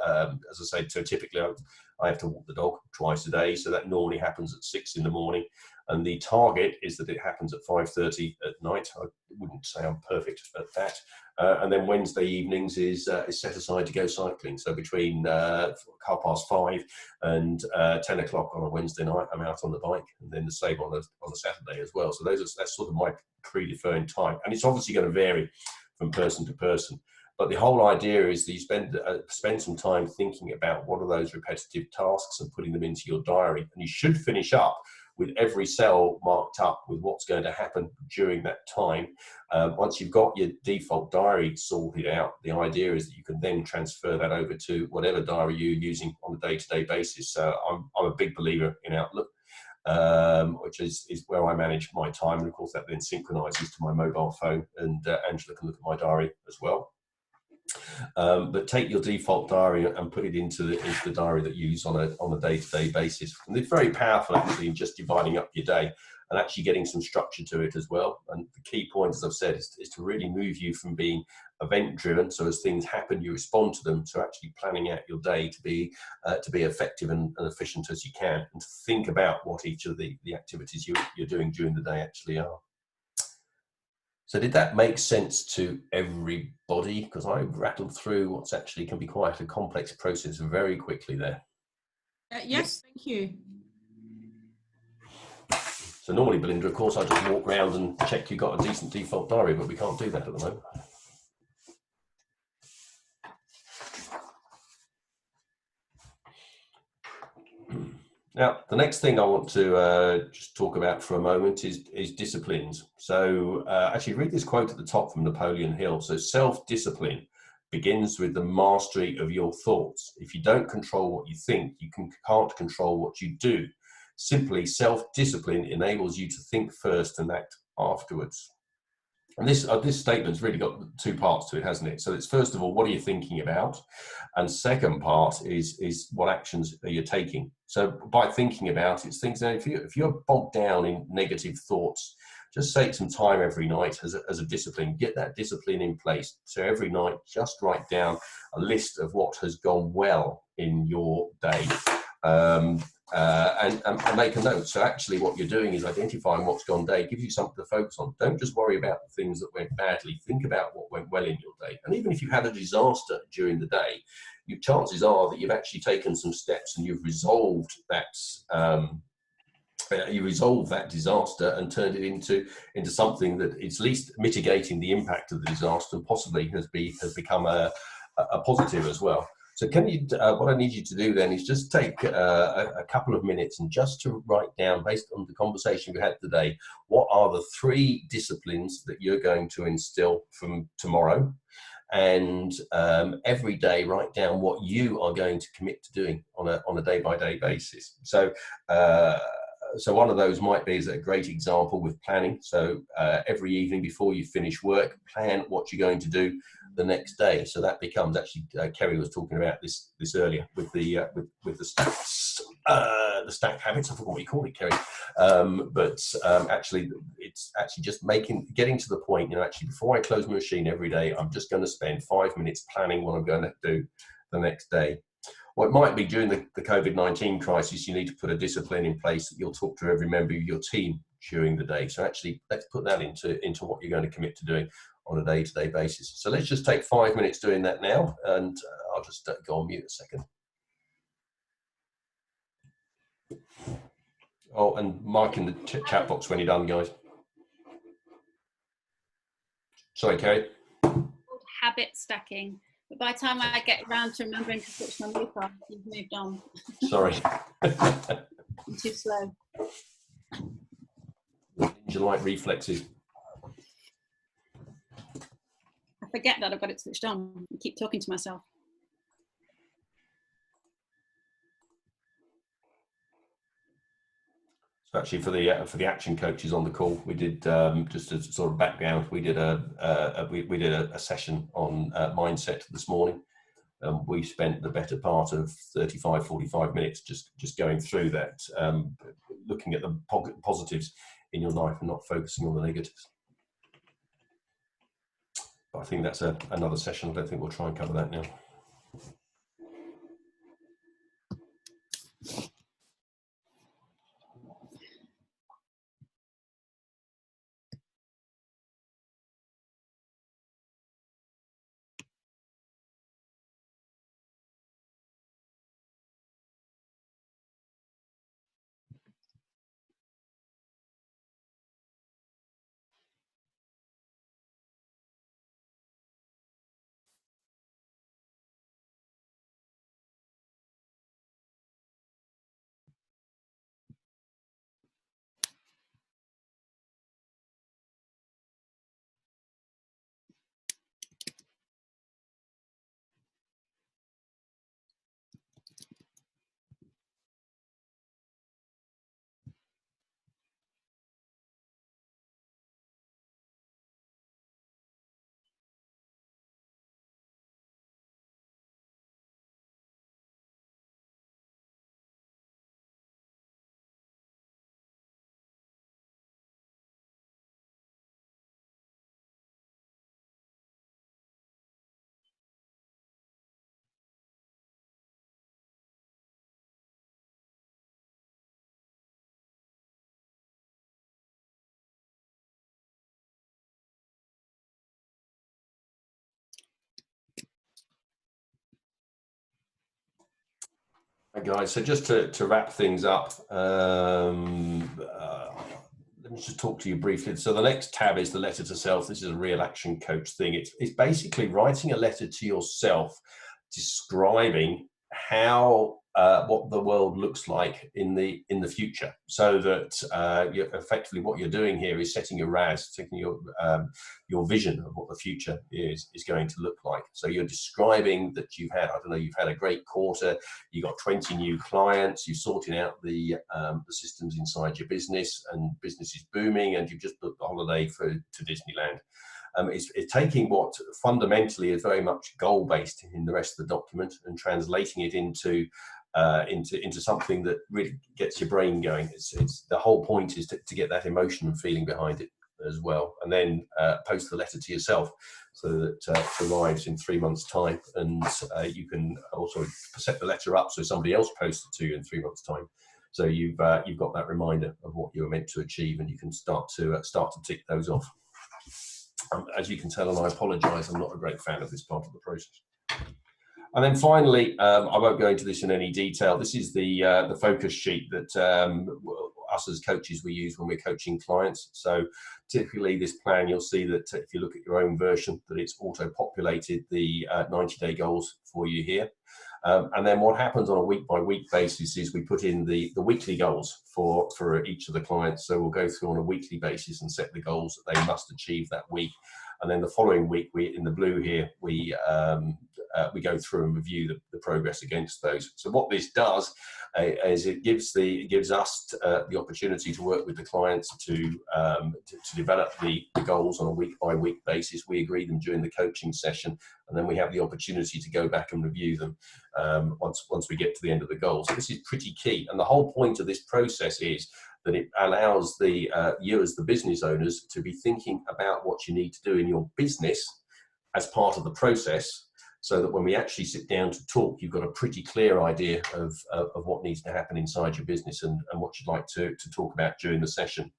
as I say, so typically I have to walk the dog twice a day. So that normally happens at 6 in the morning. And the target is that it happens at 5:30 at night. I wouldn't say I'm perfect at that. And then Wednesday evenings is set aside to go cycling. So between 5:30 and 10 o'clock on a Wednesday night, I'm out on the bike, and then the same on a Saturday as well. So that's sort of my predefined time. And it's obviously going to vary from person to person. But the whole idea is that you spend some time thinking about what are those repetitive tasks and putting them into your diary. And you should finish up with every cell marked up with what's going to happen during that time. Once you've got your default diary sorted out, the idea is that you can then transfer that over to whatever diary you're using on a day-to-day basis. So I'm a big believer in Outlook, which is where I manage my time. And of course, that then synchronizes to my mobile phone, and Angela can look at my diary as well. But take your default diary and put it into the diary that you use on a day-to-day basis. And it's very powerful, actually, in just dividing up your day and actually getting some structure to it as well. And the key point, as I've said, is to really move you from being event-driven, so as things happen, you respond to them, to actually planning out your day to be effective and efficient as you can, and to think about what each of the activities you're doing during the day actually are. So did that make sense to everybody? Because I rattled through what's actually can be quite a complex process very quickly there. Yes, thank you. So normally, Belinda, of course, I just walk around and check you've got a decent default diary, but we can't do that at the moment. Now, the next thing I want to just talk about for a moment is disciplines. So actually read this quote at the top from Napoleon Hill. So self-discipline begins with the mastery of your thoughts. If you don't control what you think, you can't control what you do. Simply, self-discipline enables you to think first and act afterwards. And this statement's really got two parts to it, hasn't it? So it's first of all, what are you thinking about? And second part is what actions are you taking? So by thinking about it, it's things that if you're bogged down in negative thoughts, just take some time every night as a discipline. Get that discipline in place. So every night, just write down a list of what has gone well in your day. And make a note. So actually what you're doing is identifying what's gone day, gives you something to focus on. Don't just worry about the things that went badly. Think about what went well in your day. And even if you had a disaster during the day, your chances are that you've actually taken some steps and you've resolved that you resolve that disaster and turned it into something that is at least mitigating the impact of the disaster and possibly has become a positive as well. So can you, what I need you to do then is just take a couple of minutes and just to write down, based on the conversation we had today, what are the 3 disciplines that you're going to instill from tomorrow? And every day write down what you are going to commit to doing on a day-by-day basis. So so one of those might be, as a great example, with planning. So every evening before you finish work, plan what you're going to do the next day. So that becomes, actually, Kerry was talking about this earlier with the the stack habits. I forgot what you call it, Kerry. Actually, it's actually just getting to the point. Actually, before I close my machine every day, I'm just going to spend 5 minutes planning what I'm going to do the next day. Or it might be during the COVID-19 crisis, you need to put a discipline in place that you'll talk to every member of your team during the day. So actually, let's put that into what you're going to commit to doing on a day-to-day basis. So let's just take 5 minutes doing that now, and I'll just go on mute a second. Oh, and mark in the chat box when you're done, guys. Sorry, Kerry. Habit stacking. But by the time I get around to remembering to switch my mute off, you've moved on. Sorry. I'm too slow. Ninja-like reflexes. I forget that I've got it switched on. I keep talking to myself. So actually, for the action coaches on the call, we did just as sort of background. We did a session on mindset this morning. We spent the better part of 35-45 minutes just going through that, looking at the positives in your life and not focusing on the negatives. But I think that's another session. I don't think we'll try and cover that now. Hi guys, so just to wrap things up, let me just talk to you briefly. So the next tab is the letter to self. This is a real action coach thing. It's basically writing a letter to yourself describing how what the world looks like in the future, so that you're effectively, what you're doing here is setting your RAS, taking your vision of what the future is going to look like. So you're describing that you've had a great quarter, you got 20 new clients, you're sorting out the systems inside your business, and business is booming, and you've just booked a holiday to Disneyland. It's taking what fundamentally is very much goal-based in the rest of the document and translating it into something that really gets your brain going. It's the whole point is to get that emotion and feeling behind it as well, and then post the letter to yourself so that it arrives in 3 months' time, and you can also set the letter up so somebody else posts it to you in 3 months' time. So you've got that reminder of what you were meant to achieve, and you can start to tick those off. As you can tell, and I apologise, I'm not a great fan of this part of the process. And then finally, I won't go into this in any detail. This is the focus sheet that us as coaches we use when we're coaching clients. So typically this plan, you'll see that if you look at your own version, that it's auto-populated the 90-day goals for you here. And then what happens on a week-by-week basis is we put in the weekly goals for each of the clients. So we'll go through on a weekly basis and set the goals that they must achieve that week. And then the following week, in the blue here, we go through and review the progress against those. So what this does is it gives us the opportunity to work with the clients to develop the goals on a week-by-week basis. We agree them during the coaching session, and then we have the opportunity to go back and review them once we get to the end of the goals. So this is pretty key, and the whole point of this process is that it allows you as the business owners to be thinking about what you need to do in your business as part of the process, so that when we actually sit down to talk, you've got a pretty clear idea of what needs to happen inside your business and what you'd like to talk about during the session.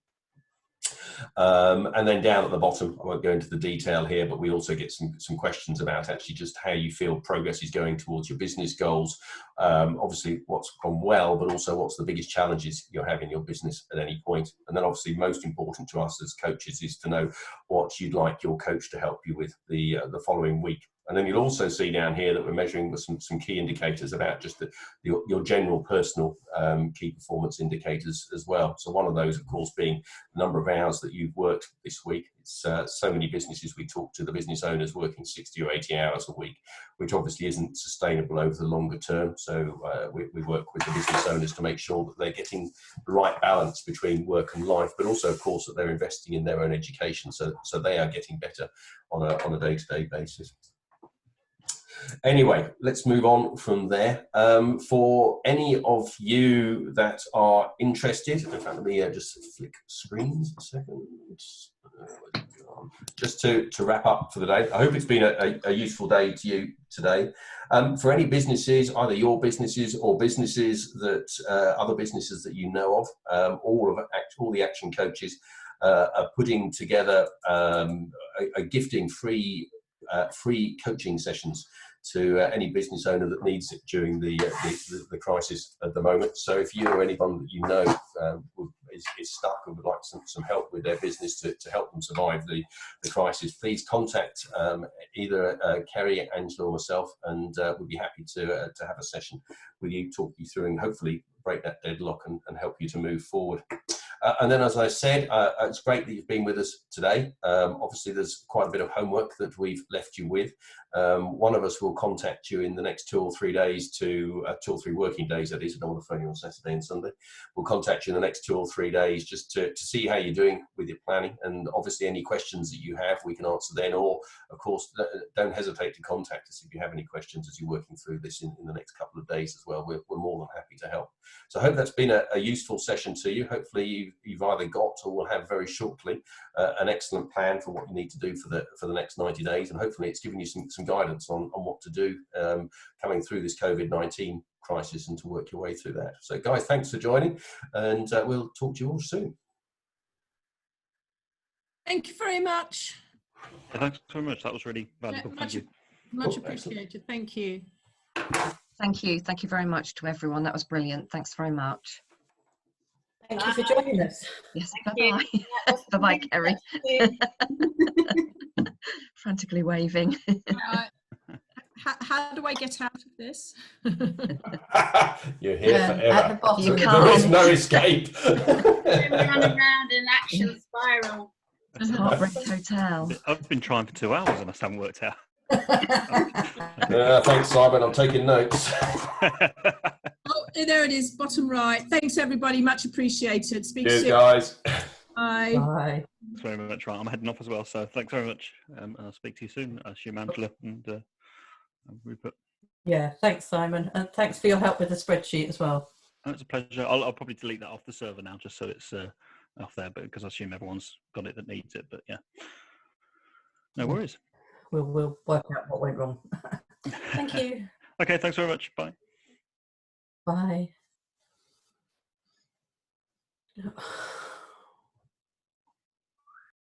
And then down at the bottom, I won't go into the detail here, but we also get some questions about actually just how you feel progress is going towards your business goals. Obviously what's gone well, but also what's the biggest challenges you're having in your business at any point. And then obviously most important to us as coaches is to know what you'd like your coach to help you with the following week. And then you'll also see down here that we're measuring with some key indicators about just your general personal key performance indicators as well. So one of those, of course, being the number of hours that you've worked this week. It's so many businesses we talk to, the business owners working 60 or 80 hours a week, which obviously isn't sustainable over the longer term. So we work with the business owners to make sure that they're getting the right balance between work and life, but also, of course, that they're investing in their own education, so they are getting better on a day-to-day basis. Anyway, let's move on from there. For any of you that are interested, in fact, let me just flick screens a second. Just to wrap up for the day. I hope it's been a useful day to you today. For any businesses, either your businesses or businesses that other businesses that you know of, all the action coaches are putting together a gifting free coaching sessions to any business owner that needs it during the crisis at the moment. So if you or anyone that you know is stuck and would like some help with their business to help them survive the crisis, please contact either Kerry, Angela or myself, and we'll be happy to have a session with you, talk you through and hopefully break that deadlock and help you to move forward. And then, as I said, it's great that you've been with us today. Obviously, there's quite a bit of homework that we've left you with. One of us will contact you in the next 2 or 3 days 2 or 3 working days, that is. I don't want to phone you on Saturday and Sunday. We'll contact you in the next 2 or 3 days just to see how you're doing with your planning. And obviously, any questions that you have, we can answer then. Or, of course, don't hesitate to contact us if you have any questions as you're working through this in the next couple of days as well. We're more than happy to help. So I hope that's been a useful session to you. Hopefully you've either got or will have very shortly an excellent plan for what you need to do for the next 90 days. And hopefully it's given you some guidance on what to do coming through this COVID-19 crisis and to work your way through that. So guys, thanks for joining, and we'll talk to you all soon. Thank you very much. Yeah, thanks very much. That was really valuable. Thank you. Much appreciated. Thank you. Thank you. Thank you very much to everyone. That was brilliant. Thanks very much. Thank you for joining us. Yes, bye-bye. Bye-bye, Kerry. Frantically waving. How do I get out of this? You're here forever. At the bottom. You There is can't. no escape. Run around in action spiral. Heartbreak Hotel. I've been trying for 2 hours and I still haven't worked out. Thanks, Simon. I'm taking notes. Oh, there it is, bottom right. Thanks, everybody. Much appreciated. Speak Cheers, soon. guys. Bye. Bye. Thanks very much. Right, I'm heading off as well. So thanks very much. I'll speak to you soon. I assume Angela and Rupert. Yeah, thanks, Simon. And thanks for your help with the spreadsheet as well. Oh, it's a pleasure. I'll probably delete that off the server now just so it's off there, but because I assume everyone's got it that needs it. But yeah, no worries. We'll work out what went wrong. Thank you. Okay, thanks very much. Bye. Bye.